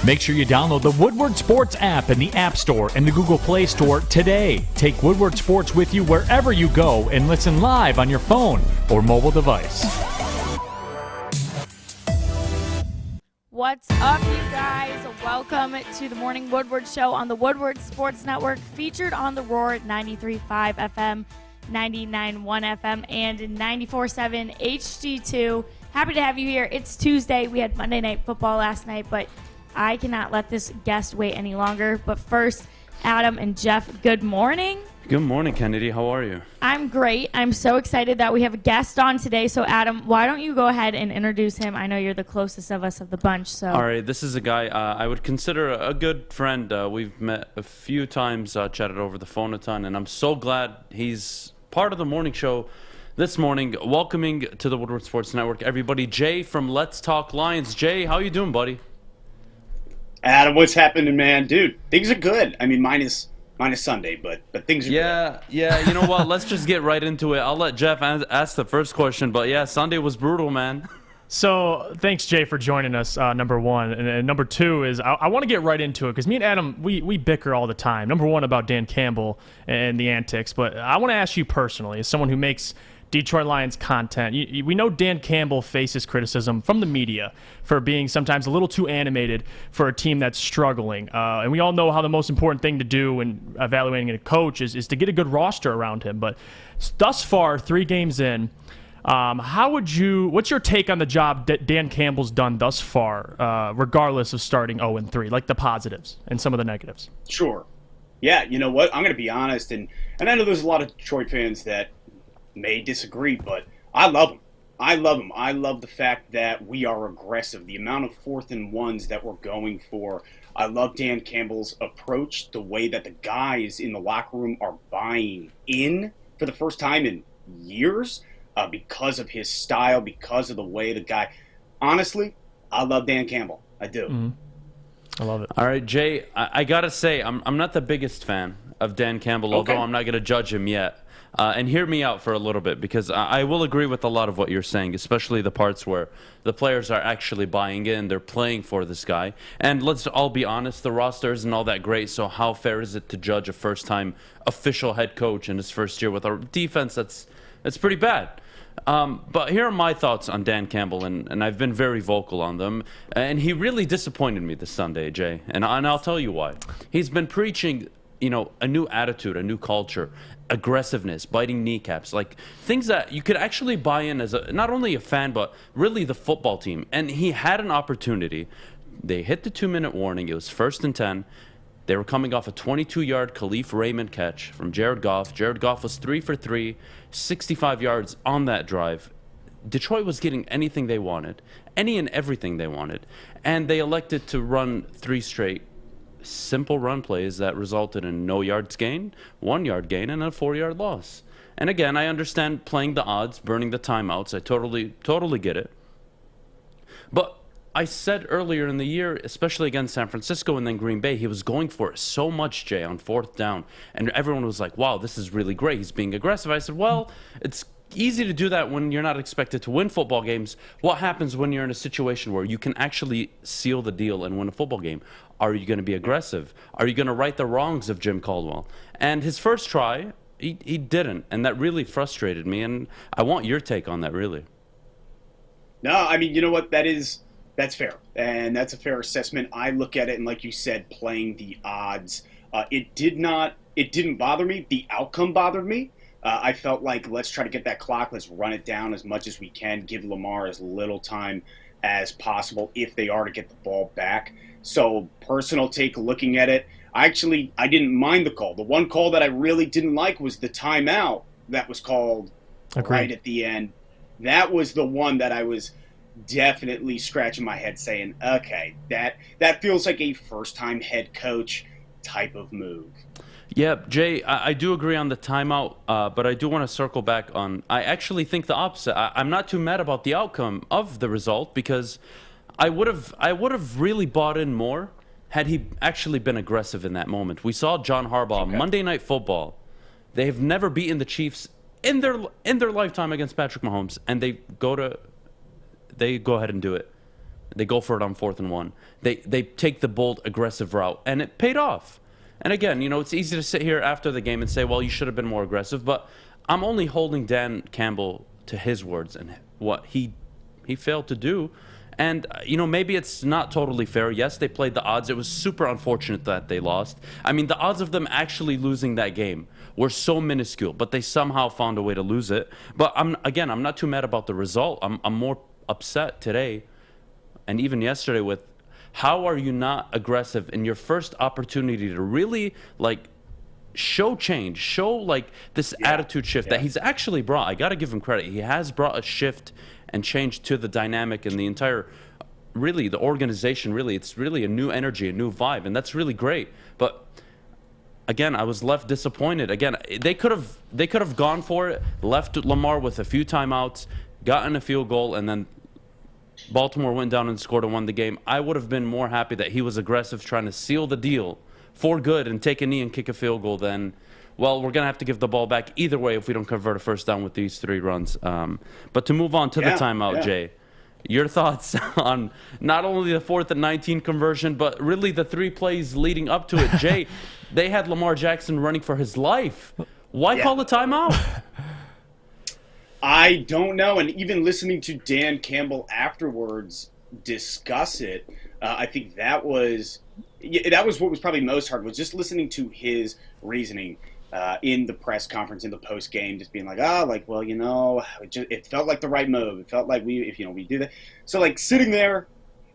Make sure you download the Woodward Sports app in the App Store and the Google Play Store today. Take Woodward Sports with you wherever you go and listen live on your phone or mobile device. What's up, you guys? Welcome to the Morning Woodward Show on the Woodward Sports Network, featured on the Roar 93.5 FM, 99.1 FM, and 94.7 HD2. Happy to have you here. It's Tuesday. We had Monday Night Football last night, but I cannot let this guest wait any longer. But first, Adam and Jeff, good morning. Good morning, Kennedy. How are you? I'm great. I'm so excited that we have a guest on today. So, Adam, why don't you go ahead and introduce him? I know you're the closest of us of the bunch. So, all right, this is a guy I would consider a good friend. We've met a few times, chatted over the phone a ton, and I'm so glad he's part of the morning show this morning. Welcoming to the Woodward Sports Network, everybody, Jay from Let's Talk Lions. Jay, how you doing, buddy? Adam, what's happening, man? Dude, things are good. I mean, minus Sunday, but things are good. Yeah, you know what? Let's just get right into it. I'll let Jeff ask the first question, but yeah, Sunday was brutal, man. So thanks, Jay, for joining us, number one. And number two is I want to get right into it because me and Adam, we bicker all the time. Number one about Dan Campbell and the antics, but I want to ask you personally, as someone who makes Detroit Lions content. We know Dan Campbell faces criticism from the media for being sometimes a little too animated for a team that's struggling. And we all know how the most important thing to do when evaluating a coach is to get a good roster around him. But thus far, 3 games in, what's your take on the job that Dan Campbell's done thus far, regardless of starting 0-3, like the positives and some of the negatives? Sure. Yeah, you know what? I'm going to be honest, and I know there's a lot of Detroit fans that may disagree, but I love him. I love the fact that we are aggressive. The amount of 4th and 1s that we're going for. I love Dan Campbell's approach, the way that the guys in the locker room are buying in for the first time in years because of his style, because of the way the guy. Honestly, I love Dan Campbell. I do. Mm-hmm. I love it. All right, Jay, I got to say, I'm not the biggest fan of Dan Campbell, although I'm not going to judge him yet. And hear me out for a little bit, because I will agree with a lot of what you're saying, especially the parts where the players are actually buying in, they're playing for this guy. And let's all be honest, the roster isn't all that great, so how fair is it to judge a first-time official head coach in his first year with a defense that's pretty bad? But here are my thoughts on Dan Campbell, and I've been very vocal on them. And he really disappointed me this Sunday, Jay, and I'll tell you why. He's been preaching, a new attitude, a new culture, aggressiveness, biting kneecaps, like things that you could actually buy in as not only a fan, but really the football team. And he had an opportunity. They hit the 2-minute warning. It was 1st and 10. They were coming off a 22-yard Khalif Raymond catch from Jared Goff. Jared Goff was 3 for 3, 65 yards on that drive. Detroit was getting anything they wanted, any and everything they wanted. And they elected to run 3 straight simple run plays that resulted in no yards gain, 1 yard gain, and a 4-yard loss. And again, I understand playing the odds, burning the timeouts. I totally get it. But I said earlier in the year, especially against San Francisco and then Green Bay, he was going for it so much, Jay, on 4th down. And everyone was like, wow, this is really great. He's being aggressive. I said, well, it's easy to do that when you're not expected to win football games. What happens when you're in a situation where you can actually seal the deal and win a football game? Are you going to be aggressive? Are you going to right the wrongs of Jim Caldwell? And his first try, he didn't, and that really frustrated me, and I want your take on that, really. No, I mean, you know what? That's fair, and that's a fair assessment. I look at it, and like you said, playing the odds. It didn't bother me. The outcome bothered me. I felt like, let's try to get that clock. Let's run it down as much as we can. Give Lamar as little time as possible if they are to get the ball back. So, personal take, looking at it, I didn't mind the call. The one call that I really didn't like was the timeout that was called right at the end. That was the one that I was definitely scratching my head saying, okay, that feels like a first-time head coach type of move. Yeah, Jay, I do agree on the timeout, but I do want to circle back on, I actually think the opposite. I'm not too mad about the outcome of the result, because I would have really bought in more had he actually been aggressive in that moment. We saw John Harbaugh, Monday Night Football. They have never beaten the Chiefs in their lifetime against Patrick Mahomes, and they go ahead and do it. They go for it on 4th and 1. They take the bold, aggressive route, and it paid off. And again, it's easy to sit here after the game and say, well, you should have been more aggressive. But I'm only holding Dan Campbell to his words and what he failed to do. And, maybe it's not totally fair. Yes, they played the odds. It was super unfortunate that they lost. I mean, the odds of them actually losing that game were so minuscule, but they somehow found a way to lose it. But I'm not too mad about the result. I'm more upset today and even yesterday with how are you not aggressive in your first opportunity to really, show change, show, this attitude shift that he's actually brought. I got to give him credit. He has brought a shift and change to the dynamic and the entire, really, the organization. Really, it's really a new energy, a new vibe, and that's really great. But again, I was left disappointed. Again, they could have gone for it, left Lamar with a few timeouts, gotten a field goal, and then Baltimore went down and scored and won the game. I would have been more happy that he was aggressive, trying to seal the deal for good and take a knee and kick a field goal than, well, we're going to have to give the ball back either way if we don't convert a first down with these 3 runs. But to move on to the timeout, Jay, your thoughts on not only the 4th and 19 conversion, but really the 3 plays leading up to it. Jay, they had Lamar Jackson running for his life. Why call the timeout? I don't know. And even listening to Dan Campbell afterwards discuss it, I think that was what was probably most hard, was just listening to his reasoning in the press conference, in the post game, just being like, it felt like the right move. It felt like we do that. So sitting there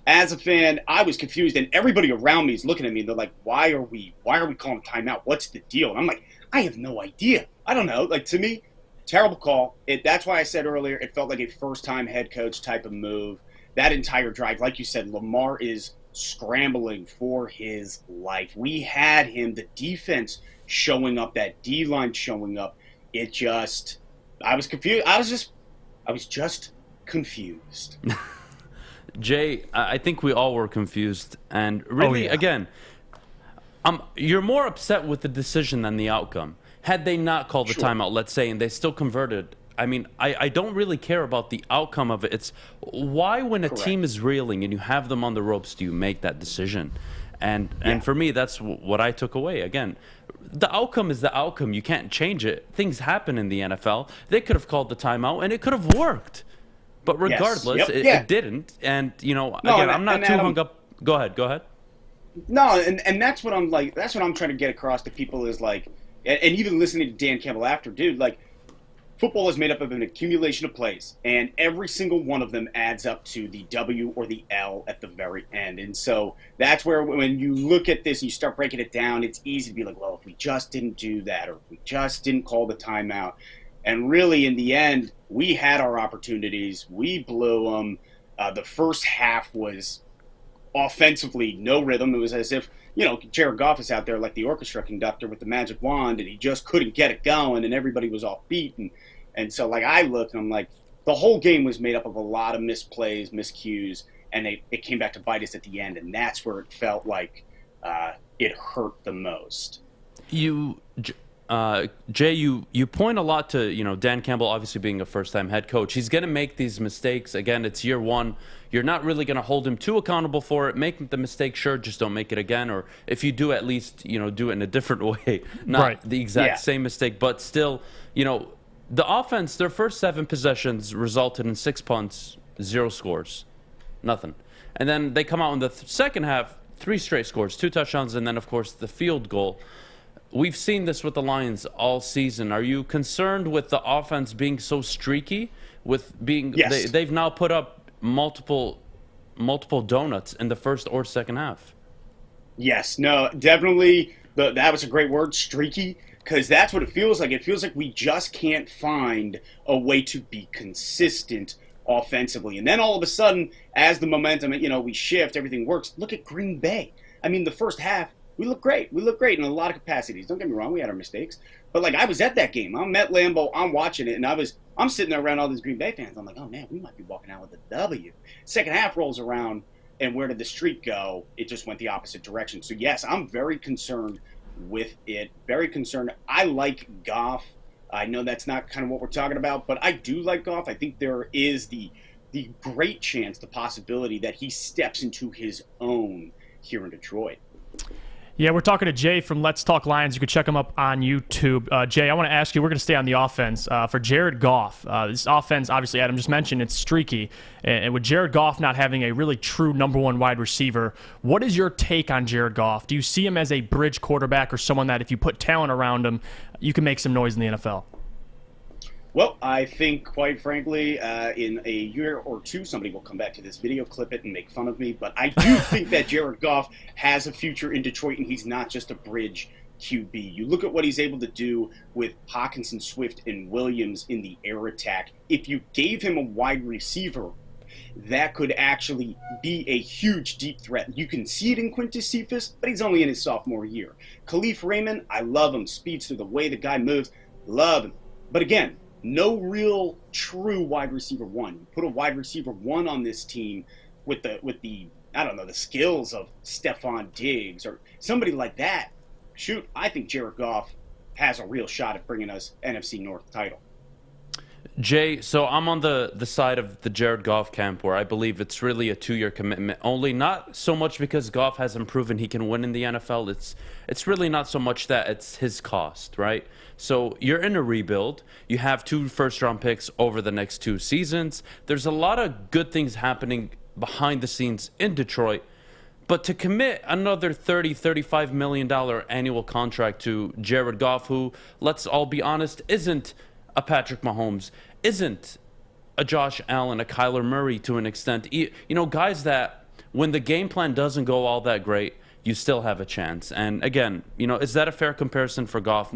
as a fan, I was confused, and everybody around me is looking at me. And they're like, why are we calling a timeout? What's the deal? And I'm like, I have no idea. I don't know. To me, terrible call. That's why I said earlier, it felt like a first-time head coach type of move. That entire drive, like you said, Lamar is scrambling for his life. We had him, the defense showing up, that D-line showing up. I was confused. I was just confused. Jay, I think we all were confused. And really, again, you're more upset with the decision than the outcome. Had they not called the timeout, let's say, and they still converted, I mean, I don't really care about the outcome of it. It's why, when a team is reeling and you have them on the ropes, do you make that decision? And for me, that's what I took away. Again, the outcome is the outcome. You can't change it. Things happen in the NFL. They could have called the timeout, and it could have worked. But regardless, it didn't. And, I'm not too hung up. Go ahead. No, and that's what I'm like. That's what I'm trying to get across to people is and even listening to Dan Campbell after, dude, football is made up of an accumulation of plays, and every single one of them adds up to the W or the L at the very end. And so that's where, when you look at this and you start breaking it down, it's easy to be like, well, if we just didn't do that, or if we just didn't call the timeout. And really, in the end, we had our opportunities. We blew them. The first half was offensively no rhythm. It was as if, Jared Goff is out there like the orchestra conductor with the magic wand, and he just couldn't get it going, and everybody was off beat. And so, I look, and I'm like, the whole game was made up of a lot of misplays, miscues, and it came back to bite us at the end, and that's where it felt like it hurt the most. Jay, you point a lot to, Dan Campbell obviously being a first-time head coach. He's going to make these mistakes. Again, it's year one. You're not really going to hold him too accountable for it. Make the mistake, sure, just don't make it again. Or if you do, at least, do it in a different way. Not the exact same mistake, but still, the offense, their first 7 possessions resulted in 6 punts, 0 scores, nothing. And then they come out in the second half, 3 straight scores, 2 touchdowns, and then, of course, the field goal. We've seen this with the Lions all season. Are you concerned with the offense being so streaky? With being, they've now put up multiple donuts in the first or second half. Yes, no, definitely. That was a great word, streaky, because that's what it feels like. It feels like we just can't find a way to be consistent offensively. And then all of a sudden, as the momentum, we shift, everything works. Look at Green Bay. I mean, the first half, we look great. We look great in a lot of capacities. Don't get me wrong, we had our mistakes. But, I was at that game. I'm at Lambeau. I'm watching it, and I'm sitting there around all these Green Bay fans. I'm like, oh, man, we might be walking out with a W. Second half rolls around, and where did the streak go? It just went the opposite direction. So, yes, I'm very concerned with it. Very concerned. I like Goff. I know that's not kind of what we're talking about, but I do like Goff. I think there is the the great chance, the possibility that he steps into his own here in Detroit. Yeah, we're talking to Jay from Let's Talk Lions. You can check him up on YouTube. Jay, I want to ask you, we're going to stay on the offense. For Jared Goff, this offense, obviously, Adam just mentioned, it's streaky. And with Jared Goff not having a really true number one wide receiver, what is your take on Jared Goff? Do you see him as a bridge quarterback or someone that if you put talent around him, you can make some noise in the NFL? Well, I think, quite frankly, in a year or two, somebody will come back to this video, clip it, and make fun of me. But I do think that Jared Goff has a future in Detroit, and he's not just a bridge QB. You look at what he's able to do with Hawkinson, Swift, and Williams in the air attack. If you gave him a wide receiver, that could actually be a huge deep threat. You can see it in Quintus Cephas, but he's only in his sophomore year. Khalif Raymond, I love him. Speedster, the way the guy moves, love him. But again, no real true wide receiver one. You put a wide receiver one on this team with the I don't know, the skills of Stephon Diggs or somebody like that. Shoot, I think Jared Goff has a real shot at bringing us NFC North title. Jay, so I'm on the side of the Jared Goff camp where I believe it's really a 2-year commitment. Only not so much because Goff hasn't proven he can win in the NFL. It's really not so much that it's his cost, right? So you're in a rebuild. You have 2 first-round picks over the next 2 seasons. There's a lot of good things happening behind the scenes in Detroit. But to commit another $30-35 million annual contract to Jared Goff, who, let's all be honest, isn't a Patrick Mahomes, isn't a Josh Allen, a Kyler Murray to an extent. You know, guys that when the game plan doesn't go all that great, you still have a chance. And again, you know, is that a fair comparison for Goff?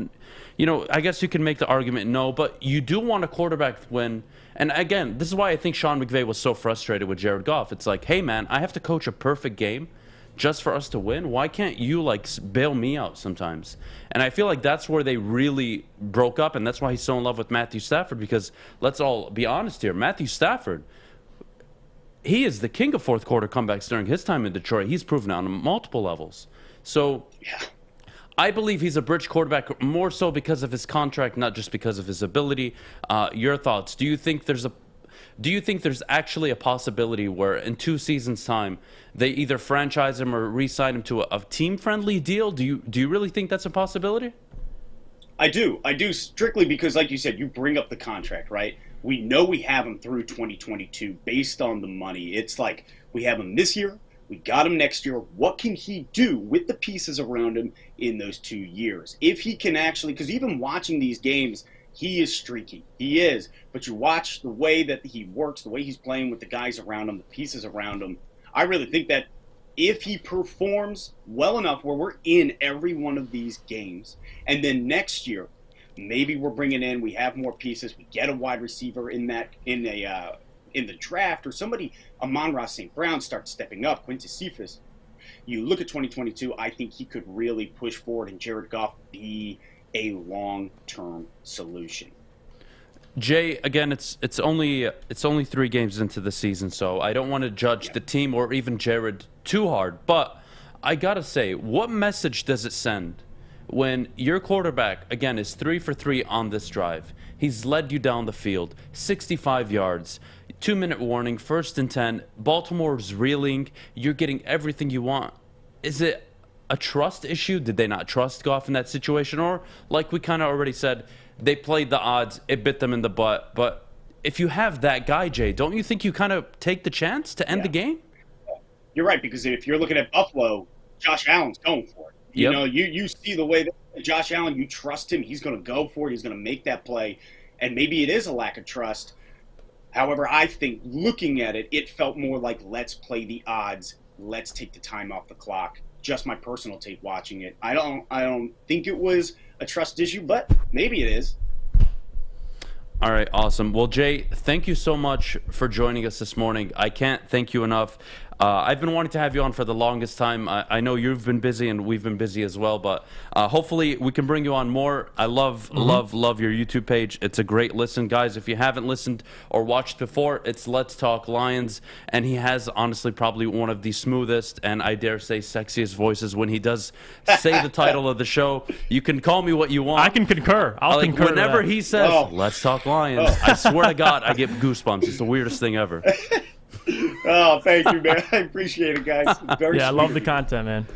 You know, I guess you can make the argument no, but you do want a quarterback win. And again, this is why I think Sean McVay was so frustrated with Jared Goff. It's like, hey man, I have to coach a perfect game just for us to win. Why can't you like bail me out sometimes? And I feel like that's where they really broke up, and that's why he's so in love with Matthew Stafford, because let's all be honest here, Matthew Stafford, he is the king of fourth quarter comebacks during his time in Detroit. He's proven on multiple levels. So yeah, I believe he's a bridge quarterback more so because of his contract, not just because of his ability. Your thoughts? Do you think there's actually a possibility where in 2 seasons' time they either franchise him or re-sign him to a team-friendly deal? Do you really think that's a possibility? I do strictly because, like you said, you bring up the contract, right? We know we have him through 2022 based on the money. It's like we have him this year, we got him next year. What can he do with the pieces around him in those 2 years? If he can actually, because even watching these games, he is streaky. He is. But you watch the way that he works, the way he's playing with the guys around him, the pieces around him. I really think that if he performs well enough where we're in every one of these games, and then next year, maybe we're bringing in, we have more pieces, we get a wide receiver in the draft, or somebody, Amon-Ra St. Brown starts stepping up, Quintus Cephas. You look at 2022, I think he could really push forward and Jared Goff be a long-term solution. Jay, again, it's only 3 games into the season, so I don't want to judge the team or even Jared too hard. But I gotta say, what message does it send when your quarterback, again, is 3 for 3 on this drive? He's led you down the field, 65 yards, 2-minute warning, 1st and 10. Baltimore's reeling. You're getting everything you want. Is it a trust issue? Did they not trust Goff in that situation? Or, like we kind of already said, they played the odds, it bit them in the butt. But if you have that guy, Jay, don't you think you kind of take the chance to end the game? You're right, because if you're looking at Buffalo, Josh Allen's going for it. You know, you see the way that Josh Allen, you trust him, he's going to go for it, he's going to make that play. And maybe it is a lack of trust. However, I think looking at it, it felt more like let's play the odds, let's take the time off the clock. Just my personal take watching it. I don't think it was a trust issue, but maybe it is. All right, awesome. Well, Jay, thank you so much for joining us this morning. I can't thank you enough. I've been wanting to have you on for the longest time. I know you've been busy and we've been busy as well, but hopefully we can bring you on more. I love your YouTube page. It's a great listen. Guys, if you haven't listened or watched before, it's Let's Talk Lions, and he has honestly probably one of the smoothest and I dare say sexiest voices when he does say the title of the show. You can call me what you want. I can concur. I'll concur. Whenever he says, Let's Talk Lions, I swear to God, I get goosebumps. It's the weirdest thing ever. Oh, thank you, man. I appreciate it, guys. Very I love the content, man.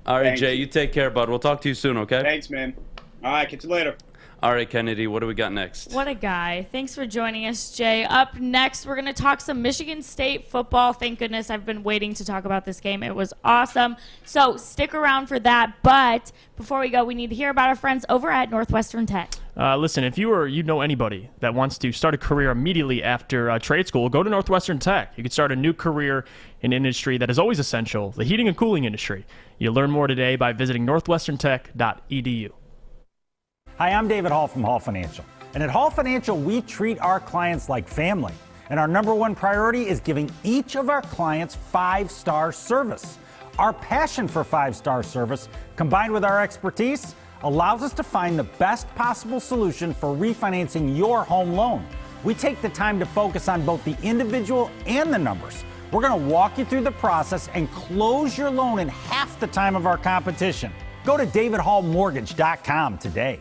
All right, Thanks. Jay, you take care, bud. We'll talk to you soon, okay? Thanks, man. All right, catch you later. All right, Kennedy, what do we got next? What a guy. Thanks for joining us, Jay. Up next, we're going to talk some Michigan State football. Thank goodness I've been waiting to talk about this game. It was awesome. So stick around for that. But before we go, we need to hear about our friends over at Northwestern Tech. Listen, if you know anybody that wants to start a career immediately after trade school, go to Northwestern Tech. You can start a new career in an industry that is always essential, the heating and cooling industry. You'll learn more today by visiting northwesterntech.edu. Hi, I'm David Hall from Hall Financial. And at Hall Financial, we treat our clients like family. And our number one priority is giving each of our clients 5-star service. Our passion for 5-star service, combined with our expertise, allows us to find the best possible solution for refinancing your home loan. We take the time to focus on both the individual and the numbers. We're going to walk you through the process and close your loan in half the time of our competition. Go to davidhallmortgage.com today.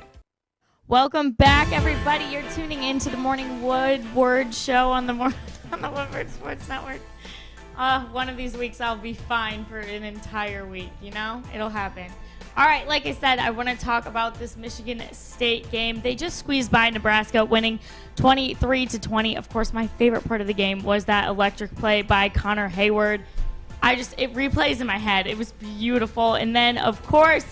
Welcome back, everybody. You're tuning into the Morning Woodward show on the Woodward Sports Network. One of these weeks I'll be fine for an entire week, you know? It'll happen. All right, like I said, I want to talk about this Michigan State game. They just squeezed by Nebraska, winning 23-20. Of course, my favorite part of the game was that electric play by Connor Hayward. It replays in my head. It was beautiful. And then, of course,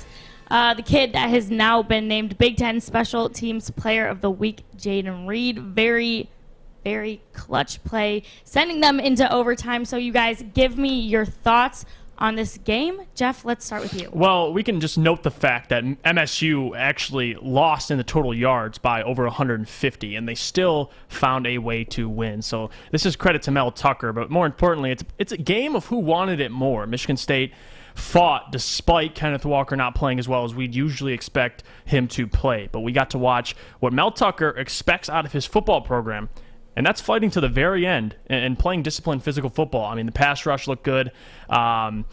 the kid that has now been named Big Ten Special Teams Player of the Week, Jaden Reed. Very, very clutch play, sending them into overtime. So you guys, give me your thoughts on this game. Jeff, let's start with you. Well, we can just note the fact that MSU actually lost in the total yards by over 150, and they still found a way to win. So this is credit to Mel Tucker, but more importantly, it's a game of who wanted it more. Michigan State fought despite Kenneth Walker not playing as well as we'd usually expect him to play. But we got to watch what Mel Tucker expects out of his football program, and that's fighting to the very end and playing disciplined physical football. I mean, the pass rush looked good. The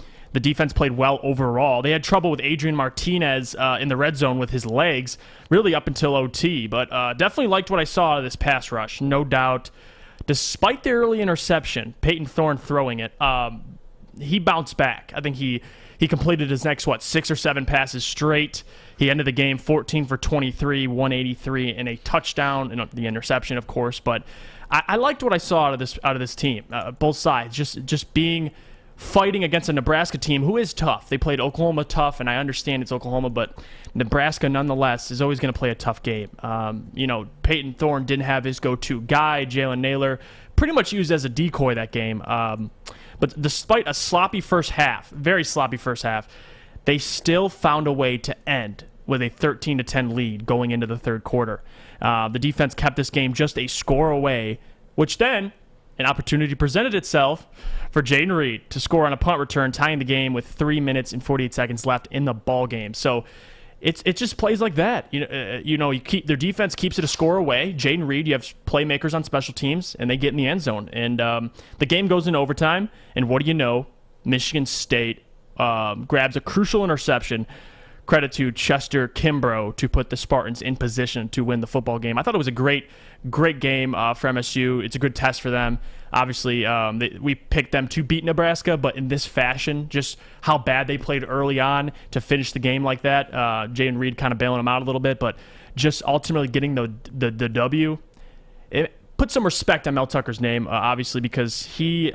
defense played well overall. They had trouble with Adrian Martinez in the red zone with his legs, really up until OT. But definitely liked what I saw of this pass rush, no doubt. Despite the early interception, Peyton Thorne throwing it, he bounced back. I think he completed his next, 6 or 7 passes straight. He ended the game 14 for 23, 183, and a touchdown, and the interception, of course. But I liked what I saw out of this team, both sides, just fighting against a Nebraska team who is tough. They played Oklahoma tough, and I understand it's Oklahoma, but Nebraska nonetheless is always going to play a tough game. Peyton Thorne didn't have his go-to guy, Jalen Naylor, pretty much used as a decoy that game. But despite a sloppy first half, very sloppy first half, they still found a way to end with a 13-10 lead going into the third quarter. The defense kept this game just a score away, which then an opportunity presented itself for Jaden Reed to score on a punt return, tying the game with 3 minutes and 48 seconds left in the ball game. So it just plays like that. Their defense keeps it a score away. Jaden Reed, you have playmakers on special teams, and they get in the end zone. And the game goes in overtime, and what do you know? Michigan State grabs a crucial interception. Credit to Chester Kimbrough to put the Spartans in position to win the football game. I thought it was a great game for MSU. It's a good test for them. Obviously, we picked them to beat Nebraska, but in this fashion, just how bad they played early on to finish the game like that. Jaden Reed kind of bailing them out a little bit, but just ultimately getting the W. It put some respect on Mel Tucker's name, obviously, because he's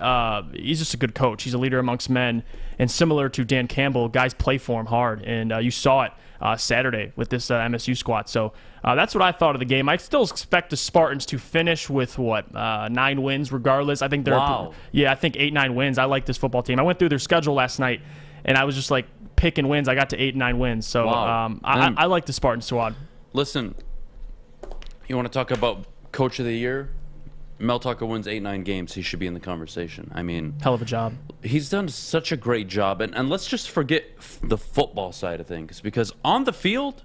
just a good coach. He's a leader amongst men, and similar to Dan Campbell, guys play for him hard, and you saw it Saturday with this MSU squad. So that's what I thought of the game. I still expect the Spartans to finish with 9 wins regardless. I think they're I think 8-9 wins. I like this football team. I went through their schedule last night, and I was just like picking wins. I got to 8-9 wins. So I like the Spartan squad. Listen, you want to talk about Coach of the Year? Mel Tucker wins 8-9 games, he should be in the conversation. I mean, Hell of a job. he's done such a great job. And let's just forget the football side of things, because on the field,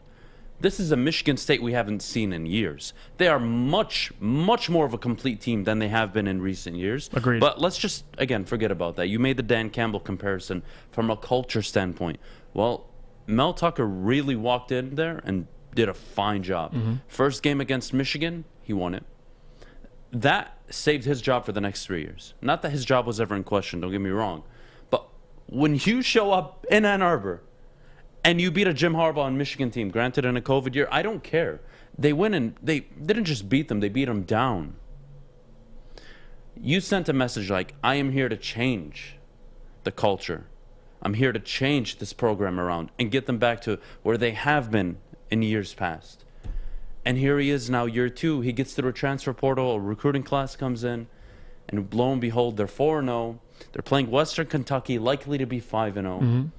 this is a Michigan State we haven't seen in years. They are much, much more of a complete team than they have been in recent years. Agreed. But let's just, again, forget about that. You made the Dan Campbell comparison from a culture standpoint. Well, Mel Tucker really walked in there and did a fine job. First game against Michigan, he won it. That saved his job for the next 3 years. Not that his job was ever in question, don't get me wrong. But when you show up in Ann Arbor and you beat a Jim Harbaugh and Michigan team, granted in a COVID year, I don't care. They win, and they didn't just beat them, they beat them down. You sent a message like, I am here to change the culture. I'm here to change this program around and get them back to where they have been in years past. And here he is now, year 2. He gets through a transfer portal, a recruiting class comes in, and lo and behold, they're 4-0. They're playing Western Kentucky, likely to be 5-0.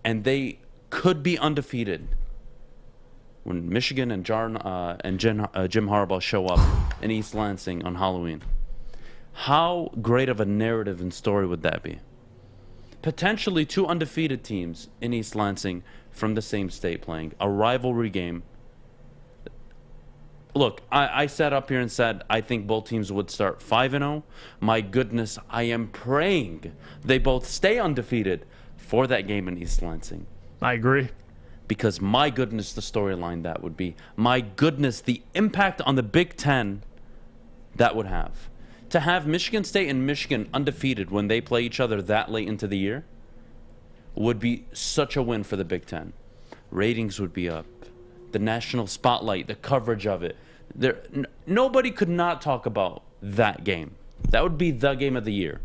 And they could be undefeated when Michigan and Jim Harbaugh show up in East Lansing on Halloween. How great of a narrative and story would that be? Potentially 2 undefeated teams in East Lansing from the same state playing a rivalry game. Look, I sat up here and said I think both teams would start 5-0. My goodness, I am praying they both stay undefeated for that game in East Lansing. I agree. Because my goodness, the storyline that would be. My goodness, the impact on the Big Ten that would have. To have Michigan State and Michigan undefeated when they play each other that late into the year would be such a win for the Big Ten. Ratings would be up. The national spotlight, the coverage of it. Nobody could not talk about that game. That would be the game of the year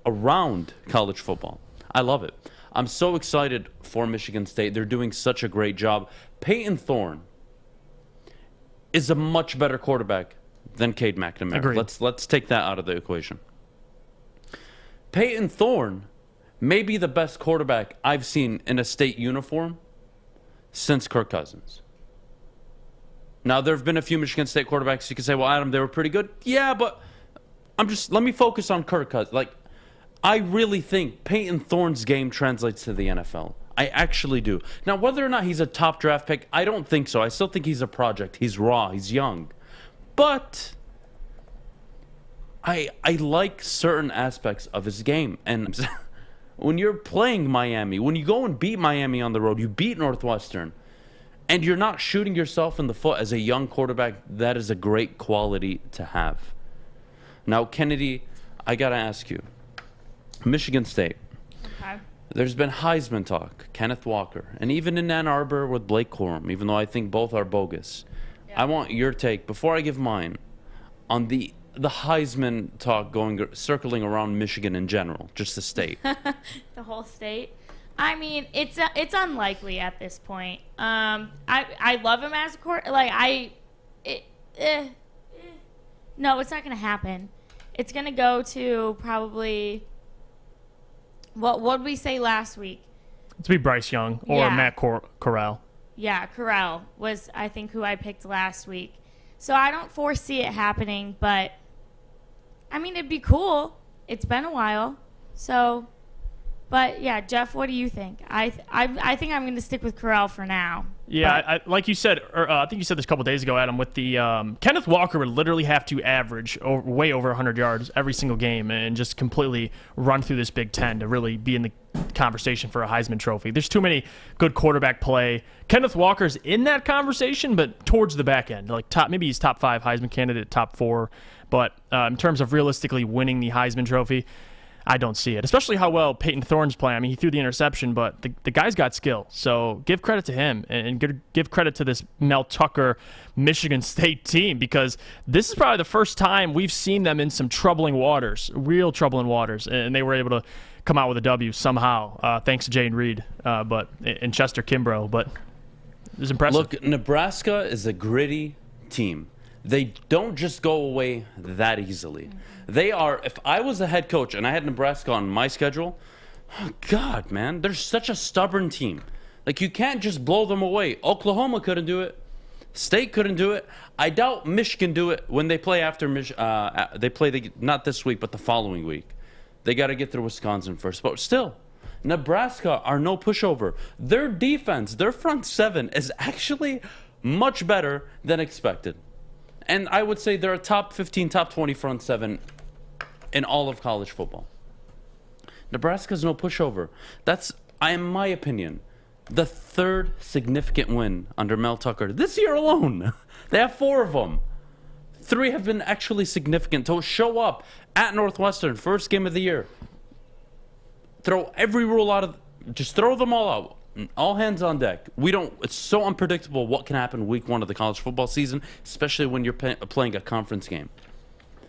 around college football. I love it. I'm so excited for Michigan State. They're doing such a great job. Peyton Thorne is a much better quarterback than Cade McNamara. Agreed. Let's take that out of the equation. Peyton Thorne may be the best quarterback I've seen in a state uniform since Kirk Cousins. Now, there have been a few Michigan State quarterbacks you can say, well, Adam, they were pretty good. Yeah, but let me focus on Kirk Cousins. Like, I really think Peyton Thorne's game translates to the NFL. I actually do. Now, whether or not he's a top draft pick, I don't think so. I still think he's a project. He's raw. He's young. But I like certain aspects of his game. And when you're playing Miami, when you go and beat Miami on the road, you beat Northwestern, and you're not shooting yourself in the foot as a young quarterback, that is a great quality to have. Now, Kennedy, I got to ask you. Michigan State. Okay. There's been Heisman talk, Kenneth Walker, and even in Ann Arbor with Blake Corum, even though I think both are bogus. Yeah. I want your take, before I give mine, on the Heisman talk circling around Michigan in general, just the state. The whole state. I mean, it's unlikely at this point. I love him as a quarterback. Like no, it's not going to happen. It's going to go to probably. What did we say last week? To be Bryce Young or Matt Corral. Yeah, Corral was, I think, who I picked last week. So I don't foresee it happening, but, I mean, it'd be cool. It's been a while. So, but, yeah, Jeff, what do you think? I think I'm going to stick with Corral for now. Yeah, like you said, I think you said this a couple days ago, Adam, with the Kenneth Walker would literally have to average way over 100 yards every single game and just completely run through this Big Ten to really be in the conversation for a Heisman Trophy. There's too many good quarterback play. Kenneth Walker's in that conversation, but towards the back end. Like maybe he's top 5 Heisman candidate, top 4. But in terms of realistically winning the Heisman Trophy, I don't see it, especially how well Peyton Thorne's playing. I mean, he threw the interception, but the guy's got skill. So give credit to him and give credit to this Mel Tucker Michigan State team, because this is probably the first time we've seen them in some troubling waters, real troubling waters, and they were able to come out with a W somehow, thanks to Jane Reed and Chester Kimbrough. But it was impressive. Look, Nebraska is a gritty team. They don't just go away that easily. They are, if I was a head coach and I had Nebraska on my schedule, oh God, man, they're such a stubborn team. Like, you can't just blow them away. Oklahoma couldn't do it. State couldn't do it. I doubt Michigan do it when they play after they play not this week, but the following week. They got to get through Wisconsin first. But still, Nebraska are no pushover. Their defense, their front seven is actually much better than expected. And I would say they're a top 15, top 20 front seven in all of college football. Nebraska's no pushover. That's, in my opinion, the third significant win under Mel Tucker this year alone. They have 4 of them. 3 have been actually significant. To show up at Northwestern, first game of the year, throw every rule out of, just throw them all out. All hands on deck. It's so unpredictable what can happen week 1 of the college football season, especially when you're playing a conference game.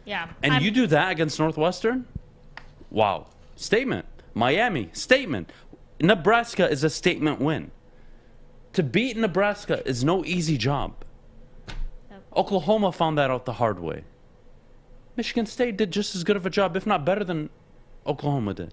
Yeah. And you do that against Northwestern? Wow. Statement. Miami, statement. Nebraska is a statement win. To beat Nebraska is no easy job. Yep. Oklahoma found that out the hard way. Michigan State did just as good of a job, if not better than Oklahoma did.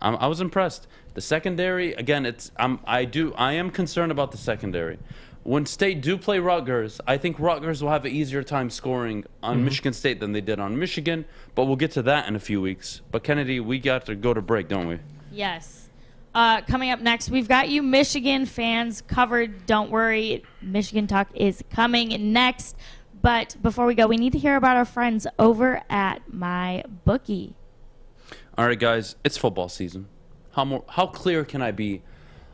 I was impressed. The secondary, again, I am concerned about the secondary. When State do play Rodgers, I think Rodgers will have an easier time scoring on Michigan State than they did on Michigan, but we'll get to that in a few weeks. But Kennedy, we got to go to break, don't we? Yes. Coming up next, we've got you Michigan fans covered. Don't worry, Michigan Talk is coming next. But before we go, we need to hear about our friends over at MyBookie. All right, guys, it's football season. How clear can I be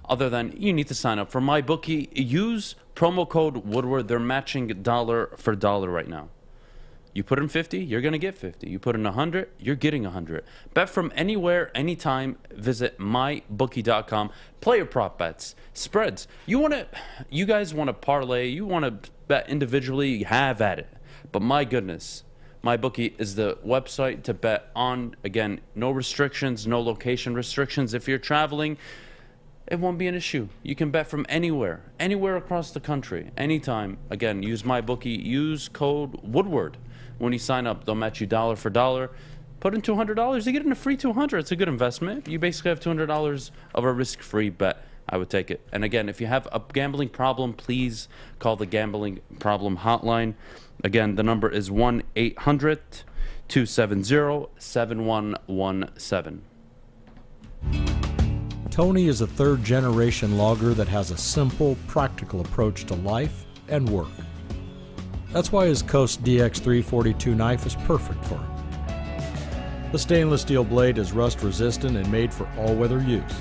other than you need to sign up for MyBookie? Use promo code Woodward. They're matching dollar for dollar right now. You put in 50, you're going to get 50. You put in 100, you're getting 100. Bet from anywhere, anytime. Visit mybookie.com. Player prop bets, spreads. You guys want to parlay, you want to bet individually, have at it. But my goodness, MyBookie is the website to bet on. Again, no restrictions, no location restrictions. If you're traveling, it won't be an issue. You can bet from anywhere across the country, anytime. Again, use MyBookie, use code Woodward. When you sign up, they'll match you dollar for dollar. Put in $200, you get in a free $200. It's a good investment. You basically have $200 of a risk-free bet. I would take it. And again, if you have a gambling problem, please call the Gambling Problem Hotline. Again, the number is 1-800-270-7117. Tony is a third-generation logger that has a simple, practical approach to life and work. That's why his Coast DX342 knife is perfect for him. The stainless steel blade is rust-resistant and made for all-weather use.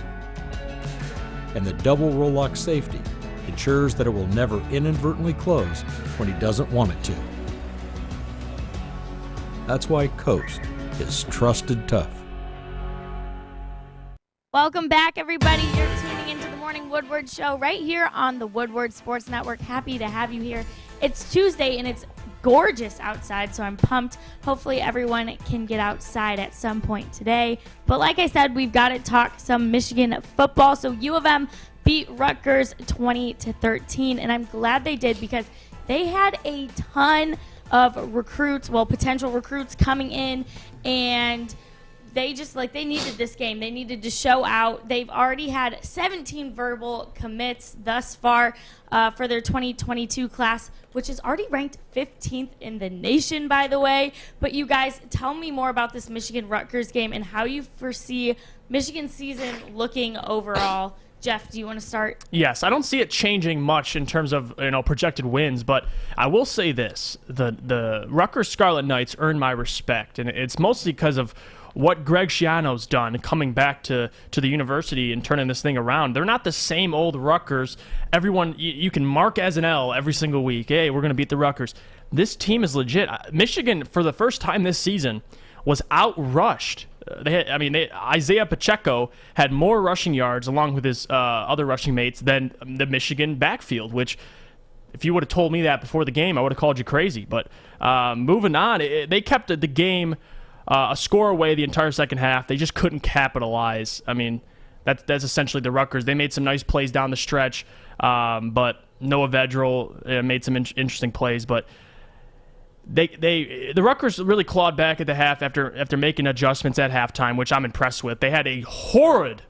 And the double roll-lock safety ensures that it will never inadvertently close when he doesn't want it to. That's why Coast is trusted tough. Welcome back, everybody. You're tuning into the Morning Woodward Show right here on the Woodward Sports Network. Happy to have you here. It's Tuesday, and it's gorgeous outside, so I'm pumped. Hopefully everyone can get outside at some point today. But like I said, we've got to talk some Michigan football. So U of M beat Rutgers 20-13, and I'm glad they did because they had a ton of recruits, potential recruits coming in, and they needed this game. They needed to show out. They've already had 17 verbal commits thus far for their 2022 class, which is already ranked 15th in the nation, by the way. But you guys, tell me more about this Michigan-Rutgers game and how you foresee Michigan's season looking overall. Jeff, do you want to start? Yes, I don't see it changing much in terms of projected wins, but I will say this: the Rutgers Scarlet Knights earn my respect, and it's mostly because of what Greg Schiano's done coming back to the university and turning this thing around. They're not the same old Rutgers. Everyone, you can mark as an L every single week. Hey, we're going to beat the Rutgers. This team is legit. Michigan, for the first time this season, was outrushed. Isaiah Pacheco had more rushing yards along with his other rushing mates than the Michigan backfield, which if you would have told me that before the game, I would have called you crazy. But moving on, they kept the game a score away the entire second half. They just couldn't capitalize. I mean, that's essentially the Rutgers. They made some nice plays down the stretch, but Noah Vedral made some interesting plays. But the Rutgers really clawed back at the half after making adjustments at halftime, which I'm impressed with. They had a horrid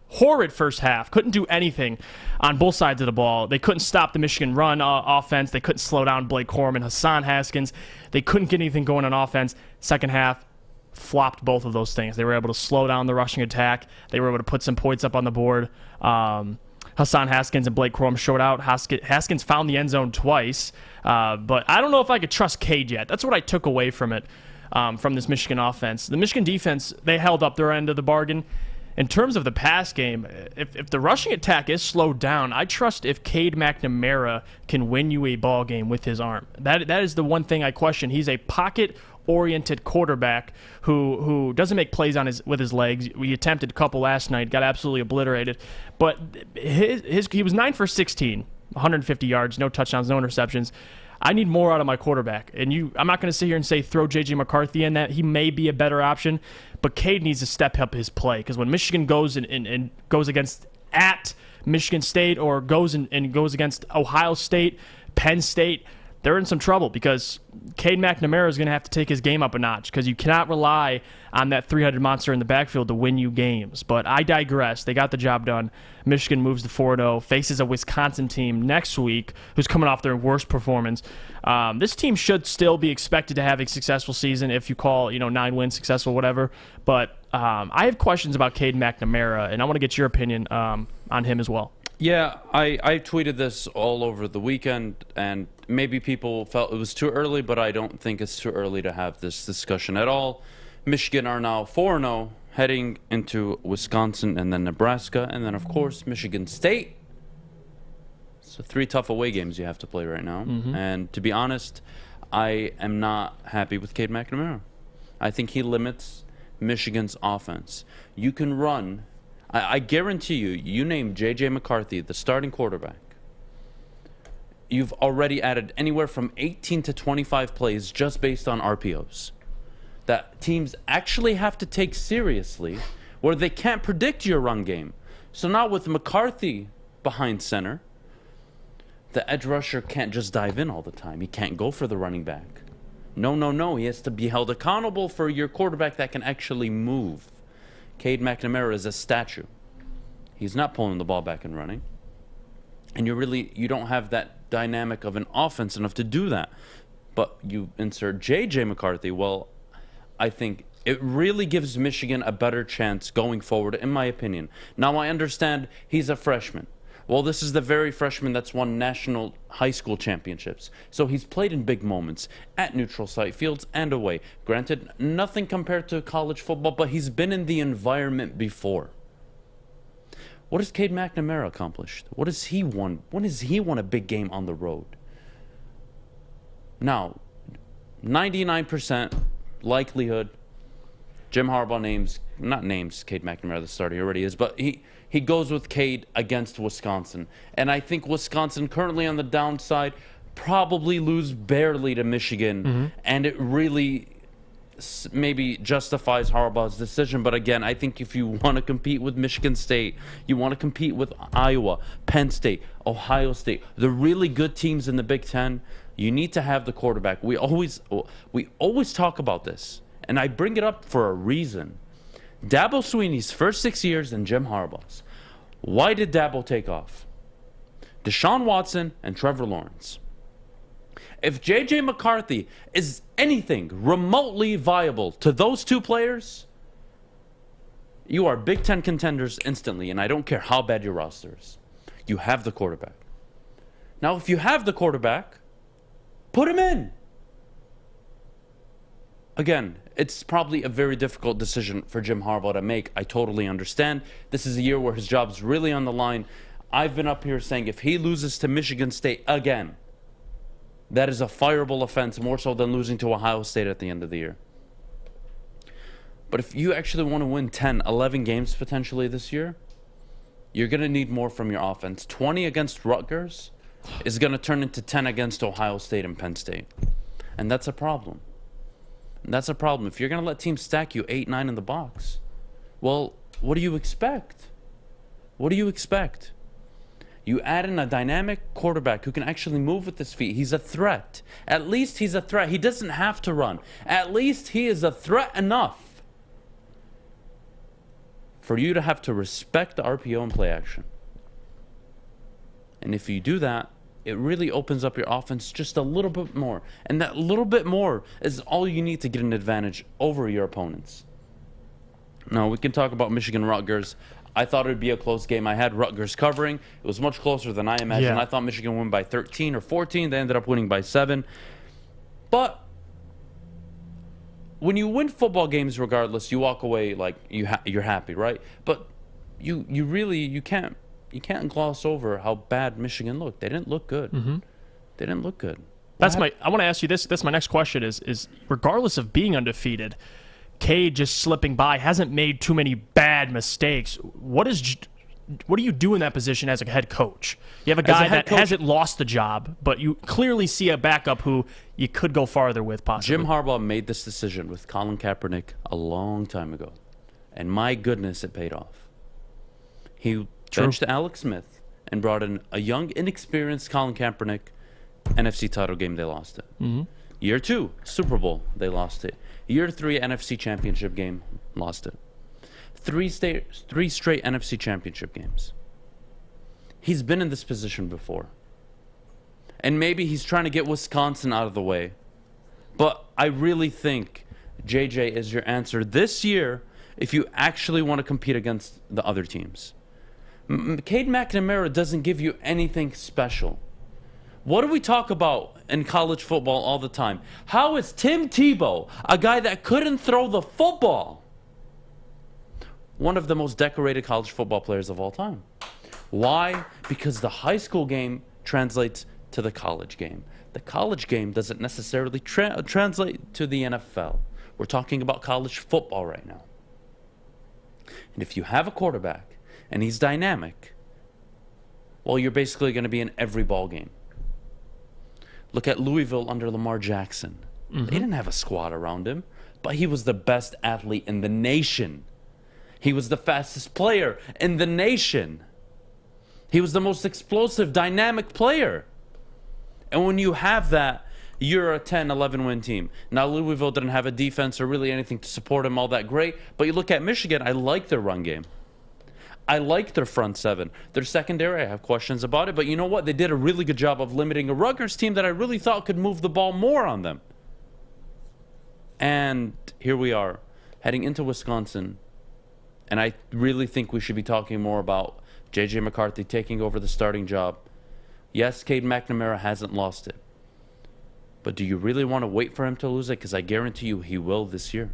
first half. Couldn't do anything on both sides of the ball. They couldn't stop the Michigan run offense. They couldn't slow down Blake Corum and Hassan Haskins. They couldn't get anything going on offense. Second half, flopped both of those things. They were able to slow down the rushing attack. They were able to put some points up on the board. Hassan Haskins and Blake Corum showed out. Haskins found the end zone twice, but I don't know if I could trust Cade yet. That's what I took away from it, from this Michigan offense. The Michigan defense, they held up their end of the bargain. In terms of the pass game, if the rushing attack is slowed down, I trust if Cade McNamara can win you a ball game with his arm. That is the one thing I question. He's a pocket-oriented quarterback who doesn't make plays with his legs. We attempted a couple last night, got absolutely obliterated. But he was 9 for 16, 150 yards, no touchdowns, no interceptions. I need more out of my quarterback. And I'm not going to sit here and say throw J.J. McCarthy in that. He may be a better option, but Cade needs to step up his play, because when Michigan goes and goes against at Michigan State or goes against Ohio State, Penn State, they're in some trouble, because Cade McNamara is going to have to take his game up a notch, because you cannot rely on that 300 monster in the backfield to win you games. But I digress. They got the job done. Michigan moves to 4-0, faces a Wisconsin team next week who's coming off their worst performance. This team should still be expected to have a successful season, if you call 9 wins successful, whatever. But I have questions about Cade McNamara, and I want to get your opinion on him as well. Yeah, I tweeted this all over the weekend, and maybe people felt it was too early, but I don't think it's too early to have this discussion at all. Michigan are now 4-0, heading into Wisconsin and then Nebraska, and then, of course, Michigan State. So 3 tough away games you have to play right now. And to be honest, I am not happy with Cade McNamara. I think he limits Michigan's offense. You can run. I guarantee you name J.J. McCarthy, the starting quarterback, you've already added anywhere from 18 to 25 plays just based on RPOs that teams actually have to take seriously, where they can't predict your run game. So now with McCarthy behind center, the edge rusher can't just dive in all the time. He can't go for the running back. No. He has to be held accountable for your quarterback that can actually move. Cade McNamara is a statue. He's not pulling the ball back and running. And you don't have that dynamic of an offense enough to do that. But you insert J.J. McCarthy, well, I think it really gives Michigan a better chance going forward, in my opinion. Now, I understand he's a freshman. Well, this is the very freshman that's won national high school championships. So he's played in big moments at neutral site fields and away. Granted, nothing compared to college football, but he's been in the environment before. What has Cade McNamara accomplished? What has he won? When has he won a big game on the road? Now, 99% likelihood, Jim Harbaugh names Cade McNamara the starter. He already is, but he goes with Cade against Wisconsin. And I think Wisconsin, currently on the downside, probably lose barely to Michigan. And it really maybe justifies Harbaugh's decision. But again, I think if you want to compete with Michigan State, you want to compete with Iowa, Penn State, Ohio State, the really good teams in the Big Ten, you need to have the quarterback. We always talk about this, and I bring it up for a reason. Dabo Swinney's first 6 years and Jim Harbaugh's. Why did Dabo take off? Deshaun Watson and Trevor Lawrence. If J.J. McCarthy is anything remotely viable to those two players, you are Big Ten contenders instantly, and I don't care how bad your roster is. You have the quarterback. Now, if you have the quarterback, put him in. Again, it's probably a very difficult decision for Jim Harbaugh to make. I totally understand. This is a year where his job's really on the line. I've been up here saying if he loses to Michigan State again, that is a fireable offense, more so than losing to Ohio State at the end of the year. But if you actually want to win 10, 11 games potentially this year, you're going to need more from your offense. 20 against Rutgers is going to turn into 10 against Ohio State and Penn State. And that's a problem. That's a problem. If you're going to let teams stack you 8, 9 in the box, well, what do you expect? What do you expect? You add in a dynamic quarterback who can actually move with his feet. He's a threat. At least he's a threat. He doesn't have to run. At least he is a threat enough for you to have to respect the RPO and play action. And if you do that, it really opens up your offense just a little bit more. And that little bit more is all you need to get an advantage over your opponents. Now, we can talk about Michigan Rutgers. I thought it would be a close game. I had Rutgers covering. It was much closer than I imagined. Yeah. I thought Michigan won by 13 or 14. They ended up winning by 7. But when you win football games regardless, you walk away like you're happy, right? But you can't gloss over how bad Michigan looked. They didn't look good. Mm-hmm. They didn't look good. I want to ask you this. That's my next question is regardless of being undefeated, Cade just slipping by, hasn't made too many bad mistakes. What do you do in that position as a head coach? You have a guy that hasn't lost the job, but you clearly see a backup who you could go farther with possibly. Jim Harbaugh made this decision with Colin Kaepernick a long time ago. And my goodness, it paid off. He benched Alex Smith and brought in a young, inexperienced Colin Kaepernick. NFC title game, they lost it. Mm-hmm. Year 2, Super Bowl, they lost it. Year 3, NFC championship game, lost it. Three straight NFC championship games. He's been in this position before. And maybe he's trying to get Wisconsin out of the way. But I really think JJ is your answer this year if you actually want to compete against the other teams. Cade McNamara doesn't give you anything special. What do we talk about in college football all the time? How is Tim Tebow, a guy that couldn't throw the football, one of the most decorated college football players of all time? Why? Because the high school game translates to the college game. The college game doesn't necessarily translate to the NFL. We're talking about college football right now. And if you have a quarterback and he's dynamic, well, you're basically going to be in every ball game. Look at Louisville under Lamar Jackson. Mm-hmm. They didn't have a squad around him, but he was the best athlete in the nation. He was the fastest player in the nation. He was the most explosive, dynamic player. And when you have that, you're a 10, 11-win team. Now, Louisville didn't have a defense or really anything to support him all that great, but you look at Michigan, I like their run game. I like their front seven. Their secondary, I have questions about it, but you know what? They did a really good job of limiting a Rutgers team that I really thought could move the ball more on them. And here we are, heading into Wisconsin, and I really think we should be talking more about J.J. McCarthy taking over the starting job. Yes, Cade McNamara hasn't lost it, but do you really want to wait for him to lose it? Because I guarantee you he will this year.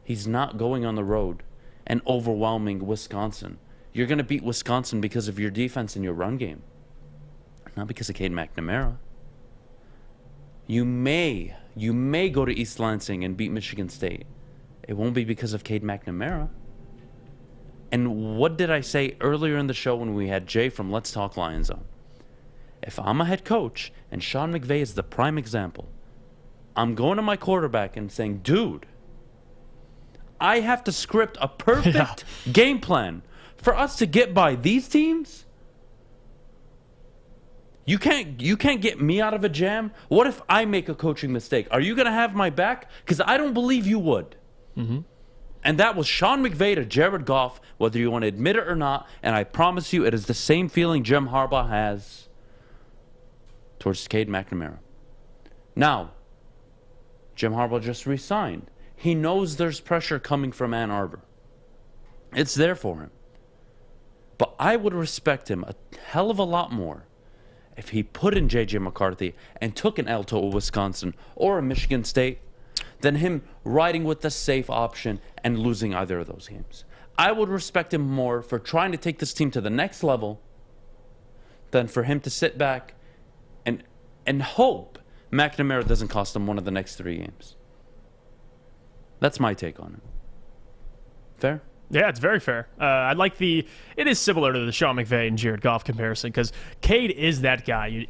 He's not going on the road and overwhelming Wisconsin. You're going to beat Wisconsin because of your defense and your run game, not because of Cade McNamara. You may go to East Lansing and beat Michigan State. It won't be because of Cade McNamara. And what did I say earlier in the show when we had Jay from Let's Talk Lions on? If I'm a head coach and Sean McVay is the prime example, I'm going to my quarterback and saying, dude, I have to script a perfect game plan for us to get by these teams. You can't get me out of a jam. What if I make a coaching mistake? Are you going to have my back? Because I don't believe you would. Mm-hmm. And that was Sean McVay to Jared Goff, whether you want to admit it or not. And I promise you, it is the same feeling Jim Harbaugh has towards Cade McNamara. Now, Jim Harbaugh just re-signed. He knows there's pressure coming from Ann Arbor. It's there for him. But I would respect him a hell of a lot more if he put in J.J. McCarthy and took an L to a Wisconsin or a Michigan State than him riding with the safe option and losing either of those games. I would respect him more for trying to take this team to the next level than for him to sit back and hope McNamara doesn't cost him one of the next 3 games. That's my take on it. Fair? Yeah, it's very fair. It is similar to the Sean McVay and Jared Goff comparison because Cade is that guy.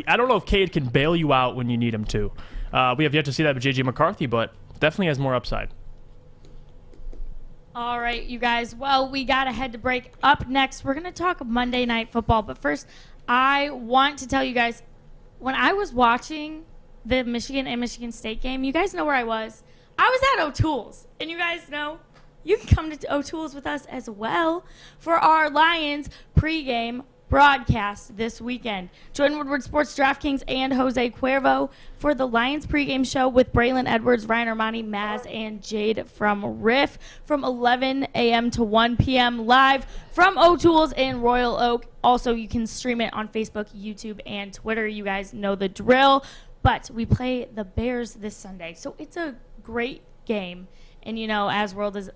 I don't know if Cade can bail you out when you need him to. We have yet to see that with J.J. McCarthy, but definitely has more upside. All right, you guys. Well, we got to head to break. Up next, we're going to talk Monday Night Football. But first, I want to tell you guys, when I was watching the Michigan and Michigan State game, you guys know where I was. I was at O'Toole's. And you guys know you can come to O'Toole's with us as well for our Lions pregame broadcast this weekend. Join Woodward Sports DraftKings and Jose Cuervo for the Lions pregame show with Braylon Edwards, Ryan Armani, Maz, and Jade from Riff from 11 a.m. to 1 p.m. live from O'Toole's in Royal Oak. Also, you can stream it on Facebook, YouTube, and Twitter. You guys know the drill. But we play the Bears this Sunday, so it's a great game. And, you know, as World of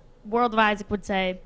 Isaac would say,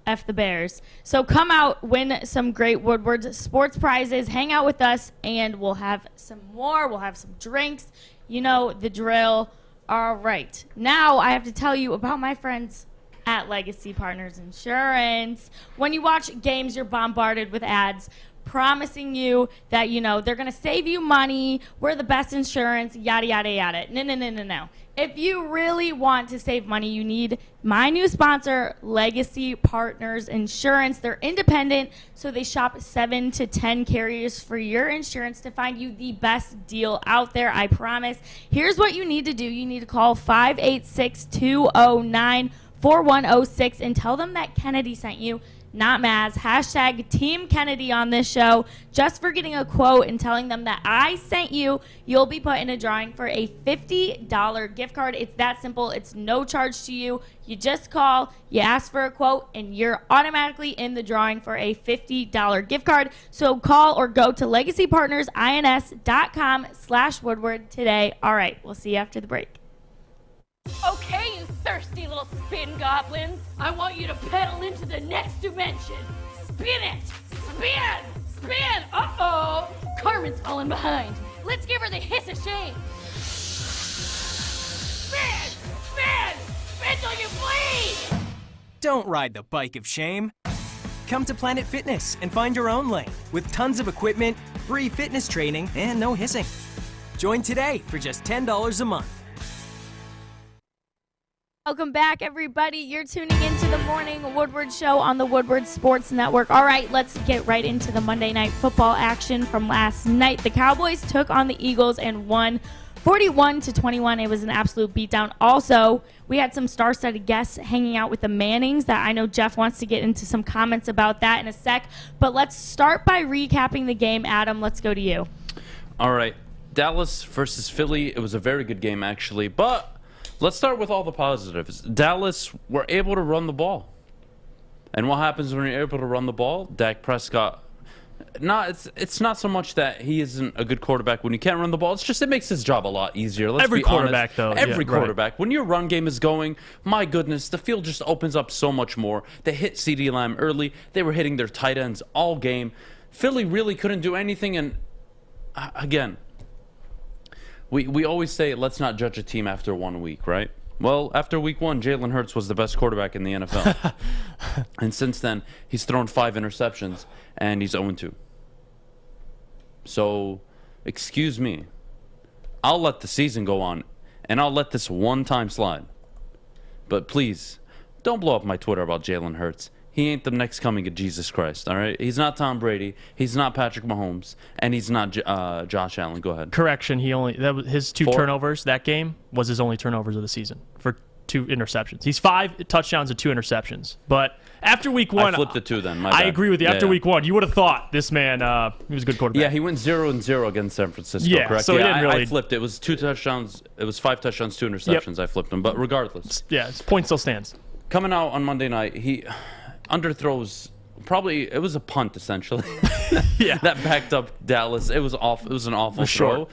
F the Bears. So come out, win some great Woodward sports prizes, hang out with us, and we'll have some more. We'll have some drinks. You know the drill. All right. Now I have to tell you about my friends at Legacy Partners Insurance. When you watch games, you're bombarded with ads promising you that, you know, they're going to save you money, we're the best insurance, yada, yada, yada. No. If you really want to save money, you need my new sponsor, Legacy Partners Insurance. They're independent, so they shop 7 to 10 carriers for your insurance to find you the best deal out there, I promise. Here's what you need to do. You need to call 586-209-4106 and tell them that Kennedy sent you, not Maz. Hashtag Team Kennedy on this show. Just for getting a quote and telling them that I sent you, you'll be put in a drawing for a $50 gift card. It's that simple. It's no charge to you. You just call, you ask for a quote, and you're automatically in the drawing for a $50 gift card. So call or go to legacypartnersins.com/Woodward today. All right, we'll see you after the break. Okay, you thirsty little spin goblins. I want you to pedal into the next dimension. Spin it! Spin! Spin! Uh-oh! Carmen's falling behind. Let's give her the hiss of shame. Spin! Spin! Spin till you bleed! Don't ride the bike of shame. Come to Planet Fitness and find your own lane with tons of equipment, free fitness training, and no hissing. Join today for just $10 a month. Welcome back, everybody. You're tuning into the Morning Woodward Show on the Woodward Sports Network. All right, let's get right into the Monday Night Football action from last night. The Cowboys took on the Eagles and won 41-21. It was an absolute beatdown. Also, we had some star-studded guests hanging out with the Mannings that I know Jeff wants to get into some comments about that in a sec. But let's start by recapping the game. Adam, let's go to you. All right. Dallas versus Philly. It was a very good game, actually. But let's start with all the positives. Dallas were able to run the ball. And what happens when you're able to run the ball? Dak Prescott, it's not so much that he isn't a good quarterback when you can't run the ball. It's just it makes his job a lot easier. Let's Every be quarterback, honest. though. Every Yeah, quarterback. Right. When your run game is going, my goodness, the field just opens up so much more. They hit CeeDee Lamb early. They were hitting their tight ends all game. Philly really couldn't do anything. And, again, We always say, let's not judge a team after 1 week, right? Well, after week 1, Jalen Hurts was the best quarterback in the NFL. And since then, he's thrown 5 interceptions, and he's 0-2. So, excuse me. I'll let the season go on, and I'll let this one time slide. But please, don't blow up my Twitter about Jalen Hurts. He ain't the next coming of Jesus Christ, all right? He's not Tom Brady. He's not Patrick Mahomes. And he's not Josh Allen. Go ahead. Correction, that was his 2 turnovers that game was his only turnovers of the season for 2 interceptions. He's 5 touchdowns and 2 interceptions. But after week 1, I flipped the 2 then. I agree with you. After week 1, you would have thought this man he was a good quarterback. Yeah, he went 0-0 against San Francisco, correct? So he didn't really... I flipped it. It was 2 touchdowns. It was 5 touchdowns, 2 interceptions. Yep. I flipped him. But regardless. Yeah, his point still stands. Coming out on Monday night, he underthrows. Probably it was a punt essentially. Yeah, that backed up Dallas. It was off. It was an awful throw.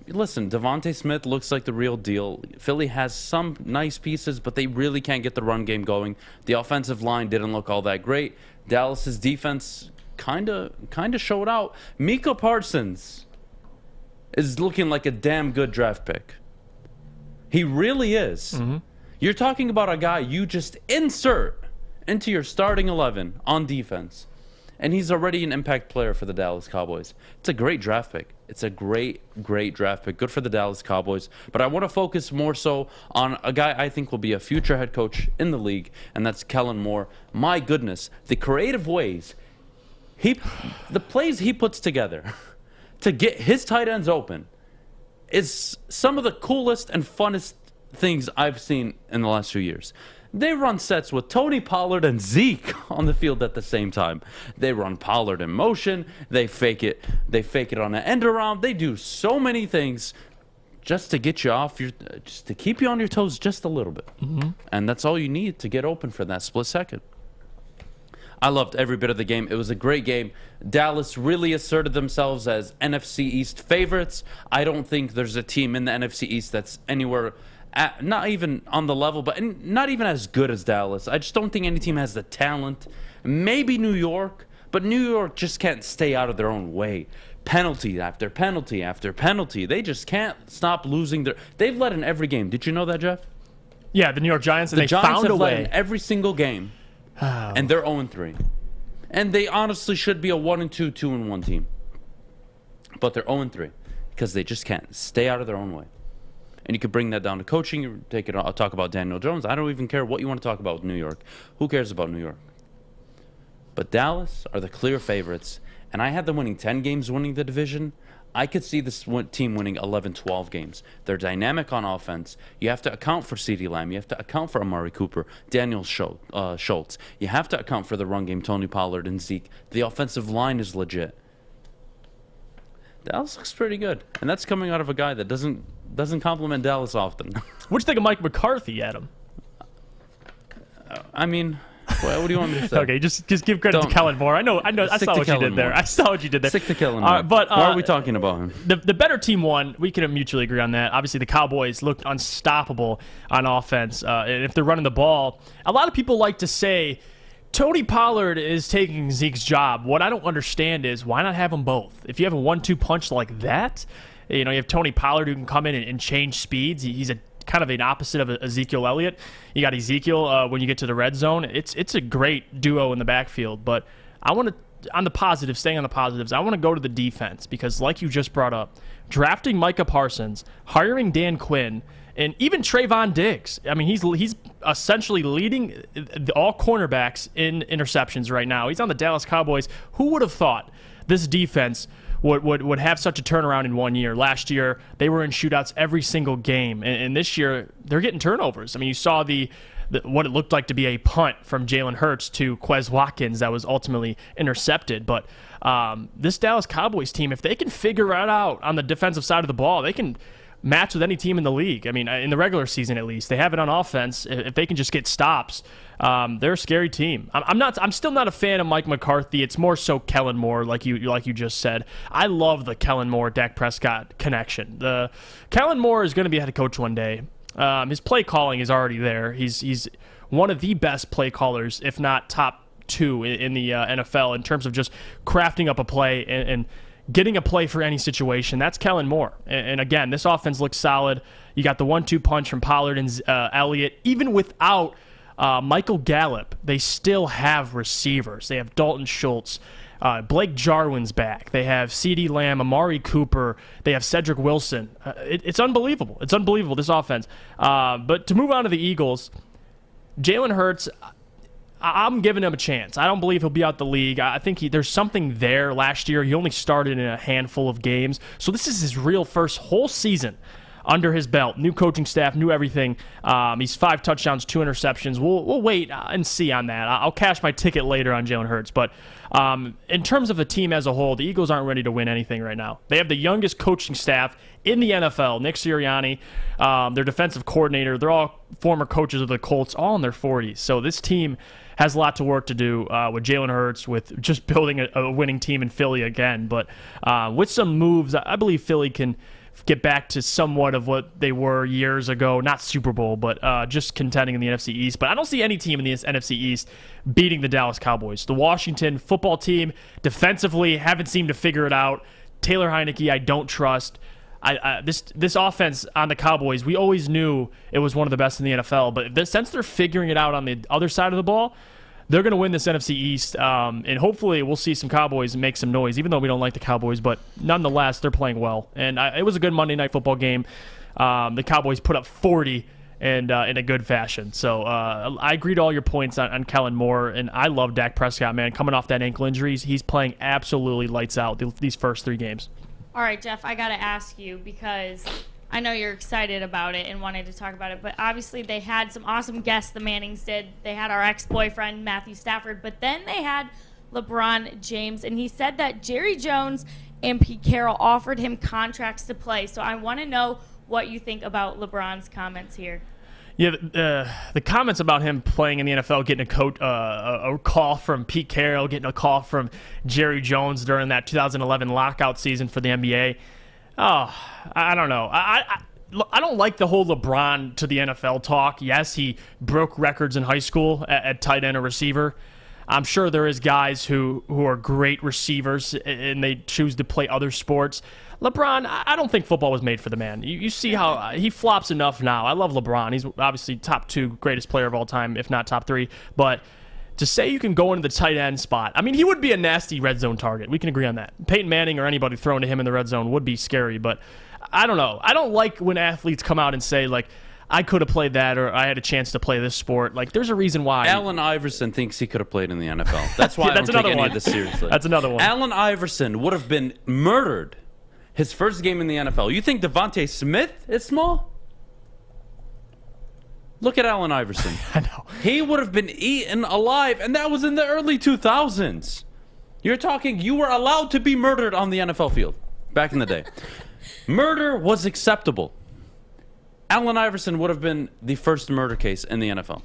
Listen, Devontae Smith looks like the real deal. Philly has some nice pieces, but they really can't get the run game going. The offensive line didn't look all that great. Dallas's defense kind of showed out. Micah Parsons is looking like a damn good draft pick. He really is. Mm-hmm. You're talking about a guy you just insert into your starting 11 on defense. and he's already an impact player for the Dallas Cowboys. It's a great draft pick. It's a great draft pick. Good for the Dallas Cowboys. But I want to focus more so on a guy I think will be a future head coach in the league, and that's Kellen Moore. My goodness, the creative ways, the plays he puts together to get his tight ends open is some of the coolest and funnest things I've seen in the last few years. They run sets with Tony Pollard and Zeke on the field at the same time. They run Pollard in motion. They fake it on an end around. They do so many things just to get you just to keep you on your toes just a little bit. Mm-hmm. And that's all you need to get open for that split second. I loved every bit of the game. It was a great game. Dallas really asserted themselves as NFC East favorites. I don't think there's a team in the NFC East that's anywhere not even on the level, but not even as good as Dallas. I just don't think any team has the talent. Maybe New York, but New York just can't stay out of their own way. Penalty after penalty after penalty. They just can't stop losing They've led in every game. Did you know that, Jeff? Yeah, the New York Giants, and they found a way. Led in every single game, and they're 0-3. And they honestly should be a 1-2, 2-1 team. But they're 0-3 because they just can't stay out of their own way. And you could bring that down to coaching. I'll talk about Daniel Jones. I don't even care what you want to talk about with New York. Who cares about New York? But Dallas are the clear favorites. And I had them winning 10 games, winning the division. I could see this team winning 11, 12 games. They're dynamic on offense. You have to account for CeeDee Lamb. You have to account for Amari Cooper, Daniel Schultz. You have to account for the run game, Tony Pollard and Zeke. The offensive line is legit. Dallas looks pretty good. And that's coming out of a guy that doesn't compliment Dallas often. What'd you think of Mike McCarthy, Adam? I mean, what do you want me to say? Okay, just give credit to Kellen Moore. I know. I saw what you did there. I saw what you did there. Stick to Kellen Moore. But why are we talking about him? The better team won. We can mutually agree on that. Obviously, the Cowboys looked unstoppable on offense. And if they're running the ball, a lot of people like to say Tony Pollard is taking Zeke's job. What I don't understand is why not have them both? If you have a 1-2 punch like that, you have Tony Pollard who can come in and change speeds. He's a kind of an opposite of Ezekiel Elliott. You got Ezekiel when you get to the red zone. It's a great duo in the backfield. But I want to, on the positives, staying on the positives, I want to go to the defense because like you just brought up, drafting Micah Parsons, hiring Dan Quinn, and even Trayvon Diggs. I mean, he's essentially leading all cornerbacks in interceptions right now. He's on the Dallas Cowboys. Who would have thought this defense would have such a turnaround in 1 year? Last year, they were in shootouts every single game. And this year, they're getting turnovers. I mean, you saw what it looked like to be a punt from Jalen Hurts to Quez Watkins that was ultimately intercepted. But this Dallas Cowboys team, if they can figure it out on the defensive side of the ball, they can match with any team in the league. I mean, in the regular season at least, they have it on offense. If they can just get stops, they're a scary team. I'm still not a fan of Mike McCarthy. It's more so Kellen Moore, like you just said. I love the Kellen Moore Dak Prescott connection. The Kellen Moore is going to be a head coach one day. His play calling is already there. He's one of the best play callers, if not top two in the NFL in terms of just crafting up a play and getting a play for any situation. That's Kellen Moore. And again, this offense looks solid. You got the 1-2 punch from Pollard and Elliott. Even without Michael Gallup, they still have receivers. They have Dalton Schultz. Blake Jarwin's back. They have CeeDee Lamb, Amari Cooper. They have Cedric Wilson. It's unbelievable. It's unbelievable, this offense. But to move on to the Eagles, Jalen Hurts, I'm giving him a chance. I don't believe he'll be out the league. I think there's something there. Last year, he only started in a handful of games. So this is his real first whole season under his belt. New coaching staff, new everything. He's 5 touchdowns, 2 interceptions. We'll wait and see on that. I'll cash my ticket later on Jalen Hurts. But in terms of the team as a whole, the Eagles aren't ready to win anything right now. They have the youngest coaching staff in the NFL. Nick Sirianni, their defensive coordinator. They're all former coaches of the Colts, all in their 40s. So this team has a lot to work to do with Jalen Hurts, with just building a winning team in Philly again. But with some moves, I believe Philly can get back to somewhat of what they were years ago. Not Super Bowl, but just contending in the NFC East. But I don't see any team in the NFC East beating the Dallas Cowboys. The Washington football team, defensively, haven't seemed to figure it out. Taylor Heineke, I don't trust. This offense on the Cowboys, we always knew it was one of the best in the NFL. But since they're figuring it out on the other side of the ball, They're going to win this NFC East, and hopefully we'll see some Cowboys make some noise, even though we don't like the Cowboys. But nonetheless, they're playing well. And it was a good Monday Night Football game. The Cowboys put up 40 and in a good fashion. So I agree to all your points on Kellen Moore, and I love Dak Prescott, man. Coming off that ankle injury, he's playing absolutely lights out these first 3 games. All right, Jeff, I got to ask you because I know you're excited about it and wanted to talk about it, but obviously they had some awesome guests, the Mannings did. They had our ex-boyfriend, Matthew Stafford, but then they had LeBron James, and he said that Jerry Jones and Pete Carroll offered him contracts to play. So I want to know what you think about LeBron's comments here. Yeah, the comments about him playing in the NFL, getting a call from Pete Carroll, getting a call from Jerry Jones during that 2011 lockout season for the NBA. Oh, I don't know. I don't like the whole LeBron to the NFL talk. Yes, he broke records in high school at tight end or receiver. I'm sure there is guys who are great receivers and they choose to play other sports. LeBron, I don't think football was made for the man. You see how he flops enough now. I love LeBron. He's obviously top 2 greatest player of all time, if not top 3. But to say you can go into the tight end spot, I mean, he would be a nasty red zone target. We can agree on that. Peyton Manning or anybody thrown to him in the red zone would be scary. But I don't know. I don't like when athletes come out and say, like, I could have played that or I had a chance to play this sport. Like, there's a reason why. Allen Iverson thinks he could have played in the NFL. That's why I don't take any of this seriously. That's another one. Allen Iverson would have been murdered his first game in the NFL. You think Devontae Smith is small? Look at Allen Iverson. I know. He would have been eaten alive, and that was in the early 2000s. You're talking, you were allowed to be murdered on the NFL field back in the day. Murder was acceptable. Allen Iverson would have been the first murder case in the NFL.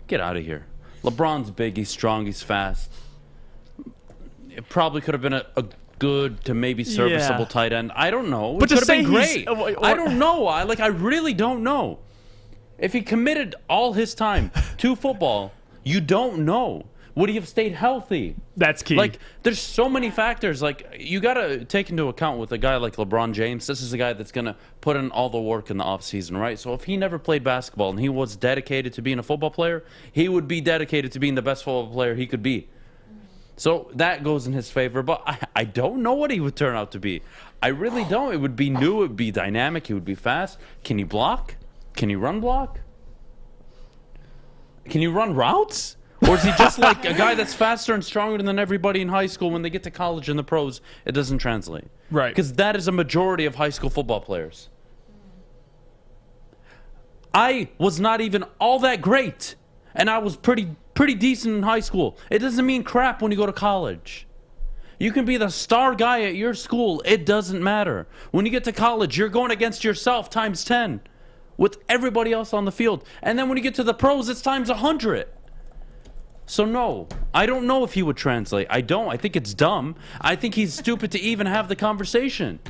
Get out of here. LeBron's big, he's strong, he's fast. It probably could have been a good to maybe serviceable tight end. I don't know. But it could to have been say great. I don't know. I really don't know. If he committed all his time to football, you don't know. Would he have stayed healthy? That's key. Like, there's so many factors. Like, you got to take into account with a guy like LeBron James, this is a guy that's going to put in all the work in the offseason, right? So if he never played basketball and he was dedicated to being a football player, he would be dedicated to being the best football player he could be. So that goes in his favor, but I don't know what he would turn out to be. I really don't. It would be new. It would be dynamic. He would be fast. Can he block? Can he run block? Can he run routes? Or is he just like a guy that's faster and stronger than everybody in high school? When they get to college and the pros, it doesn't translate. Right. Because that is a majority of high school football players. I was not even all that great, and I was pretty decent in high school. It doesn't mean crap when you go to college. You can be the star guy at your school. It doesn't matter. When you get to college, you're going against yourself times 10 with everybody else on the field. And then when you get to the pros, it's times 100. So no, I don't know if he would translate. I don't. I think it's dumb. I think he's stupid to even have the conversation.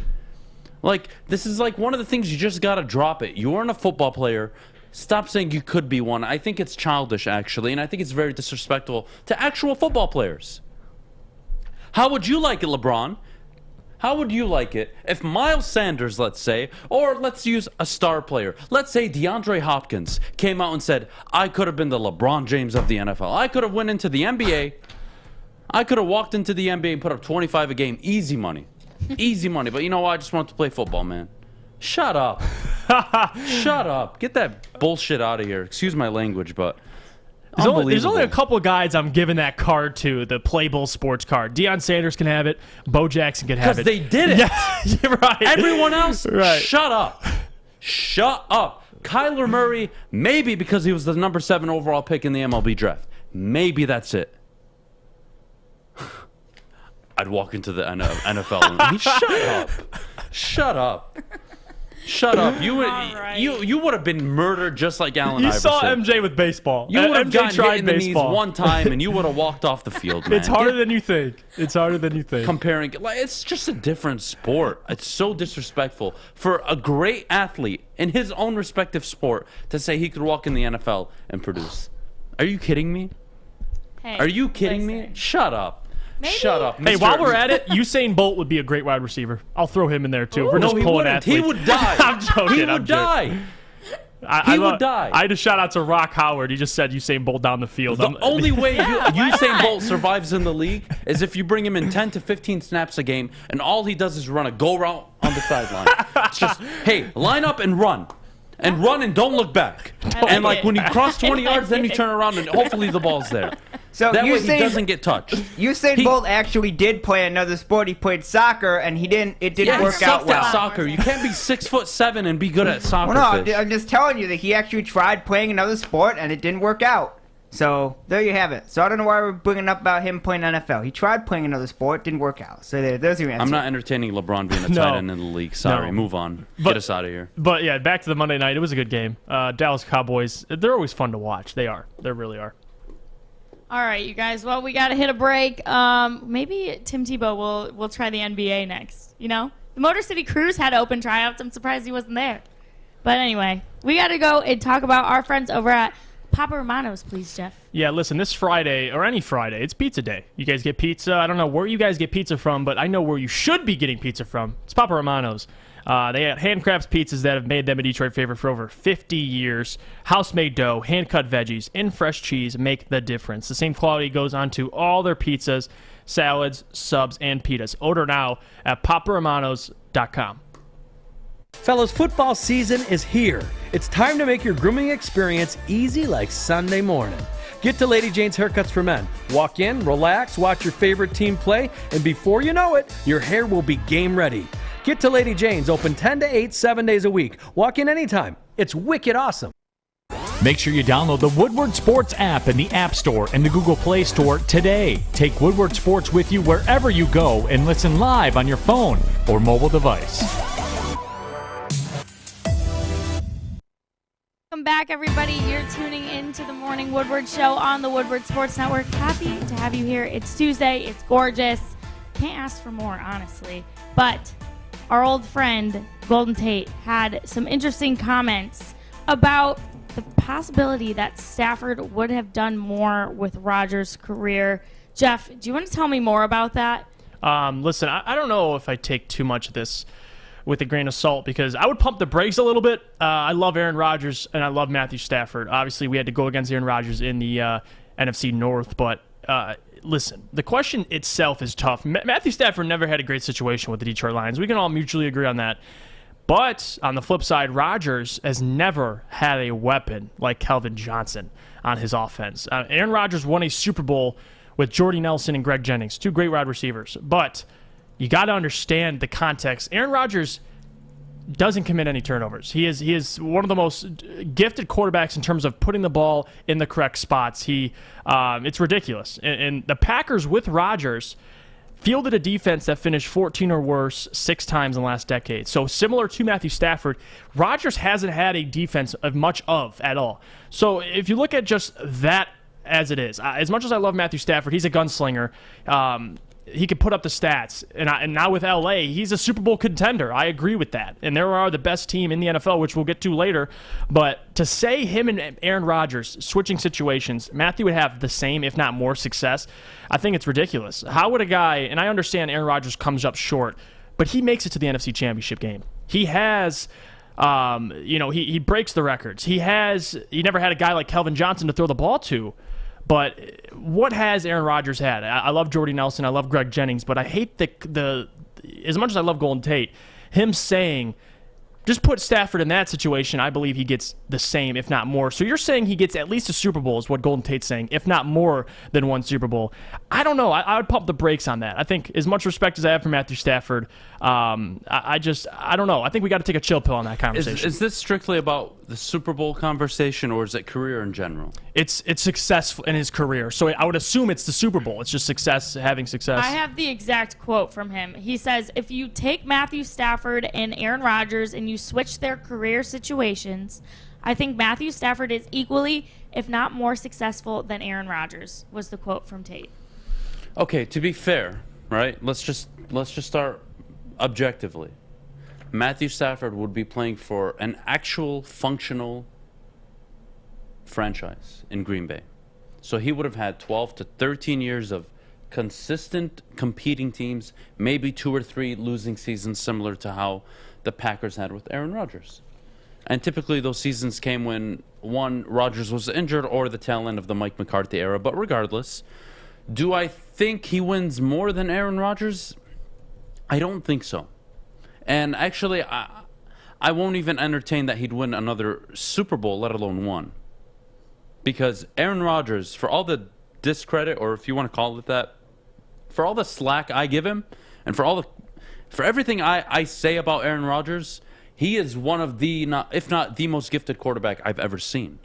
Like, this is like one of the things you just got to drop it. You aren't a football player. Stop saying you could be one. I think it's childish, actually, and I think it's very disrespectful to actual football players. How would you like it, LeBron? How would you like it if Miles Sanders, let's say, or let's use a star player, let's say DeAndre Hopkins came out and said, I could have been the LeBron James of the NFL. I could have went into the NBA. I could have walked into the NBA and put up 25 a game. Easy money. Easy money. But you know what? I just want to play football, man. Shut up. Shut up. Get that bullshit out of here. Excuse my language, but there's only a couple guys I'm giving that card to, the Playboy sports card. Deion Sanders can have it. Bo Jackson can have it. Because they did it. Yeah, you're right. Everyone else, right. Shut up. Shut up. Kyler Murray, maybe because he was the number 7 overall pick in the MLB draft. Maybe that's it. I'd walk into the NFL and shut up. Shut up. Shut up. You would have been murdered just like Allen Iverson. You saw MJ with baseball. You would have gotten hit in the baseball. knees one time and you would have walked off the field, man. It's harder than you think. It's harder than you think. Comparing, like, it's just a different sport. It's so disrespectful for a great athlete in his own respective sport to say he could walk in the NFL and produce. Are you kidding me? Hey, Are you kidding me? Shut up. Maybe. Shut up. Hey, while we're at it, Usain Bolt would be a great wide receiver. I'll throw him in there, too. If we're No, just he pulling wouldn't. athletes. He would die. I'm joking. He would die. He would die. I had a shout out to Rock Howard. He just said Usain Bolt down the field. The only way Usain Bolt survives in the league is if you bring him in 10 to 15 snaps a game, and all he does is run a go route on the sideline. It's just, hey, line up and run. And run and don't look back. And like when you cross 20 yards, then you turn around and hopefully the ball's there. So that way he doesn't get touched. Usain Bolt actually did play another sport. He played soccer, and it didn't work out well. At soccer. You can't be 6'7" and be good at soccer. Well, no, I'm just telling you that he actually tried playing another sport, and it didn't work out. So there you have it. So I don't know why we're bringing up about him playing NFL. He tried playing another sport, didn't work out. So there's your answer. I'm not entertaining LeBron being a tight end in the league. Sorry, move on. Get us out of here. But yeah, back to the Monday night. It was a good game. Dallas Cowboys, they're always fun to watch. They are. They really are. All right, you guys. Well, we got to hit a break. Maybe Tim Tebow will try the NBA next. You know? The Motor City Cruise had open tryouts. I'm surprised he wasn't there. But anyway, we got to go and talk about our friends over at Papa Romano's, please, Jeff. Yeah, listen, this Friday, or any Friday, it's pizza day. You guys get pizza. I don't know where you guys get pizza from, but I know where you should be getting pizza from. It's Papa Romano's. They have handcrafted pizzas that have made them a Detroit favorite for over 50 years. House-made dough, hand-cut veggies, and fresh cheese make the difference. The same quality goes on to all their pizzas, salads, subs, and pitas. Order now at paparomanos.com. Fellas, football season is here. It's time to make your grooming experience easy like Sunday morning. Get to Lady Jane's Haircuts for Men. Walk in, relax, watch your favorite team play, and before you know it, your hair will be game ready. Get to Lady Jane's, open 10 to 8, 7 days a week. Walk in anytime. It's wicked awesome. Make sure you download the Woodward Sports app in the App Store and the Google Play Store today. Take Woodward Sports with you wherever you go and listen live on your phone or mobile device. Welcome back, everybody. You're tuning in to the Morning Woodward Show on the Woodward Sports Network. Happy to have you here. It's Tuesday. It's gorgeous. Can't ask for more, honestly. But our old friend, Golden Tate, had some interesting comments about the possibility that Stafford would have done more with Rodgers' career. Jeff, do you want to tell me more about that? Listen, I don't know if I take too much of this with a grain of salt, because I would pump the brakes a little bit. I love Aaron Rodgers, and I love Matthew Stafford. Obviously, we had to go against Aaron Rodgers in the NFC North, but listen, the question itself is tough. Matthew Stafford never had a great situation with the Detroit Lions. We can all mutually agree on that. But on the flip side, Rodgers has never had a weapon like Calvin Johnson on his offense. Aaron Rodgers won a Super Bowl with Jordy Nelson and Greg Jennings, two great wide receivers. But you got to understand the context. Aaron Rodgers doesn't commit any turnovers. He is one of the most gifted quarterbacks in terms of putting the ball in the correct spots. It's ridiculous. And the Packers with Rodgers fielded a defense that finished 14 or worse 6 times in the last decade. So similar to Matthew Stafford, Rodgers hasn't had a defense of much of at all. So if you look at just that as it is, as much as I love Matthew Stafford, he's a gunslinger. He could put up the stats. And now with LA, he's a Super Bowl contender. I agree with that. And they are the best team in the NFL, which we'll get to later. But to say him and Aaron Rodgers switching situations, Matthew would have the same, if not more, success, I think it's ridiculous. How would a guy, and I understand Aaron Rodgers comes up short, but he makes it to the NFC Championship game. He has, he breaks the records. He never had a guy like Calvin Johnson to throw the ball to. But what has Aaron Rodgers had? I love Jordy Nelson. I love Greg Jennings. But I hate the as much as I love Golden Tate, him saying, just put Stafford in that situation, I believe he gets the same, if not more. So you're saying he gets at least a Super Bowl is what Golden Tate's saying, if not more than one Super Bowl. I don't know. I would pump the brakes on that. I think as much respect as I have for Matthew Stafford, I don't know. I think we got to take a chill pill on that conversation. Is this strictly about the Super Bowl conversation, or is it career in general? It's successful in his career. So I would assume it's the Super Bowl. It's just success, having success. I have the exact quote from him. He says, if you take Matthew Stafford and Aaron Rodgers and you switch their career situations, I think Matthew Stafford is equally, if not more successful than Aaron Rodgers, was the quote from Tate. Okay, to be fair, right? Let's just start objectively. Matthew Stafford would be playing for an actual functional franchise in Green Bay. So he would have had 12 to 13 years of consistent competing teams, maybe 2 or 3 losing seasons, similar to how the Packers had with Aaron Rodgers. And typically those seasons came when, one, Rodgers was injured or the tail end of the Mike McCarthy era. But regardless, do I think he wins more than Aaron Rodgers? I don't think so. And actually, I won't even entertain that he'd win another Super Bowl, let alone one. Because Aaron Rodgers, for all the discredit, or if you want to call it that, for all the slack I give him, and for everything I say about Aaron Rodgers, he is one of the, if not the most gifted quarterback I've ever seen.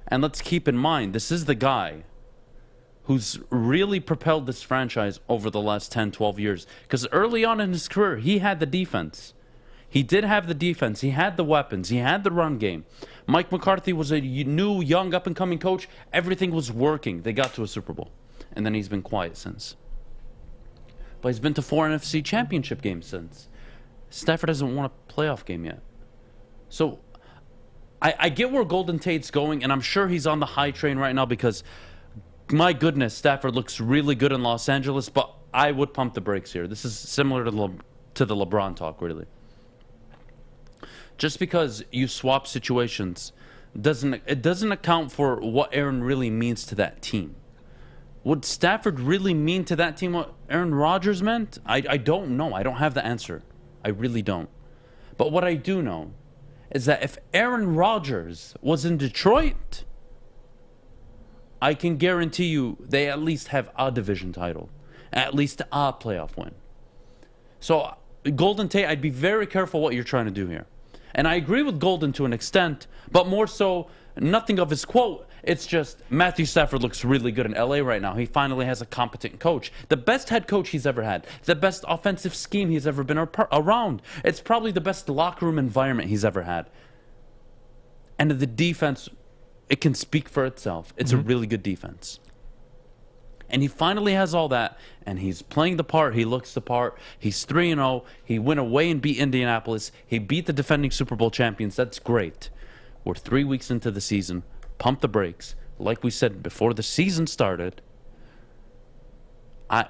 And let's keep in mind, this is the guy who's really propelled this franchise over the last 10, 12 years. Because early on in his career, he had the defense. He did have the defense. He had the weapons. He had the run game. Mike McCarthy was a new, young, up-and-coming coach. Everything was working. They got to a Super Bowl. And then he's been quiet since. But he's been to 4 NFC championship games since. Stafford hasn't won a playoff game yet. So I get where Golden Tate's going, and I'm sure he's on the high train right now because, my goodness, Stafford looks really good in Los Angeles, but I would pump the brakes here. This is similar to the LeBron talk, really. Just because you swap situations doesn't account for what Aaron really means to that team. Would Stafford really mean to that team what Aaron Rodgers meant? I don't know. I don't have the answer. I really don't. But what I do know is that if Aaron Rodgers was in Detroit, I can guarantee you they at least have a division title, at least a playoff win. So, Golden Tate, I'd be very careful what you're trying to do here. And I agree with Golden to an extent, but more so, nothing of his quote. It's just Matthew Stafford looks really good in LA right now. He finally has a competent coach. The best head coach he's ever had. The best offensive scheme he's ever been around. It's probably the best locker room environment he's ever had. And the defense, it can speak for itself. It's a really good defense. And he finally has all that, and he's playing the part. He looks the part. He's 3-0. He went away and beat Indianapolis. He beat the defending Super Bowl champions. That's great. We're 3 weeks into the season. Pump the brakes. Like we said before the season started,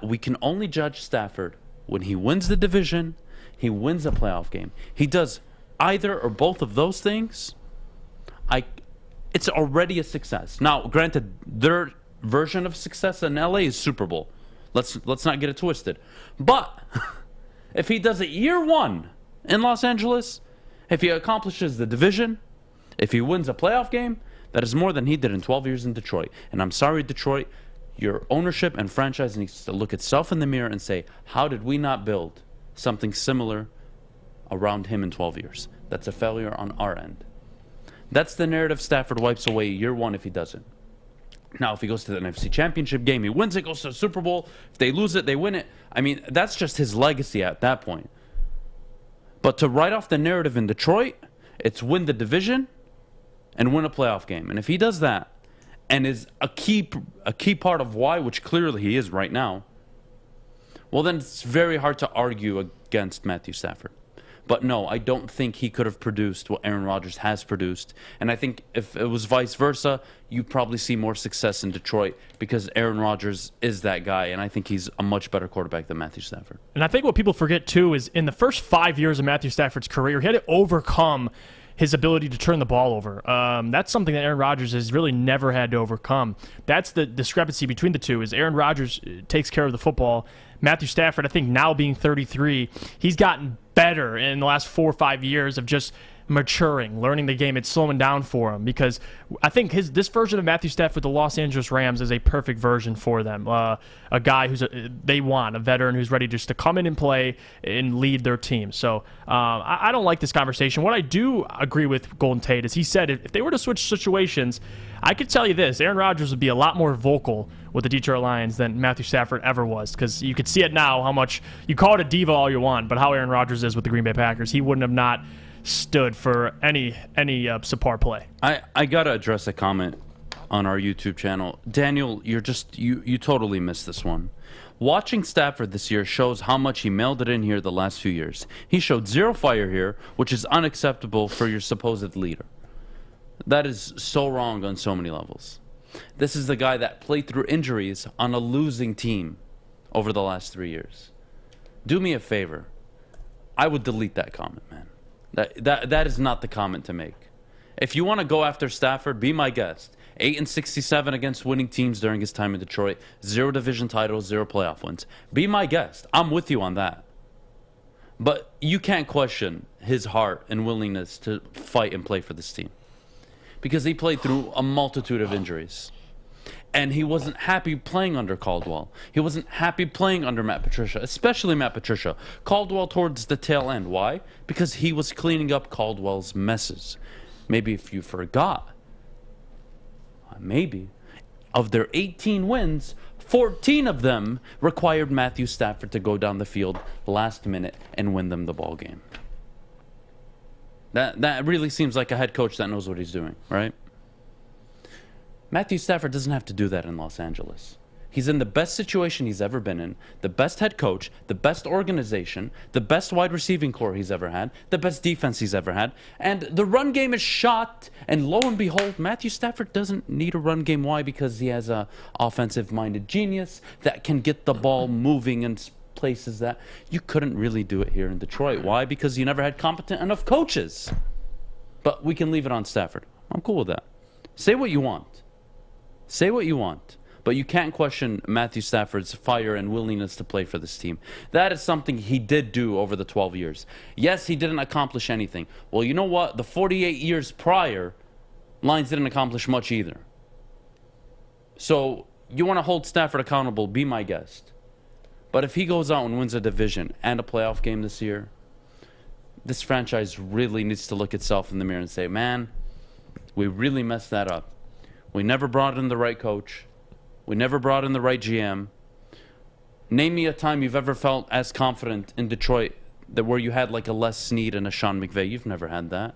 we can only judge Stafford when he wins the division, he wins a playoff game. He does either or both of those things, it's already a success. Now, granted, their version of success in LA is Super Bowl. Let's not get it twisted. But if he does it year one in Los Angeles, if he accomplishes the division, if he wins a playoff game, that is more than he did in 12 years in Detroit. And I'm sorry, Detroit, your ownership and franchise needs to look itself in the mirror and say, how did we not build something similar around him in 12 years? That's a failure on our end. That's the narrative Stafford wipes away year one if he doesn't. Now, if he goes to the NFC Championship game, he wins it, goes to the Super Bowl. If they lose it, they win it. I mean, that's just his legacy at that point. But to write off the narrative in Detroit, it's win the division and win a playoff game. And if he does that, and is a key part of why, which clearly he is right now, well, then it's very hard to argue against Matthew Stafford. But no, I don't think he could have produced what Aaron Rodgers has produced. And I think if it was vice versa, you probably see more success in Detroit because Aaron Rodgers is that guy. And I think he's a much better quarterback than Matthew Stafford. And I think what people forget, too, is in the first 5 years of Matthew Stafford's career, he had to overcome his ability to turn the ball over. That's something that Aaron Rodgers has really never had to overcome. That's the discrepancy between the two, is Aaron Rodgers takes care of the football. Matthew Stafford, I think now being 33, he's gotten better in the last 4 or 5 years of just maturing, learning the game. It's slowing down for him because I think this version of Matthew Stafford, the Los Angeles Rams, is a perfect version for them. A guy they want, a veteran who's ready just to come in and play and lead their team. So I don't like this conversation. What I do agree with Golden Tate is he said if they were to switch situations, I could tell you this, Aaron Rodgers would be a lot more vocal with the Detroit Lions than Matthew Stafford ever was, because you could see it now how much, you call it a diva all you want, but how Aaron Rodgers is with the Green Bay Packers, he wouldn't have not stood for any subpar play. I gotta address a comment on our YouTube channel. Daniel, you totally missed this one. Watching Stafford this year shows how much he mailed it in here the last few years. He showed zero fire here, which is unacceptable for your supposed leader. That is so wrong on so many levels. This is the guy that played through injuries on a losing team over the last 3 years. Do me a favor. I would delete that comment, man. That is not the comment to make. If you want to go after Stafford, be my guest. 8-67 against winning teams during his time in Detroit. 0 division titles, 0 playoff wins. Be my guest. I'm with you on that. But you can't question his heart and willingness to fight and play for this team. Because he played through a multitude of injuries. And he wasn't happy playing under Caldwell. He wasn't happy playing under Matt Patricia, especially Matt Patricia. Caldwell towards the tail end. Why? Because he was cleaning up Caldwell's messes. Maybe if you forgot, maybe, of their 18 wins, 14 of them required Matthew Stafford to go down the field last minute and win them the ball game. That really seems like a head coach that knows what he's doing, right? Matthew Stafford doesn't have to do that in Los Angeles. He's in the best situation he's ever been in, the best head coach, the best organization, the best wide receiving core he's ever had, the best defense he's ever had, and the run game is shot, and lo and behold, Matthew Stafford doesn't need a run game. Why? Because he has a offensive-minded genius that can get the ball moving in places that you couldn't really do it here in Detroit. Why? Because you never had competent enough coaches. But we can leave it on Stafford. I'm cool with that. Say what you want. Say what you want. But you can't question Matthew Stafford's fire and willingness to play for this team. That is something he did do over the 12 years. Yes, he didn't accomplish anything. Well, you know what? The 48 years prior, Lions didn't accomplish much either. So you want to hold Stafford accountable, be my guest. But if he goes out and wins a division and a playoff game this year, this franchise really needs to look itself in the mirror and say, man, we really messed that up. We never brought in the right coach. We never brought in the right GM. Name me a time you've ever felt as confident in Detroit that where you had like a Les Snead and a Sean McVay. You've never had that.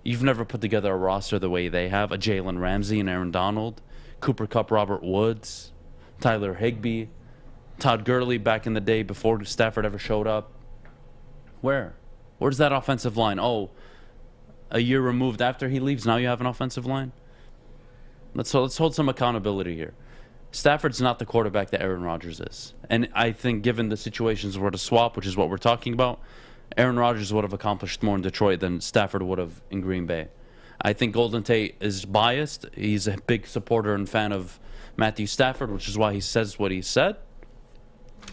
You've never put together a roster the way they have. A Jalen Ramsey and Aaron Donald, Cooper Kupp, Robert Woods, Tyler Higbee, Todd Gurley back in the day before Stafford ever showed up. Where's that offensive line? Oh, a year removed after he leaves, now you have an offensive line? Let's hold some accountability here. Stafford's not the quarterback that Aaron Rodgers is. And I think given the situations were to swap, which is what we're talking about, Aaron Rodgers would have accomplished more in Detroit than Stafford would have in Green Bay. I think Golden Tate is biased. He's a big supporter and fan of Matthew Stafford, which is why he says what he said.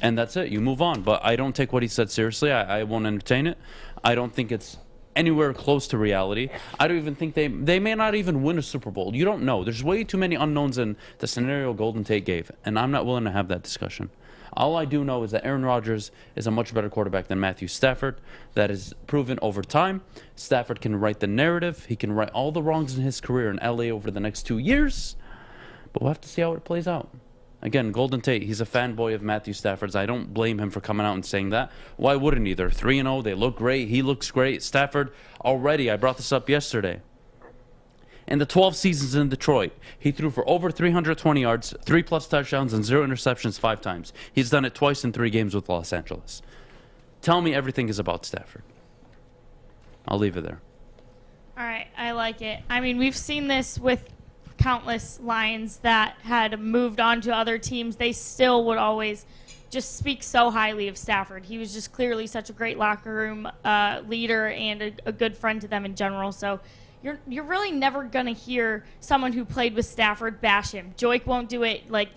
And that's it. You move on. But I don't take what he said seriously. I won't entertain it. I don't think it's anywhere close to reality. I don't even think they may not even win a Super Bowl. You don't know. There's way too many unknowns in the scenario Golden Tate gave, and I'm not willing to have that discussion. All I do know is that Aaron Rodgers is a much better quarterback than Matthew Stafford. That is proven over time. Stafford can write the narrative. He can right all the wrongs in his career in LA over the next 2 years, but we'll have to see how it plays out. Again, Golden Tate, he's a fanboy of Matthew Stafford's. I don't blame him for coming out and saying that. Why wouldn't he? They're 3-0. They look great. He looks great. Stafford, already, I brought this up yesterday. In the 12 seasons in Detroit, he threw for over 320 yards, 3+ touchdowns, and 0 interceptions 5 times. He's done it twice in 3 games with Los Angeles. Tell me everything is about Stafford. I'll leave it there. All right, I like it. I mean, we've seen this with countless Lions that had moved on to other teams. They still would always just speak so highly of Stafford. He was just clearly such a great locker room leader and a good friend to them in general. So you're really never going to hear someone who played with Stafford bash him. Joik won't do it. Like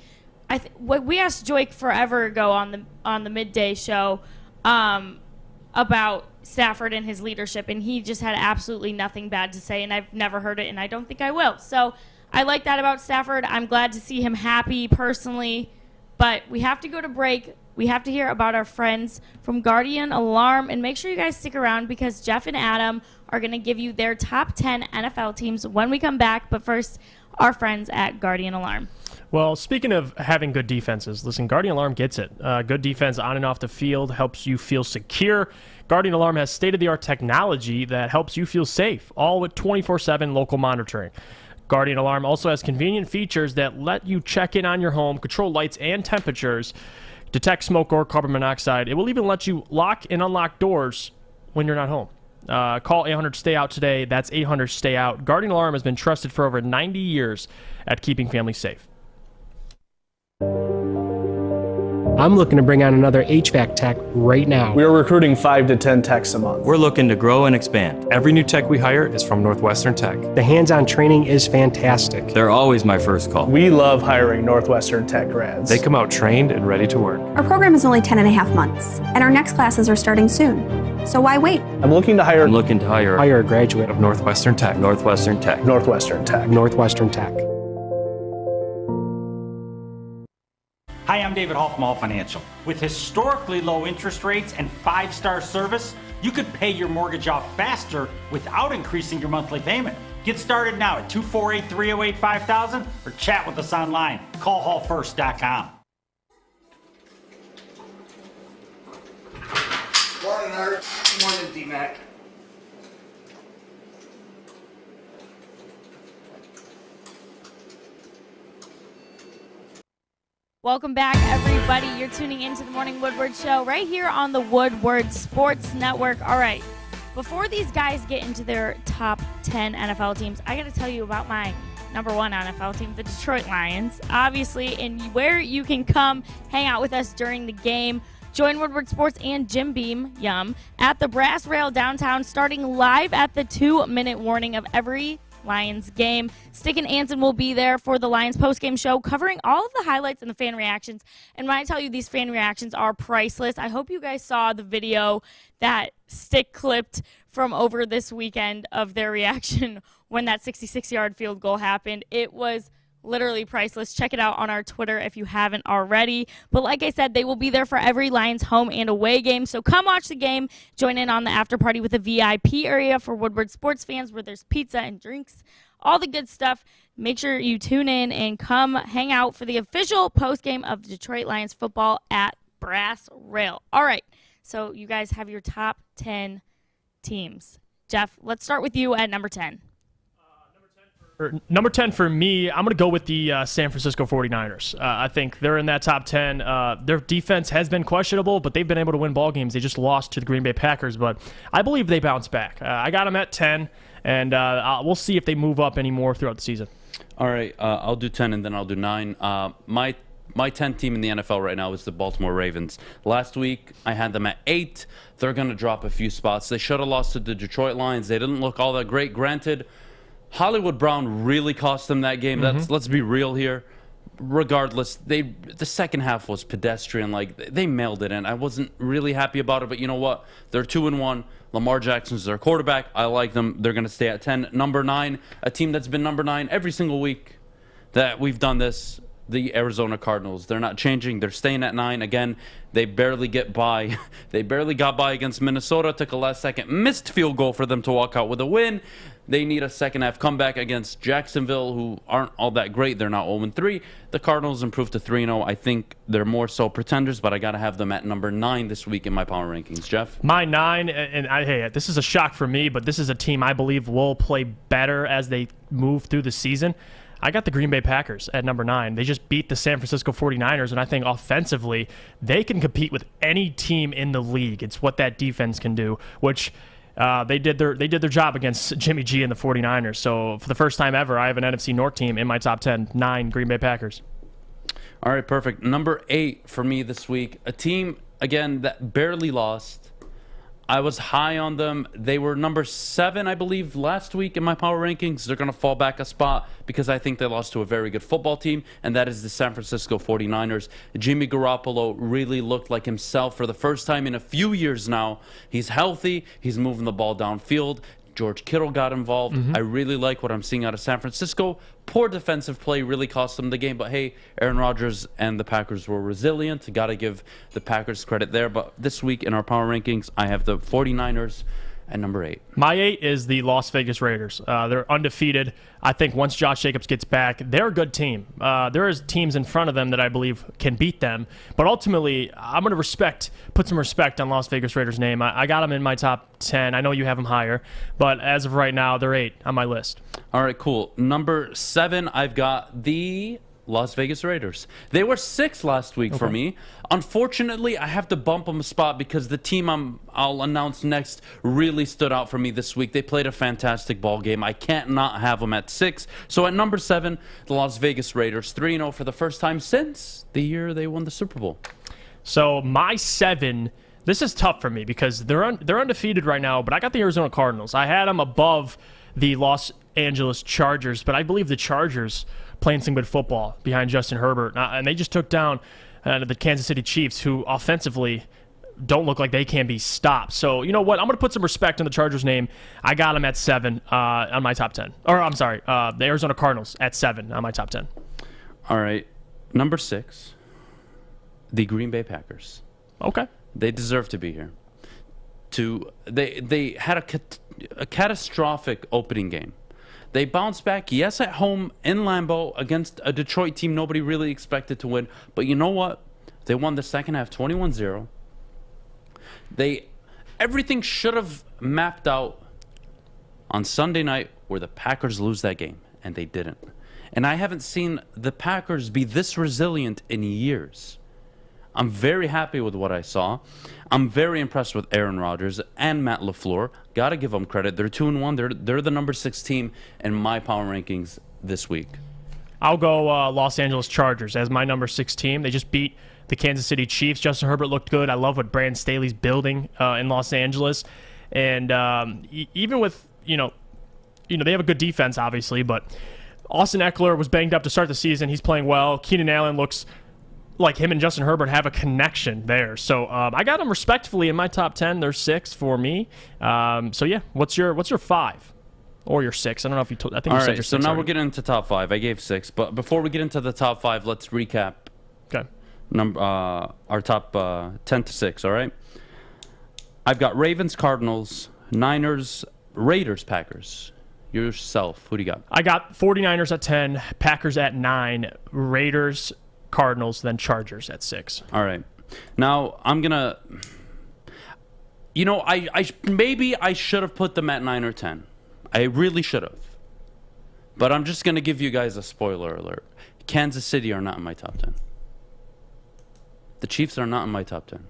we asked Joik forever ago on the midday show about Stafford and his leadership, and he just had absolutely nothing bad to say, and I've never heard it, and I don't think I will. So I like that about Stafford. I'm glad to see him happy personally, but we have to go to break. We have to hear about our friends from Guardian Alarm, and make sure you guys stick around because Jeff and Adam are going to give you their top 10 NFL teams when we come back. But first, our friends at Guardian Alarm. Well, speaking of having good defenses, listen, Guardian Alarm gets it. Good defense on and off the field helps you feel secure. Guardian Alarm has state-of-the-art technology that helps you feel safe, all with 24/7 local monitoring. Guardian Alarm also has convenient features that let you check in on your home, control lights and temperatures, detect smoke or carbon monoxide. It will even let you lock and unlock doors when you're not home. Call 800-STAY-OUT today. That's 800-STAY-OUT. Guardian Alarm has been trusted for over 90 years at keeping families safe. I'm looking to bring on another HVAC tech right now. We are recruiting 5 to 10 techs a month. We're looking to grow and expand. Every new tech we hire is from Northwestern Tech. The hands-on training is fantastic. They're always my first call. We love hiring Northwestern Tech grads. They come out trained and ready to work. Our program is only 10 and a half months, and our next classes are starting soon. So why wait? I'm looking to hire a graduate of Northwestern Tech. Northwestern Tech. Northwestern Tech. Northwestern Tech. Hi, I'm David Hall from Hall Financial. With historically low interest rates and 5-star service, you could pay your mortgage off faster without increasing your monthly payment. Get started now at 248-308-5000 or chat with us online. Call hallfirst.com. Morning, Art. Morning, D-Mac. Welcome back, everybody. You're tuning into the Morning Woodward Show right here on the Woodward Sports Network. All right, before these guys get into their top 10 NFL teams, I got to tell you about my number 1 NFL team, the Detroit Lions. Obviously, and where you can come hang out with us during the game. Join Woodward Sports and Jim Beam, at the Brass Rail downtown, starting live at the 2-minute warning of every Lions game. Stick and Anson will be there for the Lions postgame show, covering all of the highlights and the fan reactions. And when I tell you these fan reactions are priceless, I hope you guys saw the video that Stick clipped from over this weekend of their reaction when that 66-yard field goal happened. It was literally priceless. Check it out on our Twitter if you haven't already. But like I said, they will be there for every Lions home and away game. So come watch the game. Join in on the after party with a VIP area for Woodward sports fans where there's pizza and drinks, all the good stuff. Make sure you tune in and come hang out for the official postgame of Detroit Lions football at Brass Rail. All right, so you guys have your top 10 teams. Jeff, let's start with you at number 10. Number 10 for me, I'm going to go with the San Francisco 49ers. I think they're in that top 10. Their defense has been questionable, but they've been able to win ball games. They just lost to the Green Bay Packers, but I believe they bounce back. I got them at 10, and we'll see if they move up any more throughout the season. All right, I'll do 10 and then I'll do 9. My 10th team in the NFL right now is the Baltimore Ravens. Last week, I had them at 8. They're going to drop a few spots. They should have lost to the Detroit Lions. They didn't look all that great. Granted, Hollywood Brown really cost them that game. Let's be real here. Regardless, the second half was pedestrian. Like, they mailed it in. I wasn't really happy about it, but you know what? They're 2-1. Lamar Jackson's their quarterback. I like them. They're going to stay at 10. Number 9, a team that's been number 9 every single week that we've done this, the Arizona Cardinals. They're not changing. They're staying at 9. Again, they barely get by. They barely got by against Minnesota. Took a last-second missed field goal for them to walk out with a win. They need a second-half comeback against Jacksonville, who aren't all that great. They're not 0-3. The Cardinals improved to 3-0. I think they're more so pretenders, but I got to have them at number 9 this week in my power rankings. Jeff? My 9, and hey, this is a shock for me, but this is a team I believe will play better as they move through the season. I got the Green Bay Packers at number 9. They just beat the San Francisco 49ers, and I think offensively they can compete with any team in the league. It's what that defense can do, which they did their job against Jimmy G and the 49ers. So for the first time ever, I have an NFC North team in my top 10, 9 Green Bay Packers. All right, perfect. Number 8 for me this week, a team, again, that barely lost. I was high on them. They were number 7, I believe, last week in my power rankings. They're going to fall back a spot because I think they lost to a very good football team, and that is the San Francisco 49ers. Jimmy Garoppolo really looked like himself for the first time in a few years now. He's healthy. He's moving the ball downfield. George Kittle got involved. I really like what I'm seeing out of San Francisco. Poor defensive play really cost them the game, but hey, Aaron Rodgers and the Packers were resilient. Got to give the Packers credit there. But this week in our power rankings, I have the 49ers at number 8. My 8 is the Las Vegas Raiders. They're undefeated. I think once Josh Jacobs gets back, they're a good team. There is teams in front of them that I believe can beat them. But ultimately, I'm going to put some respect on Las Vegas Raiders' name. I got them in my top 10. I know you have them higher. But as of right now, they're 8 on my list. All right, cool. Number 7, I've got the Las Vegas Raiders. They were 6 last week for me. Unfortunately, I have to bump them a spot because the team I'll announce next really stood out for me this week. They played a fantastic ball game. I can't not have them at 6. So at number 7, the Las Vegas Raiders, 3-0 for the first time since the year they won the Super Bowl. So my 7, this is tough for me because they're undefeated right now, but I got the Arizona Cardinals. I had them above the Los Angeles Chargers, but I believe the Chargers playing some good football behind Justin Herbert, and they just took down the Kansas City Chiefs, who offensively don't look like they can be stopped. So, you know what? I'm going to put some respect on the Chargers' name. I got them at 7 on my top 10. Or, I'm sorry, the Arizona Cardinals at 7 on my top 10. All right. Number 6, the Green Bay Packers. Okay. They deserve to be here. They had a catastrophic opening game. They bounced back, yes, at home in Lambeau against a Detroit team nobody really expected to win. But you know what? They won the second half 21-0. Everything should have mapped out on Sunday night where the Packers lose that game, and they didn't. And I haven't seen the Packers be this resilient in years. I'm very happy with what I saw. I'm very impressed with Aaron Rodgers and Matt LaFleur. Got to give them credit. They're 2-1. They're the number 6 team in my power rankings this week. I'll go Los Angeles Chargers as my number 6 team. They just beat the Kansas City Chiefs. Justin Herbert looked good. I love what Brandon Staley's building in Los Angeles. And even with, they have a good defense, obviously, but Austin Eckler was banged up to start the season. He's playing well. Keenan Allen looks like him and Justin Herbert have a connection there. So I got them respectfully in my top 10. They're 6 for me. So yeah, what's your 5 or your 6? I don't know if you told. I think you said your 6. So now already. we're getting into top 5. I gave 6, but before we get into the top 5, let's recap. Okay. Our top 10 to 6. All right. I've got Ravens, Cardinals, Niners, Raiders, Packers. Yourself, who do you got? I got 49ers at 10, Packers at 9, Raiders, Cardinals, then Chargers at 6. All right. Now, I'm going to... maybe I should have put them at 9 or 10. I really should have. But I'm just going to give you guys a spoiler alert. Kansas City are not in my top 10. The Chiefs are not in my top 10.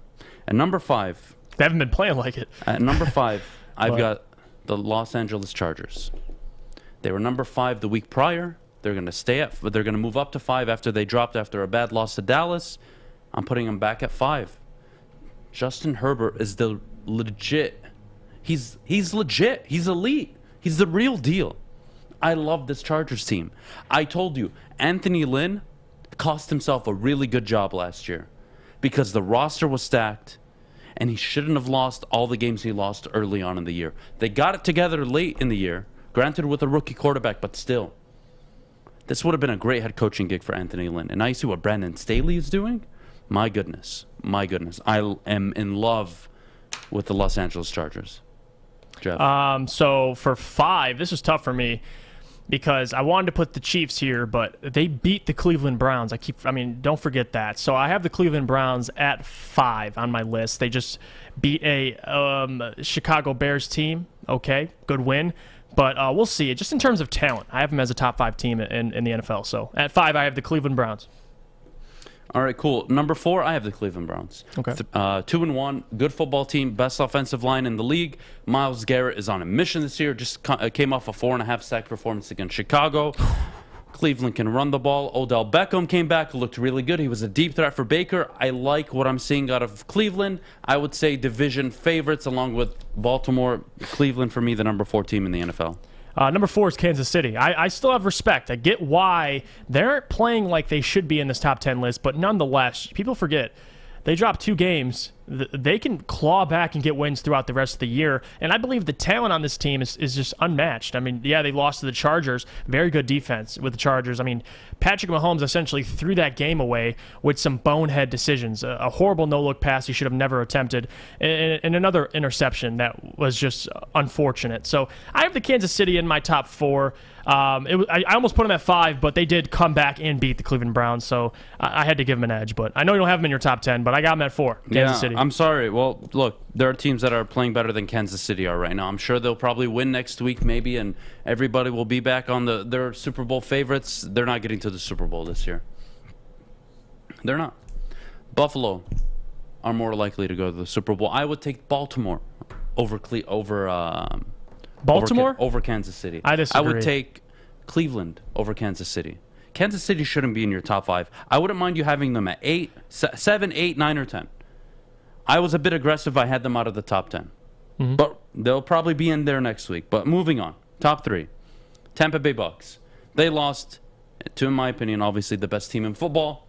At number 5... They haven't been playing like it. At number 5, I've got the Los Angeles Chargers. They were number 5 the week prior. They're going to move up to 5 after they dropped after a bad loss to Dallas. I'm putting them back at 5. Justin Herbert is the legit. He's legit. He's elite. He's the real deal. I love this Chargers team. I told you, Anthony Lynn cost himself a really good job last year because the roster was stacked and he shouldn't have lost all the games he lost early on in the year. They got it together late in the year, granted with a rookie quarterback, but still. This would have been a great head coaching gig for Anthony Lynn. And now you see what Brandon Staley is doing? My goodness. I am in love with the Los Angeles Chargers. Jeff? So for 5, this was tough for me because I wanted to put the Chiefs here, but they beat the Cleveland Browns. Don't forget that. So I have the Cleveland Browns at 5 on my list. They just beat a Chicago Bears team. Okay, good win. But we'll see. Just in terms of talent, I have them as a top 5 team in the NFL. So at 5, I have the Cleveland Browns. All right, cool. Number 4, I have the Cleveland Browns. Okay. 2-1, good football team, best offensive line in the league. Myles Garrett is on a mission this year. Just came off a 4.5 sack performance against Chicago. Cleveland can run the ball. Odell Beckham came back, looked really good. He was a deep threat for Baker. I like what I'm seeing out of Cleveland. I would say division favorites along with Baltimore. Cleveland, for me, the number 4 team in the NFL. Number 4 is Kansas City. I still have respect. I get why they're playing like they should be in this top 10 list, but nonetheless, people forget they dropped 2 games. They can claw back and get wins throughout the rest of the year, and I believe the talent on this team is just unmatched. I mean, yeah, they lost to the Chargers. Very good defense with the Chargers. I mean, Patrick Mahomes essentially threw that game away with some bonehead decisions. A horrible no-look pass he should have never attempted, and another interception that was just unfortunate. So I have the Kansas City in my top 4. I almost put them at 5, but they did come back and beat the Cleveland Browns, so I had to give them an edge. But I know you don't have them in your top 10, but I got them at 4, Kansas City. I'm sorry. Well, look, there are teams that are playing better than Kansas City are right now. I'm sure they'll probably win next week maybe, and everybody will be back on their Super Bowl favorites. They're not getting to the Super Bowl this year. They're not. Buffalo are more likely to go to the Super Bowl. I would take Baltimore over Baltimore? Over Kansas City. I disagree. I would take Cleveland over Kansas City. Kansas City shouldn't be in your top 5. I wouldn't mind you having them at 8, 7, 8, 9, or 10. I was a bit aggressive. I had them out of the top 10. But they'll probably be in there next week. But moving on. Top 3. Tampa Bay Bucks. They lost to, in my opinion, obviously the best team in football.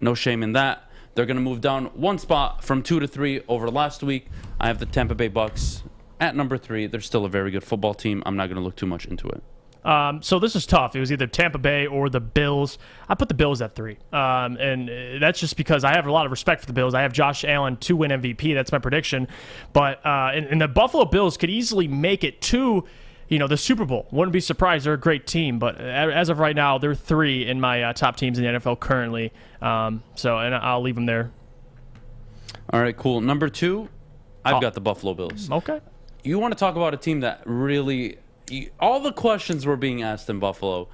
No shame in that. They're going to move down one spot from 2 to 3 over last week. I have the Tampa Bay Bucks at number 3. They're still a very good football team. I'm not going to look too much into it. So this is tough. It was either Tampa Bay or the Bills. I put the Bills at 3. And that's just because I have a lot of respect for the Bills. I have Josh Allen to win MVP. That's my prediction. But and the Buffalo Bills could easily make it to the Super Bowl. Wouldn't be surprised. They're a great team. But as of right now, they're 3 in my top teams in the NFL currently. And I'll leave them there. All right, cool. Number 2, I've got the Buffalo Bills. Okay. You want to talk about a team that really... all the questions were being asked in Buffalo.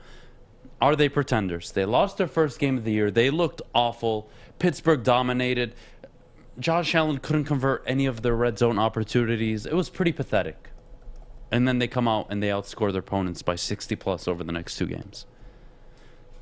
Are they pretenders? They lost their first game of the year. They looked awful. Pittsburgh dominated. Josh Allen couldn't convert any of their red zone opportunities. It was pretty pathetic. And then they come out and they outscore their opponents by 60-plus over the next 2 games.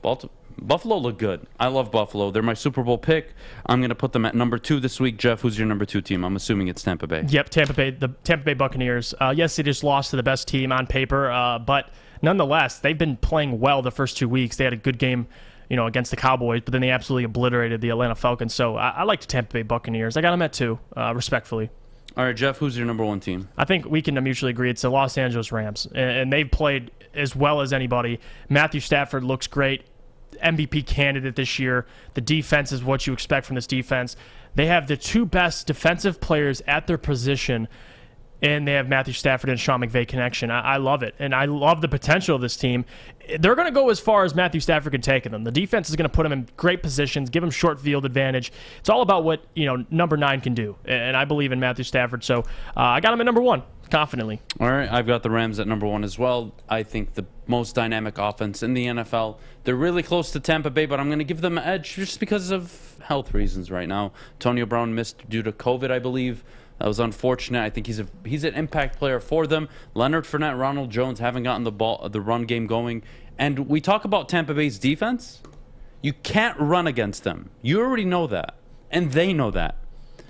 Buffalo looked good. I love Buffalo. They're my Super Bowl pick. I'm going to put them at number 2 this week. Jeff, who's your number 2 team? I'm assuming it's Tampa Bay. Yep, Tampa Bay. The Tampa Bay Buccaneers. Yes, they just lost to the best team on paper, but nonetheless, they've been playing well the first 2 weeks. They had a good game, against the Cowboys, but then they absolutely obliterated the Atlanta Falcons. So I like the Tampa Bay Buccaneers. I got them at 2, respectfully. All right, Jeff, who's your number 1 team? I think we can mutually agree it's the Los Angeles Rams, and they've played as well as anybody. Matthew Stafford looks great. MVP candidate this year. The defense is what you expect from this defense. They have the 2 best defensive players at their position, and they have Matthew Stafford and Sean McVay connection. I love it, and I love the potential of this team. They're going to go as far as Matthew Stafford can take them. The defense is going to put them in great positions, give them short field advantage. It's all about what number 9 can do, and I believe in Matthew Stafford. So I got him at number 1. Confidently. All right, I've got the Rams at number 1 as well. I think the most dynamic offense in the NFL. They're really close to Tampa Bay, but I'm going to give them an edge just because of health reasons right now. Antonio Brown missed due to COVID, I believe. That was unfortunate. I think he's an impact player for them. Leonard Fournette, Ronald Jones haven't gotten the run game going. And we talk about Tampa Bay's defense. You can't run against them. You already know that, and they know that.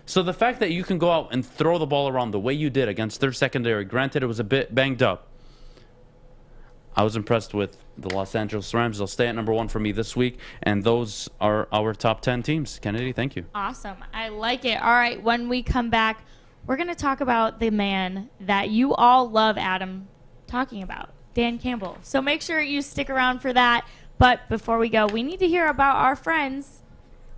So the fact that you can go out and throw the ball around the way you did against their secondary, granted it was a bit banged up, I was impressed with the Los Angeles Rams. They'll stay at number 1 for me this week, and those are our top 10 teams. Kennedy, thank you. Awesome. I like it. All right, when we come back, we're going to talk about the man that you all love, Adam, talking about, Dan Campbell. So make sure you stick around for that. But before we go, we need to hear about our friends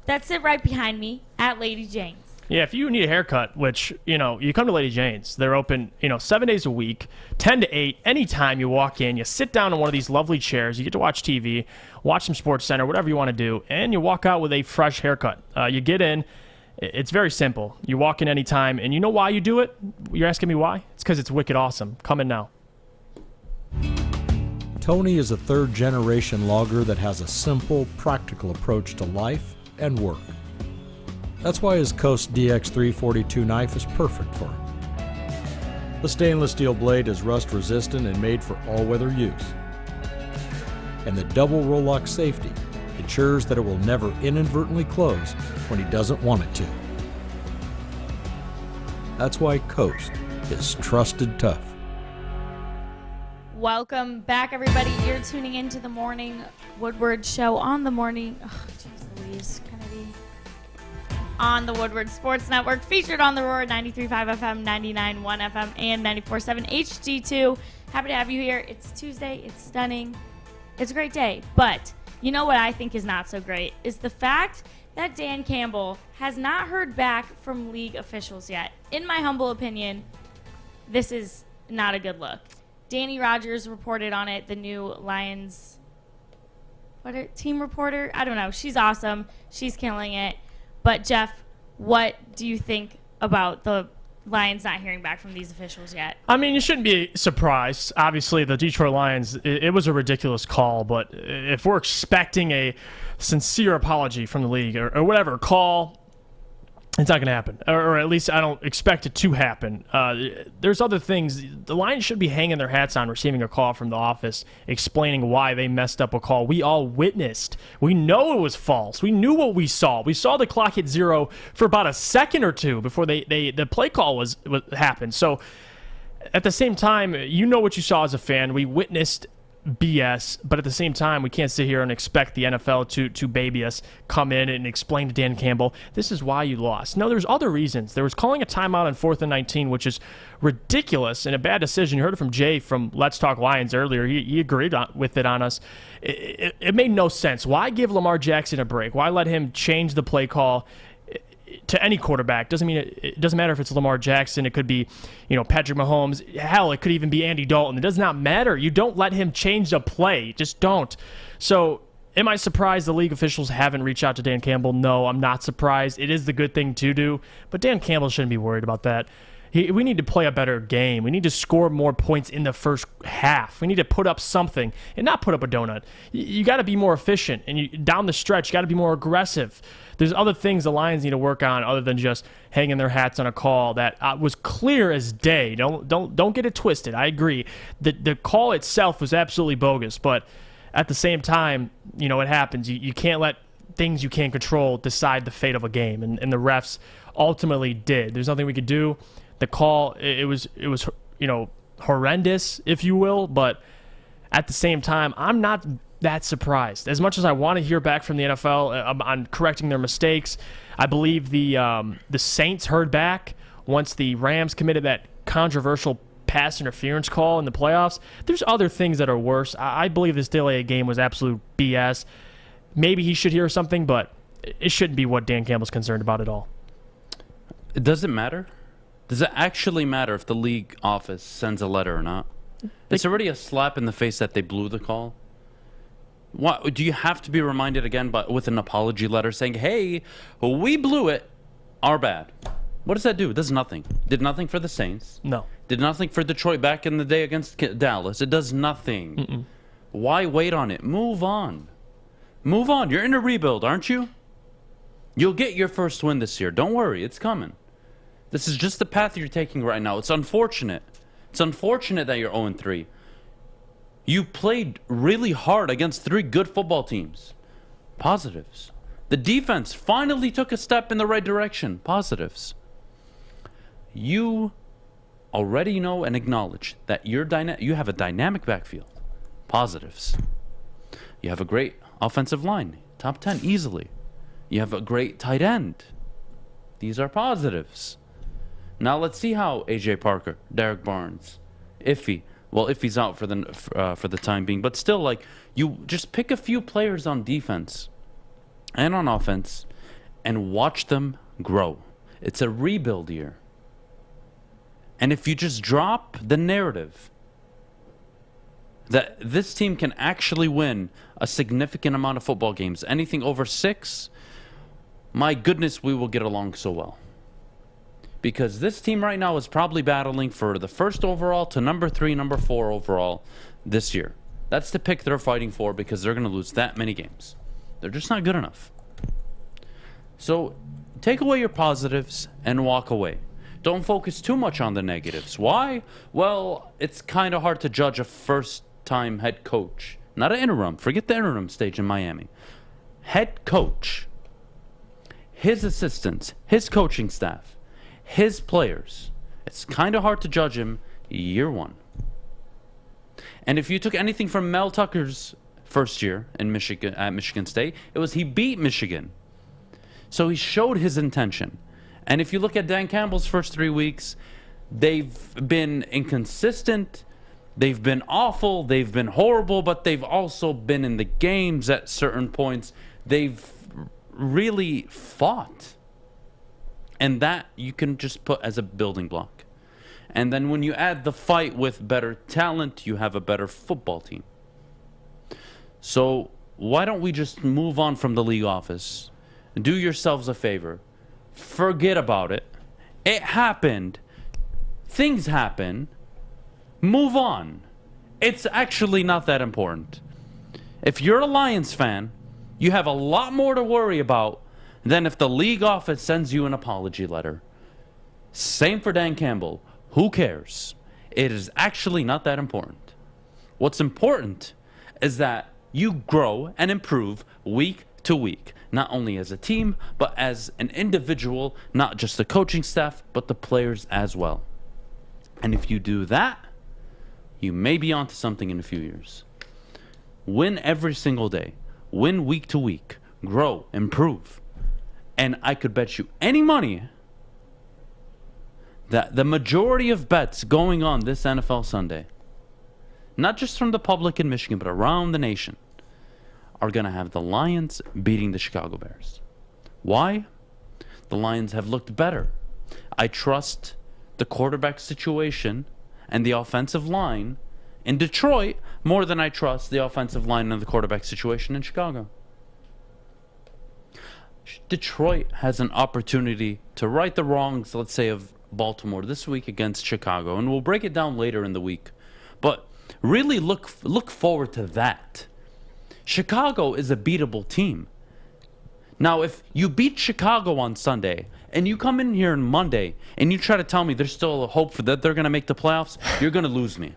that sit right behind me at Lady Jane's. Yeah, if you need a haircut, which, you come to Lady Jane's. They're open, 7 days a week, 10 to 8. Anytime you walk in, you sit down in one of these lovely chairs. You get to watch TV, watch some Sports Center, whatever you want to do, and you walk out with a fresh haircut. You get in. It's very simple. You walk in anytime, and you know why you do it? You're asking me why? It's because it's wicked awesome. Come in now. Tony is a 3rd-generation logger that has a simple, practical approach to life and work. That's why his Coast DX342 knife is perfect for him. The stainless steel blade is rust resistant and made for all-weather use. And the double roll-lock safety ensures that it will never inadvertently close when he doesn't want it to. That's why Coast is trusted tough. Welcome back, everybody. You're tuning into the Morning Woodward Show on the morning. Oh, jeez Louise, Kennedy. On the Woodward Sports Network, featured on the Roar 93.5 FM, 99.1 FM, and 94.7 HD2. Happy to have you here. It's Tuesday. It's stunning. It's a great day. But you know what I think is not so great is the fact that Dan Campbell has not heard back from league officials yet. In my humble opinion, this is not a good look. Danny Rodgers reported on it, the new Lions team reporter. I don't know. She's awesome. She's killing it. But, Jeff, what do you think about the Lions not hearing back from these officials yet? I mean, you shouldn't be surprised. Obviously, the Detroit Lions, it was a ridiculous call. But if we're expecting a sincere apology from the league or whatever, call, It's not going to happen, or at least I don't expect it to happen. There's other things. The Lions should be hanging their hats on receiving a call from the office explaining why they messed up a call we all witnessed. We know it was false. We knew what we saw. We saw the clock hit 0 for about a second or two before the play call was happened. So at the same time, you know what you saw as a fan. We witnessed BS, but at the same time, we can't sit here and expect the NFL to baby us, come in and explain to Dan Campbell, this is why you lost. No, there's other reasons. There was calling a timeout on 4th and 19, which is ridiculous and a bad decision. You heard it from Jay from Let's Talk Lions earlier. He agreed with it on us. It made no sense. Why give Lamar Jackson a break? Why let him change the play call to any quarterback? It doesn't matter if it's Lamar Jackson. It could be, Patrick Mahomes. Hell, it could even be Andy Dalton. It does not matter. You don't let him change the play. Just don't. So, am I surprised the league officials haven't reached out to Dan Campbell? No, I'm not surprised. It is the good thing to do, but Dan Campbell shouldn't be worried about that. We need to play a better game. We need to score more points in the first half. We need to put up something and not put up a donut. You got to be more efficient, and down the stretch, you got to be more aggressive. There's other things the Lions need to work on other than just hanging their hats on a call that was clear as day. Don't get it twisted. I agree. The call itself was absolutely bogus, but at the same time, it happens. You can't let things you can't control decide the fate of a game, and the refs ultimately did. There's nothing we could do. The call, it was horrendous, if you will, but at the same time, I'm not that surprised. As much as I want to hear back from the NFL on correcting their mistakes, I believe the Saints heard back once the Rams committed that controversial pass interference call in the playoffs. There's other things that are worse. I believe this delay game was absolute BS. Maybe he should hear something, but it shouldn't be what Dan Campbell's concerned about at all. Does it matter? Does it actually matter if the league office sends a letter or not? It's already a slap in the face that they blew the call. What, do you have to be reminded again with an apology letter saying, hey, we blew it, our bad? What does that do? It does nothing. Did nothing for the Saints. No. Did nothing for Detroit back in the day against Dallas. It does nothing. Mm-mm. Why wait on it? Move on. Move on. You're in a rebuild, aren't you? You'll get your first win this year. Don't worry. It's coming. This is just the path you're taking right now. It's unfortunate. It's unfortunate that you're 0-3. You played really hard against 3 good football teams. Positives. The defense finally took a step in the right direction. Positives. You already know and acknowledge that you have a dynamic backfield. Positives. You have a great offensive line. Top 10 easily. You have a great tight end. These are positives. Now let's see how A.J. Parker, Derek Barnes, Iffy. Well, Iffy's out for the time being, but still, you just pick a few players on defense and on offense and watch them grow. It's a rebuild year. And if you just drop the narrative that this team can actually win a significant amount of football games, anything over 6, my goodness, we will get along so well. Because this team right now is probably battling for the 1st overall to number 3, number 4 overall this year. That's the pick they're fighting for because they're going to lose that many games. They're just not good enough. So take away your positives and walk away. Don't focus too much on the negatives. Why? Well, it's kind of hard to judge a first-time head coach. Not an interim. Forget the interim stage in Miami. Head coach. His assistants. His coaching staff. His players. It's kind of hard to judge him year 1. And if you took anything from Mel Tucker's first year in Michigan at Michigan State, it was he beat Michigan. So he showed his intention. And if you look at Dan Campbell's first 3 weeks, they've been inconsistent, they've been awful, they've been horrible, but they've also been in the games at certain points. They've really fought. And that you can just put as a building block. And then when you add the fight with better talent, you have a better football team. So why don't we just move on from the league office? Do yourselves a favor. Forget about it. It happened. Things happen. Move on. It's actually not that important. If you're a Lions fan, you have a lot more to worry about then if the league office sends you an apology letter, same for Dan Campbell, who cares? It is actually not that important. What's important is that you grow and improve week to week, not only as a team, but as an individual, not just the coaching staff, but the players as well. And if you do that, you may be onto something in a few years. Win every single day. Win week to week. Grow, improve. And I could bet you any money that the majority of bets going on this NFL Sunday, not just from the public in Michigan, but around the nation, are going to have the Lions beating the Chicago Bears. Why? The Lions have looked better. I trust the quarterback situation and the offensive line in Detroit more than I trust the offensive line and the quarterback situation in Chicago. Detroit has an opportunity to right the wrongs, let's say, of Baltimore this week against Chicago, and we'll break it down later in the week. But really look forward to that. Chicago is a beatable team. Now, if you beat Chicago on Sunday and you come in here on Monday and you try to tell me there's still a hope for that they're going to make the playoffs, you're going to lose me.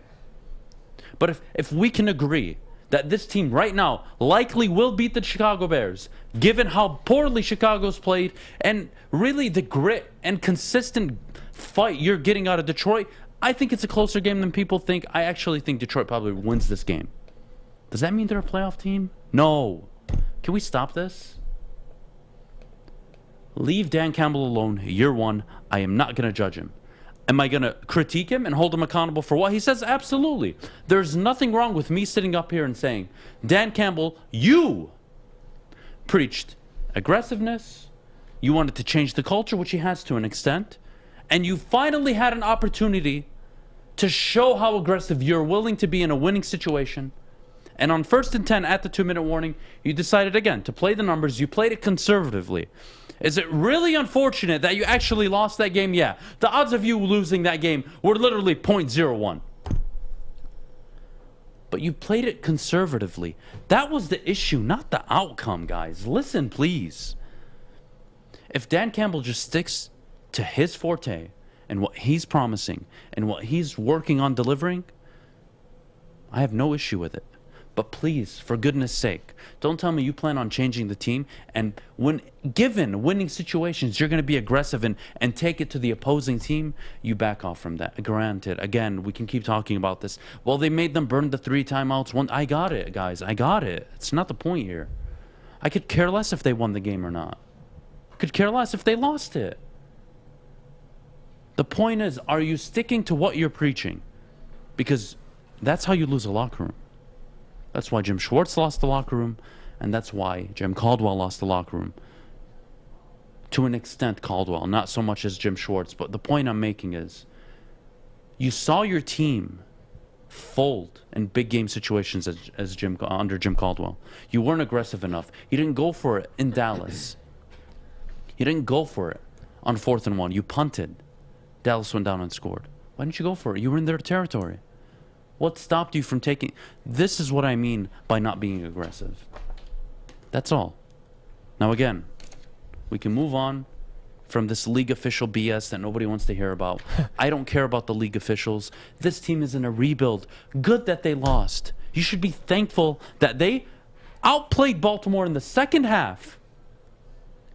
But if we can agree that this team right now likely will beat the Chicago Bears, given how poorly Chicago's played and really the grit and consistent fight you're getting out of Detroit, I think it's a closer game than people think. I actually think Detroit probably wins this game. Does that mean they're a playoff team? No. Can we stop this? Leave Dan Campbell alone year one. I am not going to judge him. Am I going to critique him and hold him accountable for what he says? Absolutely. There's nothing wrong with me sitting up here and saying, Dan Campbell, you preached aggressiveness. You wanted to change the culture, which he has to an extent. And you finally had an opportunity to show how aggressive you're willing to be in a winning situation. And on 1st and 10 at the 2-minute warning, you decided again to play the numbers. You played it conservatively. Is it really unfortunate that you actually lost that game? Yeah. The odds of you losing that game were literally 0.01. But you played it conservatively. That was the issue, not the outcome, guys. Listen, please. If Dan Campbell just sticks to his forte and what he's promising and what he's working on delivering, I have no issue with it. But please, for goodness sake, don't tell me you plan on changing the team, and when given winning situations, you're going to be aggressive and take it to the opposing team. You back off from that. Granted, again, we can keep talking about this. Well, they made them burn the 3 timeouts. I got it, guys. I got it. It's not the point here. I could care less if they won the game or not. I could care less if they lost it. The point is, are you sticking to what you're preaching? Because that's how you lose a locker room. That's why Jim Schwartz lost the locker room, and that's why Jim Caldwell lost the locker room. To an extent, Caldwell, not so much as Jim Schwartz, but the point I'm making is you saw your team fold in big game situations under Jim Caldwell. You weren't aggressive enough. You didn't go for it in Dallas. You didn't go for it on 4th and 1. You punted. Dallas went down and scored. Why didn't you go for it? You were in their territory. What stopped you from taking... This is what I mean by not being aggressive. That's all. Now, again, we can move on from this league official BS that nobody wants to hear about. I don't care about the league officials. This team is in a rebuild. Good that they lost. You should be thankful that they outplayed Baltimore in the second half.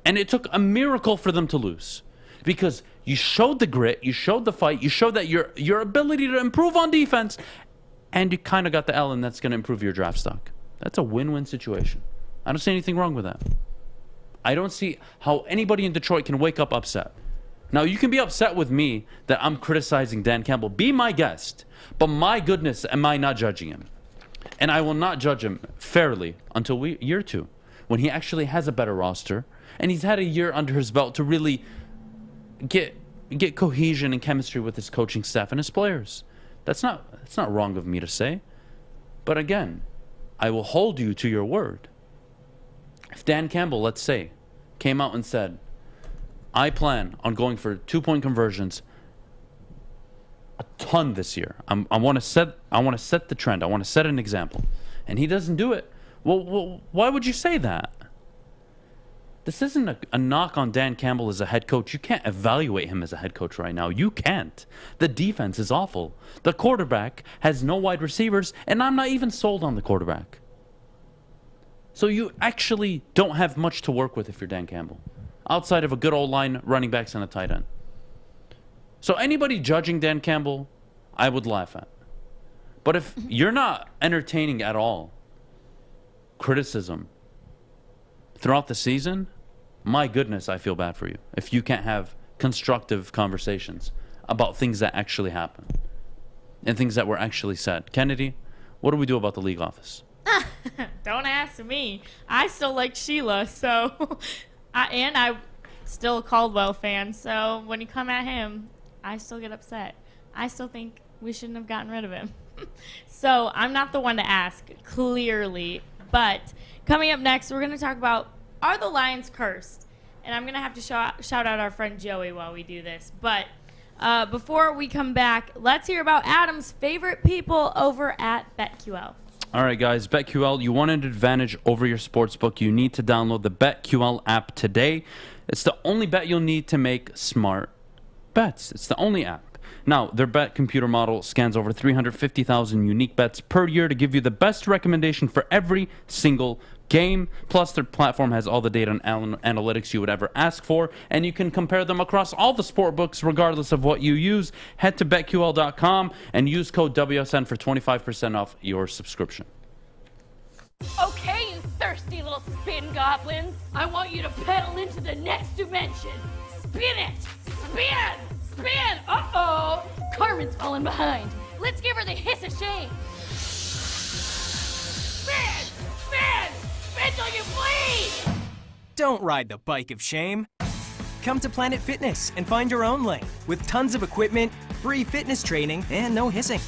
And it took a miracle for them to lose. Because you showed the grit, you showed the fight, you showed that your ability to improve on defense, and you kind of got the L, and that's going to improve your draft stock. That's a win-win situation. I don't see anything wrong with that. I don't see how anybody in Detroit can wake up upset. Now, you can be upset with me that I'm criticizing Dan Campbell. Be my guest. But my goodness, am I not judging him? And I will not judge him fairly until year 2, when he actually has a better roster, and he's had a year under his belt to really get cohesion and chemistry with his coaching staff and his players. That's not wrong of me to say. But again, I will hold you to your word. If Dan Campbell, let's say, came out and said, I plan on going for 2-point conversions a ton this year. I want to set the trend. I want to set an example. And he doesn't do it. Well, why would you say that? This isn't a knock on Dan Campbell as a head coach. You can't evaluate him as a head coach right now. You can't. The defense is awful. The quarterback has no wide receivers, and I'm not even sold on the quarterback. So you actually don't have much to work with if you're Dan Campbell, outside of a good old line, running backs, and a tight end. So anybody judging Dan Campbell, I would laugh at. But if you're not entertaining at all criticism throughout the season, my goodness, I feel bad for you. If you can't have constructive conversations about things that actually happen and things that were actually said. Kennedy, what do we do about the league office? Don't ask me. I still like Sheila, so I'm still a Caldwell fan. So when you come at him, I still get upset. I still think we shouldn't have gotten rid of him. So I'm not the one to ask, clearly. But coming up next, we're going to talk about, are the Lions cursed? And I'm going to have to shout out our friend Joey while we do this. But before we come back, let's hear about Adam's favorite people over at BetQL. All right, guys, BetQL, you want an advantage over your sportsbook, you need to download the BetQL app today. It's the only bet you'll need to make smart bets. It's the only app. Now, their bet computer model scans over 350,000 unique bets per year to give you the best recommendation for every single game. Plus, their platform has all the data and analytics you would ever ask for, and you can compare them across all the sport books regardless of what you use. Head to BetQL.com and use code WSN for 25% off your subscription. Okay, you thirsty little spin goblins. I want you to pedal into the next dimension. Spin it! Spin! Spin! Uh-oh! Carmen's falling behind. Let's give her the hiss of shame. Spin! Spin! Spin till you bleed! Don't ride the bike of shame. Come to Planet Fitness and find your own lane with tons of equipment, free fitness training, and no hissing.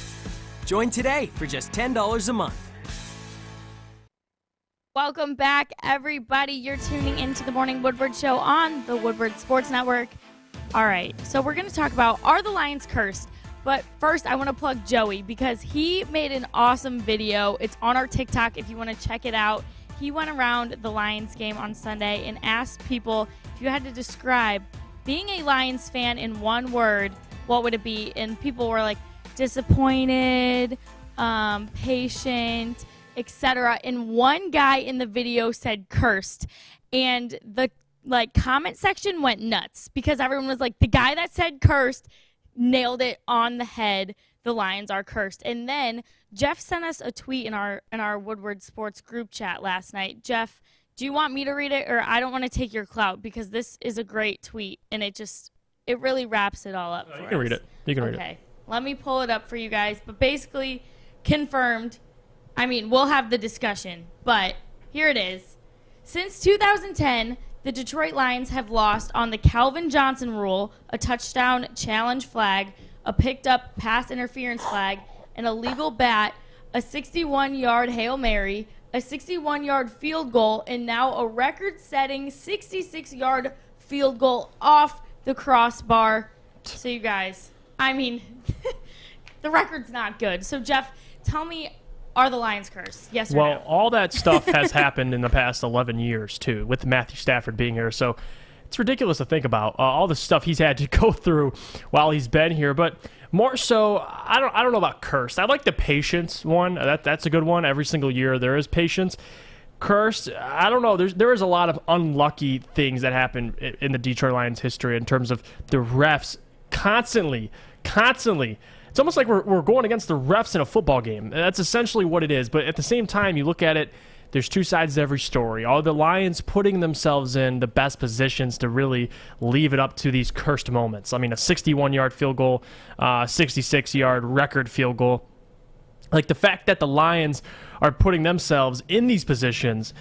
Join today for just $10 a month. Welcome back, everybody. You're tuning into the Morning Woodward Show on the Woodward Sports Network. All right, so we're going to talk about, are the Lions cursed? But first, I want to plug Joey because he made an awesome video. It's on our TikTok if you want to check it out. He went around the Lions game on Sunday and asked people if you had to describe being a Lions fan in one word, what would it be? And people were like disappointed, patient, etc. And one guy in the video said cursed. And the comment section went nuts because everyone was like, the guy that said cursed nailed it on the head. The Lions are cursed. And then Jeff sent us a tweet in our Woodward Sports group chat last night. Jeff, do you want me to read it, or I don't want to take your clout because this is a great tweet and it really wraps it all up for us. You can read it. You can read it. Okay. Let me pull it up for you guys. But basically confirmed. I mean, we'll have the discussion, but here it is. Since 2010, the Detroit Lions have lost on the Calvin Johnson rule, a touchdown challenge flag, a picked-up pass interference flag, an illegal bat, a 61-yard Hail Mary, a 61-yard field goal, and now a record-setting 66-yard field goal off the crossbar. So you guys, I mean, the record's not good. So, Jeff, tell me, are the Lions cursed? Yes or no? Well, all that stuff has happened in the past 11 years, too, with Matthew Stafford being here. So it's ridiculous to think about all the stuff he's had to go through while he's been here. But more so, I don't know about cursed. I like the patience one. That's a good one. Every single year there is patience. Cursed, I don't know. There is a lot of unlucky things that happen in the Detroit Lions history in terms of the refs constantly. It's almost like we're going against the refs in a football game. That's essentially what it is. But at the same time, you look at it, there's two sides to every story. All the Lions putting themselves in the best positions to really leave it up to these cursed moments. I mean, a 61-yard field goal, 66-yard record field goal. Like the fact that the Lions are putting themselves in these positions,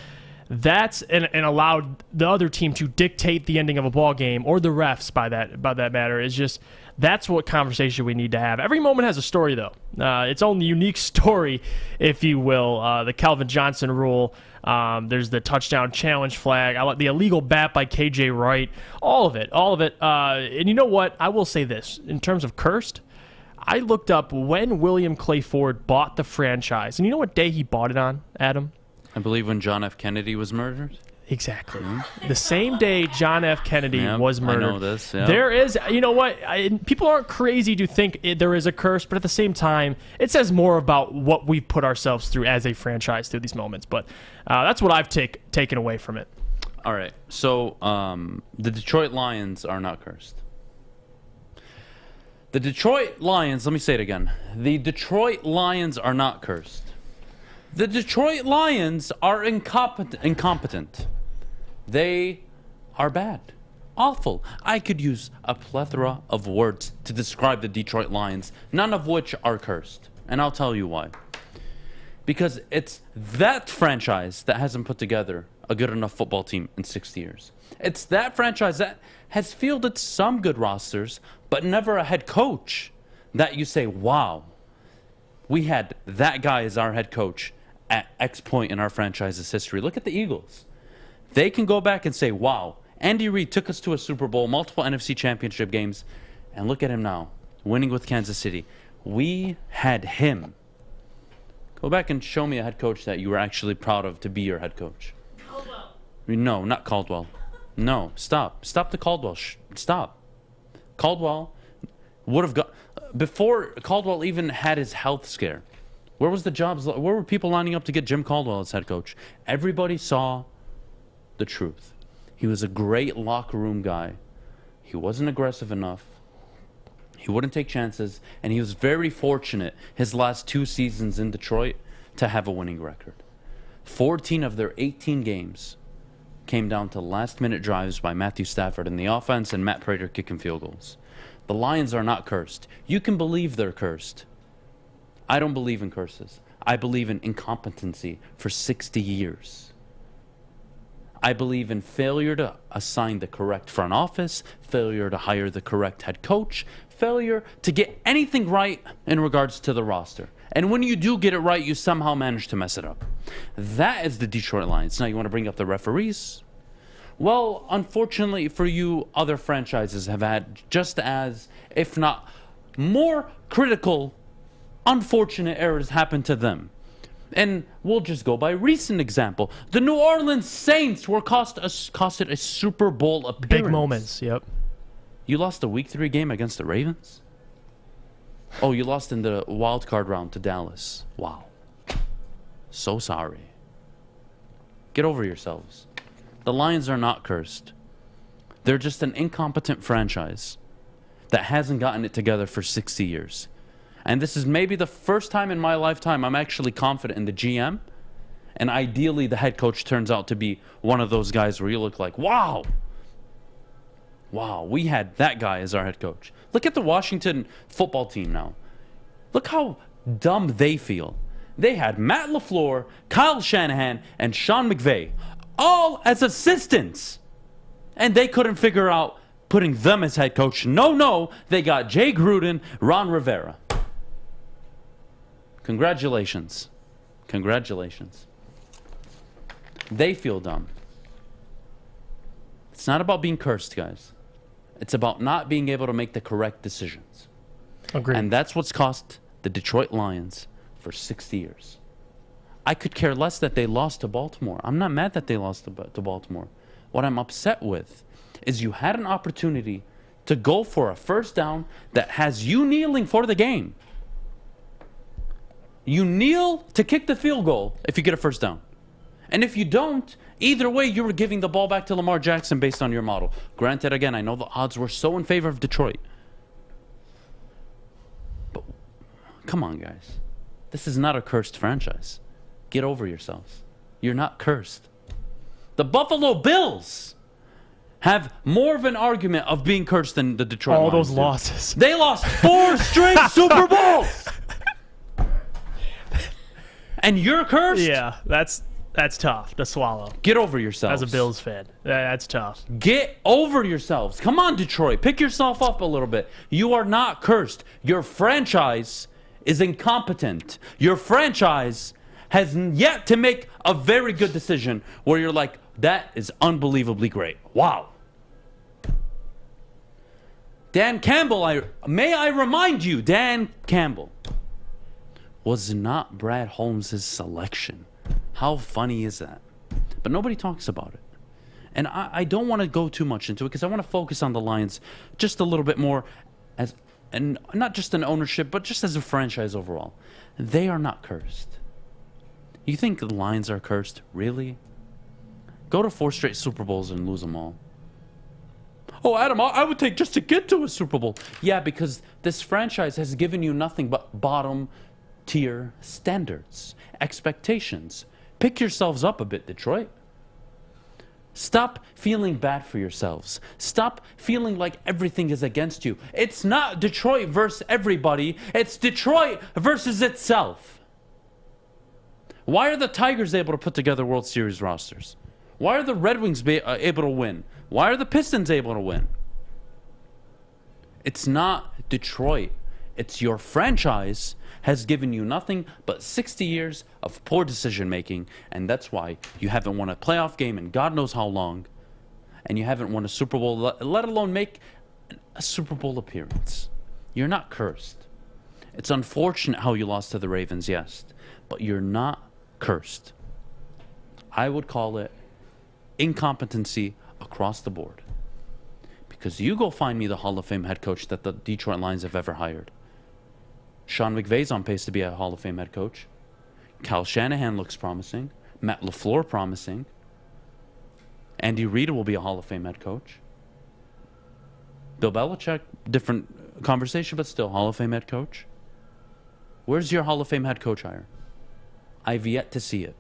that's and allowed the other team to dictate the ending of a ball game, or the refs by that matter, is just, that's what conversation we need to have. Every moment has a story, though. Its own unique story, if you will. The Calvin Johnson rule. There's the touchdown challenge flag. I like the illegal bat by KJ Wright. All of it. And you know what? I will say this. In terms of cursed, I looked up when William Clay Ford bought the franchise. And you know what day he bought it on, Adam? I believe when John F. Kennedy was murdered. Exactly. The same day John F. Kennedy was murdered. I know this. Yep. There is, you know what? People aren't crazy to think there is a curse, but at the same time, it says more about what we've put ourselves through as a franchise through these moments. But that's what I've taken away from it. All right. So the Detroit Lions are not cursed. The Detroit Lions, let me say it again. The Detroit Lions are not cursed. The Detroit Lions are incompetent. They are bad. Awful. I could use a plethora of words to describe the Detroit Lions, none of which are cursed. And I'll tell you why. Because it's that franchise that hasn't put together a good enough football team in 60 years. It's that franchise that has fielded some good rosters, but never a head coach that you say, wow, we had that guy as our head coach at X point in our franchise's history. Look at the Eagles. They can go back and say, wow, Andy Reid took us to a Super Bowl, multiple NFC championship games, and look at him now, winning with Kansas City. We had him. Go back and show me a head coach that you were actually proud of to be your head coach. Caldwell. No, not Caldwell. No, stop. Stop the Caldwell. Stop. Caldwell would have got... Before Caldwell even had his health scare, where was the jobs? Where were people lining up to get Jim Caldwell as head coach? Everybody saw the truth. He was a great locker room guy. He wasn't aggressive enough. He wouldn't take chances, and he was very fortunate his last 2 seasons in Detroit to have a winning record. 14 of their 18 games came down to last-minute drives by Matthew Stafford in the offense and Matt Prater kicking field goals. The Lions are not cursed. You can believe they're cursed. I don't believe in curses. I believe in incompetency for 60 years. I believe in failure to assign the correct front office, failure to hire the correct head coach, failure to get anything right in regards to the roster. And when you do get it right, you somehow manage to mess it up. That is the Detroit Lions. Now, you want to bring up the referees? Well, unfortunately for you, other franchises have had just as, if not more critical, unfortunate errors happen to them. And we'll just go by recent example. The New Orleans Saints were costed a Super Bowl appearance. Big moments, yep. You lost a Week 3 game against the Ravens? Oh, you lost in the wild card round to Dallas. Wow. So sorry. Get over yourselves. The Lions are not cursed. They're just an incompetent franchise that hasn't gotten it together for 60 years. And this is maybe the first time in my lifetime I'm actually confident in the GM. And ideally, the head coach turns out to be one of those guys where you look like, wow. Wow, we had that guy as our head coach. Look at the Washington football team now. Look how dumb they feel. They had Matt LaFleur, Kyle Shanahan, and Sean McVay all as assistants. And they couldn't figure out putting them as head coach. No, they got Jay Gruden, Ron Rivera. Congratulations. Congratulations. They feel dumb. It's not about being cursed, guys. It's about not being able to make the correct decisions. Agreed. And that's what's cost the Detroit Lions for 60 years. I could care less that they lost to Baltimore. I'm not mad that they lost to Baltimore. What I'm upset with is you had an opportunity to go for a first down that has you kneeling for the game. You kneel to kick the field goal if you get a first down. And if you don't, either way, you were giving the ball back to Lamar Jackson based on your model. Granted, again, I know the odds were so in favor of Detroit. But come on, guys. This is not a cursed franchise. Get over yourselves. You're not cursed. The Buffalo Bills have more of an argument of being cursed than the Detroit Lions. All those do. losses. They lost 4 straight Super Bowls. And you're cursed? Yeah, that's tough to swallow. Get over yourselves. As a Bills fan, that's tough. Get over yourselves. Come on, Detroit. Pick yourself up a little bit. You are not cursed. Your franchise is incompetent. Your franchise has yet to make a very good decision where you're like, that is unbelievably great. Wow. Dan Campbell, may I remind you, Dan Campbell was not Brad Holmes' selection. How funny is that? But nobody talks about it. And I don't want to go too much into it because I want to focus on the Lions just a little bit more and not just an ownership, but just as a franchise overall. They are not cursed. You think the Lions are cursed? Really? Go to 4 straight Super Bowls and lose them all. Oh, Adam, I would take just to get to a Super Bowl. Yeah, because this franchise has given you nothing but bottom-tier standards, expectations. Pick yourselves up a bit, Detroit. Stop feeling bad for yourselves. Stop feeling like everything is against you. It's not Detroit versus everybody. It's Detroit versus itself. Why are the Tigers able to put together World Series rosters? Why are the Red Wings able to win? Why are the Pistons able to win? It's not Detroit. It's your franchise has given you nothing but 60 years of poor decision-making, and that's why you haven't won a playoff game in God knows how long, and you haven't won a Super Bowl, let alone make a Super Bowl appearance. You're not cursed. It's unfortunate how you lost to the Ravens, yes, but you're not cursed. I would call it incompetency across the board. Because you go find me the Hall of Fame head coach that the Detroit Lions have ever hired. Sean McVay's on pace to be a Hall of Fame head coach. Kyle Shanahan looks promising. Matt LaFleur promising. Andy Reid will be a Hall of Fame head coach. Bill Belichick, different conversation, but still Hall of Fame head coach. Where's your Hall of Fame head coach hire? I've yet to see it.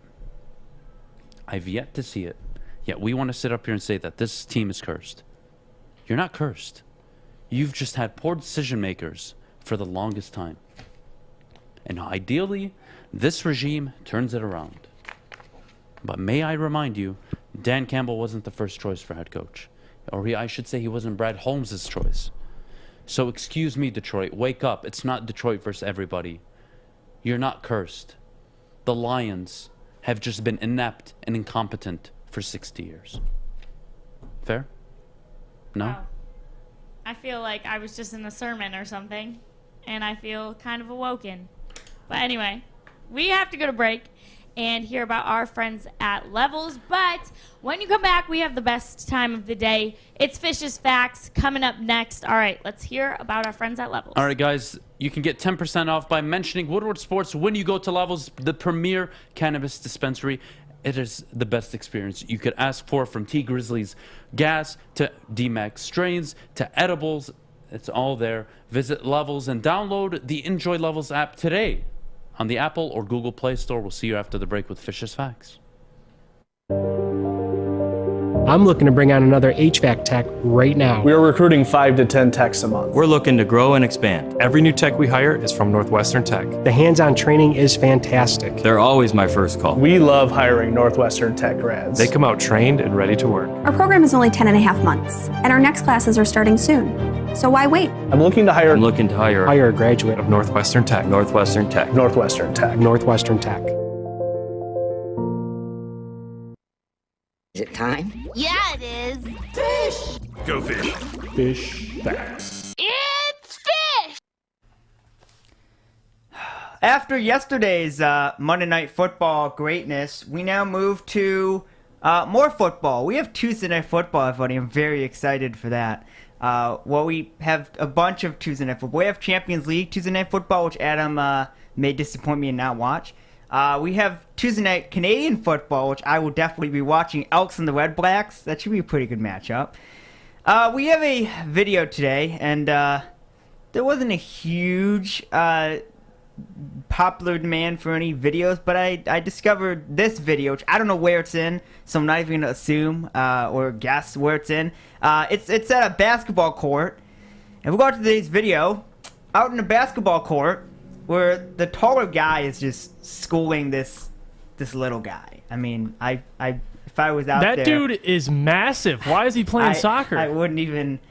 I've yet to see it. Yet we want to sit up here and say that this team is cursed. You're not cursed. You've just had poor decision makers for the longest time. And ideally, this regime turns it around. But may I remind you, Dan Campbell wasn't the first choice for head coach. Or I should say he wasn't Brad Holmes' choice. So excuse me, Detroit, wake up. It's not Detroit versus everybody. You're not cursed. The Lions have just been inept and incompetent for 60 years. Fair? No? Wow. I feel like I was just in a sermon or something, and I feel kind of awoken. But anyway, we have to go to break and hear about our friends at Levels. But when you come back, we have the best time of the day. It's Fish's Facts coming up next. All right, let's hear about our friends at Levels. All right, guys, you can get 10% off by mentioning Woodward Sports when you go to Levels, the premier cannabis dispensary. It is the best experience you could ask for, from T. Grizzly's gas to D-Max strains to edibles. It's all there. Visit Levels and download the Enjoy Levels app today on the Apple or Google Play Store. We'll see you after the break with Fish's Facts. I'm looking to bring on another HVAC tech right now. We are recruiting 5 to 10 techs a month. We're looking to grow and expand. Every new tech we hire is from Northwestern Tech. The hands-on training is fantastic. They're always my first call. We love hiring Northwestern Tech grads. They come out trained and ready to work. Our program is only 10.5 months, and our next classes are starting soon. So why wait? I'm looking to hire Hire a graduate of Northwestern Tech. Northwestern Tech. Northwestern Tech. Northwestern Tech. Is it time? Yeah, it is. Fish! Go fish. Fish Facts. It's fish! After yesterday's Monday Night Football greatness, we now move to more football. We have Tuesday Night Football, everybody. I'm very excited for that. Well, we have a bunch of Tuesday Night Football. We have Champions League Tuesday Night Football, which Adam may disappoint me and not watch. We have Tuesday Night Canadian Football, which I will definitely be watching. Elks and the Red Blacks. That should be a pretty good matchup. We have a video today, and there wasn't a huge popular demand for any videos, but I discovered this video, which I don't know where it's in, so I'm not even going to assume or guess where it's in. It's at a basketball court, and we'll go to today's video. Out in a basketball court, where the taller guy is just schooling this little guy. I mean, if I was out there, that dude is massive. Why is he playing soccer? I wouldn't even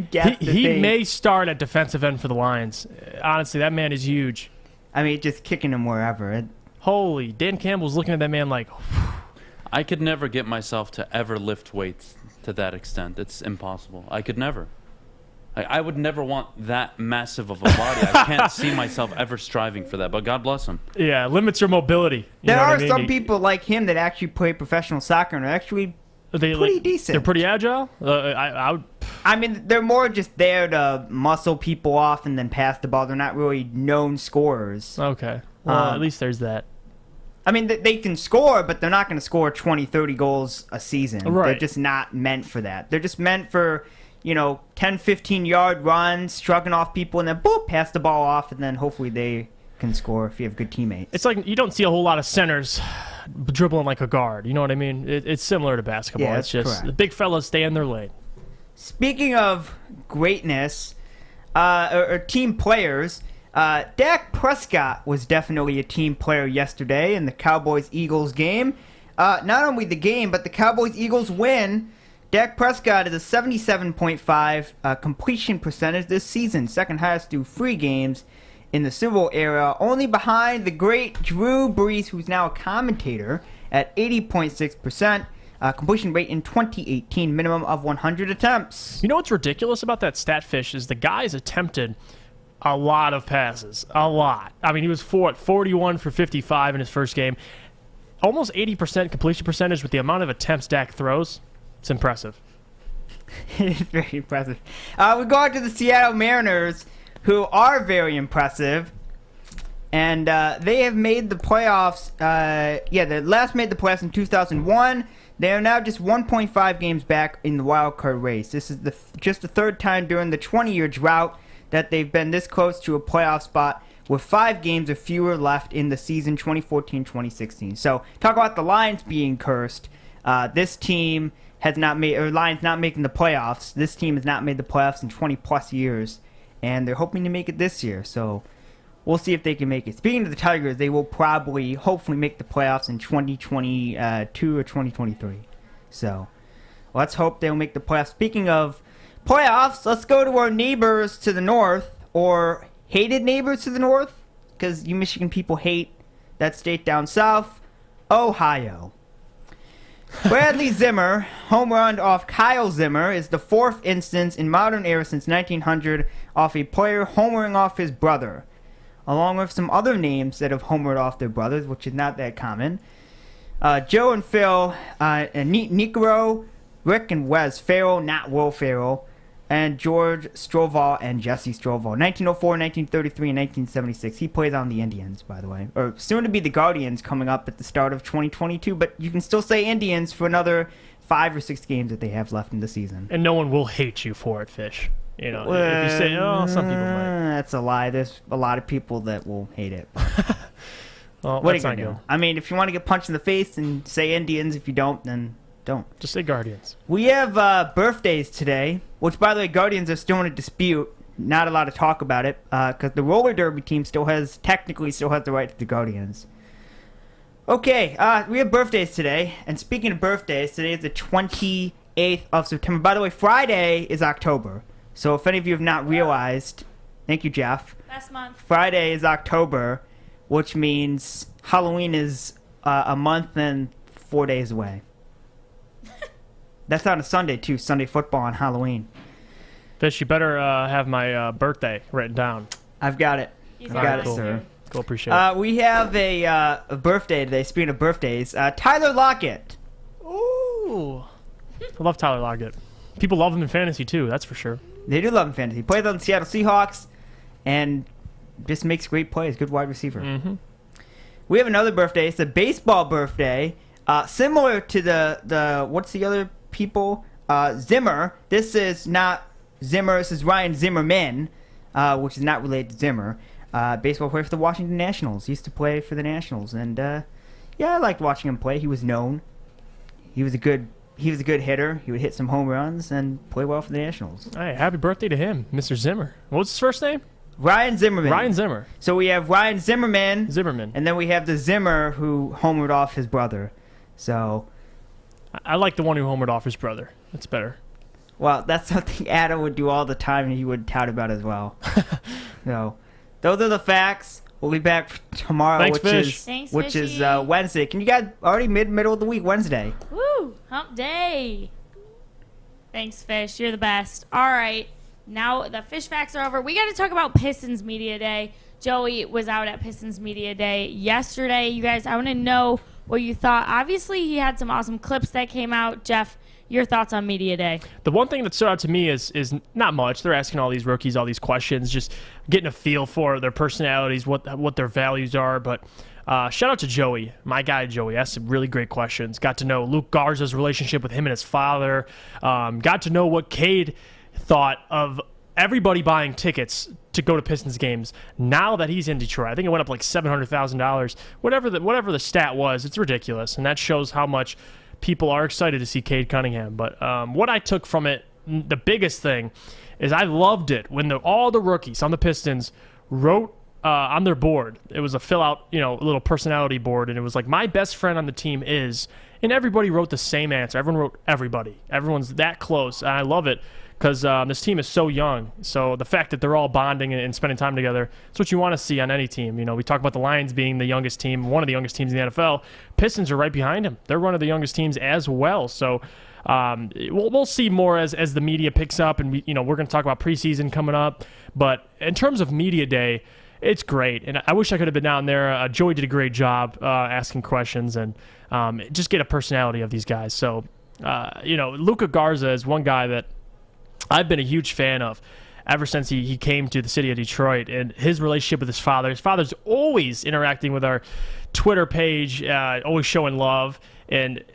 guess. He may start at defensive end for the Lions. Honestly, that man is huge. I mean, just kicking him wherever. Holy, Dan Campbell's looking at that man like. I could never get myself to ever lift weights to that extent. It's impossible. I could never. I would never want that massive of a body. I can't see myself ever striving for that, but God bless him. Yeah, limits your mobility. There are some people like him that actually play professional soccer and are actually pretty decent. They're pretty agile. I mean, they're more just there to muscle people off and then pass the ball. They're not really known scorers. Okay. Well, at least there's that. I mean, they can score, but they're not going to score 20, 30 goals a season. Right. They're just not meant for that. They're just meant for, 10, 15-yard runs, shrugging off people, and then, boop, pass the ball off, and then hopefully they can score if you have good teammates. It's like you don't see a whole lot of centers dribbling like a guard. You know what I mean? It's similar to basketball. Yeah, it's just correct. the big fellas stay in their lane. Speaking of greatness, or team players, Dak Prescott was definitely a team player yesterday in the Cowboys-Eagles game. Not only the game, but the Cowboys-Eagles win. Dak Prescott is a 77.5 completion percentage this season, second highest through 3 games in the Super Bowl era, only behind the great Drew Brees, who's now a commentator, at 80.6%. Completion rate in 2018, minimum of 100 attempts. You know what's ridiculous about that stat, Fish, is the guy's attempted a lot of passes. A lot. I mean, he was 41 for 55 in his first game. Almost 80% completion percentage with the amount of attempts Dak throws. It's impressive. It is very impressive. We go on to the Seattle Mariners, who are very impressive. And they have made the playoffs. They last made the playoffs in 2001. They are now just 1.5 games back in the wild card race. This is just the third time during the 20-year drought that they've been this close to a playoff spot with 5 games or fewer left in the season 2014-2016. So talk about the Lions being cursed. This team has not made, or Lions not making the playoffs. This team has not made the playoffs in 20-plus years, and they're hoping to make it this year. So we'll see if they can make it. Speaking of the Tigers, they will probably, hopefully, make the playoffs in 2022 or 2023. So let's hope they'll make the playoffs. Speaking of playoffs, let's go to our neighbors to the north, or hated neighbors to the north, because you Michigan people hate that state down south, Ohio. Bradley Zimmer, home run off Kyle Zimmer, is the 4th instance in modern era since 1900 off a player homering off his brother, along with some other names that have homered off their brothers, which is not that common. Joe and Phil, and Nicaro, Rick and Wes Farrell, not Will Ferrell, and George Stroval and Jesse Stroval. 1904, 1933, and 1976. He plays on the Indians, by the way. Or soon to be the Guardians coming up at the start of 2022, but you can still say Indians for another 5 or 6 games that they have left in the season. And no one will hate you for it, Fish. You know, if you say, some people might. That's a lie. There's a lot of people that will hate it. Well, what are you going to do? I mean, if you want to get punched in the face and say Indians, if you don't, then don't. Just say Guardians. We have birthdays today, which, by the way, Guardians are still in a dispute. Not allowed to talk about it because the roller derby team technically still has the right to the Guardians. Okay, we have birthdays today. And speaking of birthdays, today is the 28th of September. By the way, Friday is October. So if any of you have not realized, thank you, Jeff. Last month. Friday is October, which means Halloween is a month and 4 days away. That's on a Sunday, too. Sunday football on Halloween. Fish, you better have my birthday written down. I've got it. He's I've got it, sir. Cool, appreciate it. We have a birthday today. Speaking of birthdays, Tyler Lockett. Ooh. I love Tyler Lockett. People love him in fantasy, too. That's for sure. They do love him in fantasy. He plays on the Seattle Seahawks and just makes great plays. Good wide receiver. Mm-hmm. We have another birthday. It's a baseball birthday. Similar to the what's the other people? Zimmer. This is not Zimmer. This is Ryan Zimmerman, which is not related to Zimmer. Baseball player for the Washington Nationals. He used to play for the Nationals, and I liked watching him play. He was known. He was a good hitter. He would hit some home runs and play well for the Nationals. Hey, happy birthday to him, Mr. Zimmer. What's his first name? Ryan Zimmerman. Ryan Zimmer. So we have Ryan Zimmerman, and then we have the Zimmer who homered off his brother. So I like the one who homered off his brother. That's better. Well, that's something Adam would do all the time, and he would tout about as well. So those are the facts. We'll be back tomorrow, which is Wednesday. Can you guys already middle of the week Wednesday? Woo! Hump day. Thanks, Fish. You're the best. All right. Now the Fish facts are over. We got to talk about Pistons Media Day. Joey was out at Pistons Media Day yesterday. You guys, I want to know what you thought. Obviously, he had some awesome clips that came out. Jeff, your thoughts on Media Day? The one thing that stood out to me is not much. They're asking all these rookies all these questions, just getting a feel for their personalities, what their values are. But shout out to Joey, my guy Joey. Asked some really great questions. Got to know Luke Garza's relationship with him and his father. Got to know what Cade thought of everybody buying tickets to go to Pistons games now that he's in Detroit. I think it went up like $700,000. Whatever the stat was, it's ridiculous, and that shows how much people are excited to see Cade Cunningham. But what I took from it, the biggest thing, is I loved it when all the rookies on the Pistons wrote on their board. It was a fill-out, a little personality board, and it was like, my best friend on the team is, and everybody wrote the same answer. Everyone wrote everybody. Everyone's that close, and I love it because this team is so young. So the fact that they're all bonding and spending time together, it's what you want to see on any team. We talk about the Lions being the youngest team, one of the youngest teams in the NFL. Pistons are right behind them. They're one of the youngest teams as well. So we'll see more as the media picks up, and we're going to talk about preseason coming up. But in terms of Media Day, it's great, and I wish I could have been down there. Joey did a great job asking questions and just get a personality of these guys. So, Luka Garza is one guy that I've been a huge fan of ever since he came to the city of Detroit, and his relationship with his father. His father's always interacting with our Twitter page, always showing love. And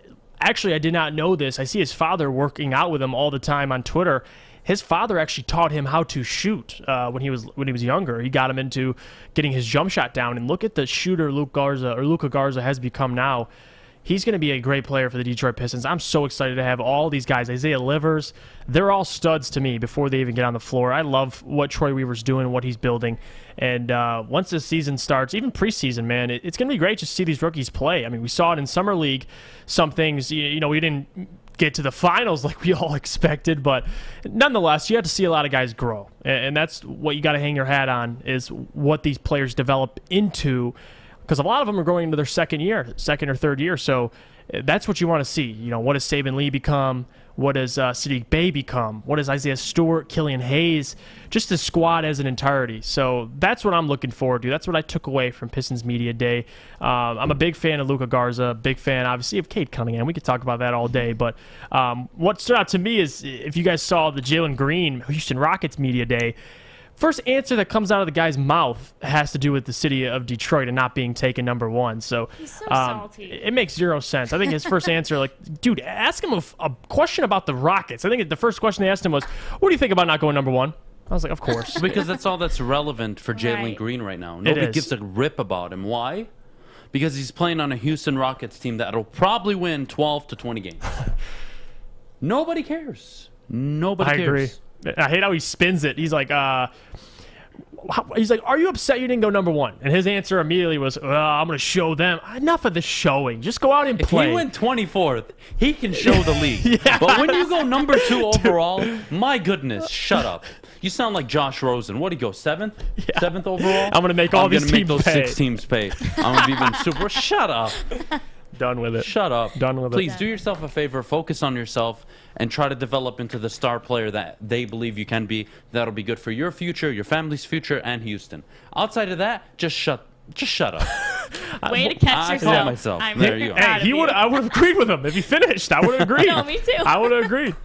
actually, I did not know this. I see his father working out with him all the time on Twitter. His father actually taught him how to shoot when he was younger. He got him into getting his jump shot down. And look at the shooter Luka Garza has become now. He's going to be a great player for the Detroit Pistons. I'm so excited to have all these guys. Isaiah Livers, they're all studs to me before they even get on the floor. I love what Troy Weaver's doing, what he's building. And once this season starts, even preseason, man, it's going to be great to see these rookies play. I mean, we saw it in Summer League. Some things, we didn't get to the finals like we all expected, but nonetheless, you have to see a lot of guys grow. And that's what you got to hang your hat on, is what these players develop into, because a lot of them are going into their second or third year. So that's what you want to see. What does Saban Lee become? What does Sadiq Bey become? What does Isaiah Stewart, Killian Hayes, just the squad as an entirety? So that's what I'm looking forward to. That's what I took away from Pistons Media Day. I'm a big fan of Luka Garza, big fan, obviously, of Cade Cunningham. We could talk about that all day. But what stood out to me is, if you guys saw the Jalen Green Houston Rockets Media Day, first answer that comes out of the guy's mouth has to do with the city of Detroit and not being taken number one. So he's so salty. It makes zero sense. I think his first answer, dude, ask him a question about the Rockets. I think the first question they asked him was, what do you think about not going number one? I was like, of course. Because that's all that's relevant for Jalen Green right now. Nobody gives a rip about him. Why? Because he's playing on a Houston Rockets team that'll probably win 12 to 20 games. Nobody cares. Nobody cares. I agree. I hate how he spins it. He's like, are you upset you didn't go number one? And his answer immediately was, I'm going to show them. Enough of the showing. Just go out and play. If he went 24th, he can show the league. Yeah. But when you go number 2 overall, my goodness, shut up. You sound like Josh Rosen. What did he go, 7th? Yeah. 7th overall? I'm going to make all these teams pay. I'm going to make those 6 teams pay. I'm going to be even super. Shut up. Done with it. Shut up. Done with it. Please do yourself a favor. Focus on yourself and try to develop into the star player that they believe you can be. That'll be good for your future, your family's future, and Houston. Outside of that, just shut up. Way to catch yourself. I call myself. There you go. I would have agreed with him if he finished. I would have agreed. No, me too. I would have agreed.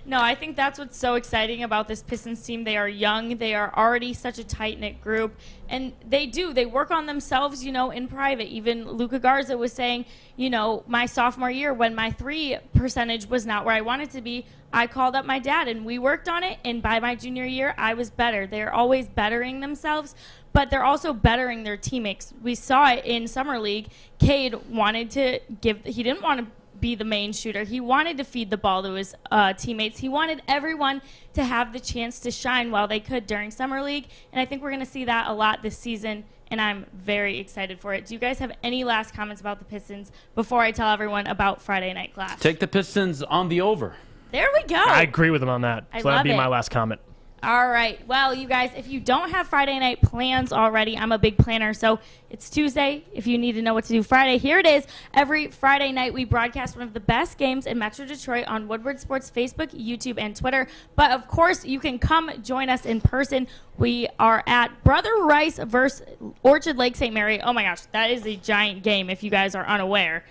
No, I think that's what's so exciting about this Pistons team. They are young. They are already such a tight-knit group. And they work on themselves, in private. Even Luka Garza was saying, my sophomore year, when my 3 percentage was not where I wanted to be, I called up my dad and we worked on it. And by my junior year, I was better. They're always bettering themselves, but they're also bettering their teammates. We saw it in Summer League. Cade wanted to he didn't want to be the main shooter. He wanted to feed the ball to his teammates. He wanted everyone to have the chance to shine while they could during Summer League, and I think we're going to see that a lot this season, and I'm very excited for it. Do you guys have any last comments about the Pistons before I tell everyone about Friday Night Class? Take the Pistons on the over. There we go. I agree with him on that. I so love that'd be it. my last comment. All right. Well, you guys, if you don't have Friday night plans already, I'm a big planner, so it's Tuesday. If you need to know what to do Friday, here it is. Every Friday night, we broadcast one of the best games in Metro Detroit on Woodward Sports Facebook, YouTube, and Twitter. But, of course, you can come join us in person. We are at Brother Rice versus Orchard Lake St. Mary. Oh, my gosh, that is a giant game if you guys are unaware.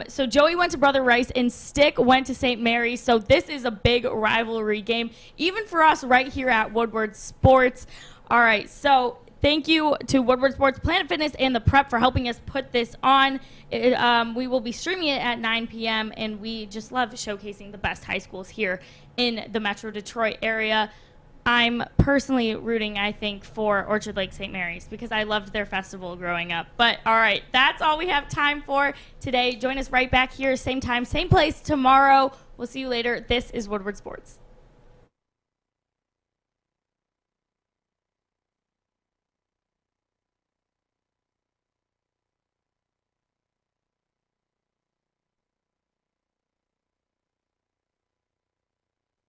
So Joey went to Brother Rice and Stick went to St. Mary's. So this is a big rivalry game, even for us right here at Woodward Sports. All right, so thank you to Woodward Sports, Planet Fitness, and the Prep for helping us put this on. We will be streaming it at 9 p.m., and we just love showcasing the best high schools here in the Metro Detroit area. I'm personally rooting, I think, for Orchard Lake St. Mary's because I loved their festival growing up. But, all right, that's all we have time for today. Join us right back here, same time, same place tomorrow. We'll see you later. This is Woodward Sports.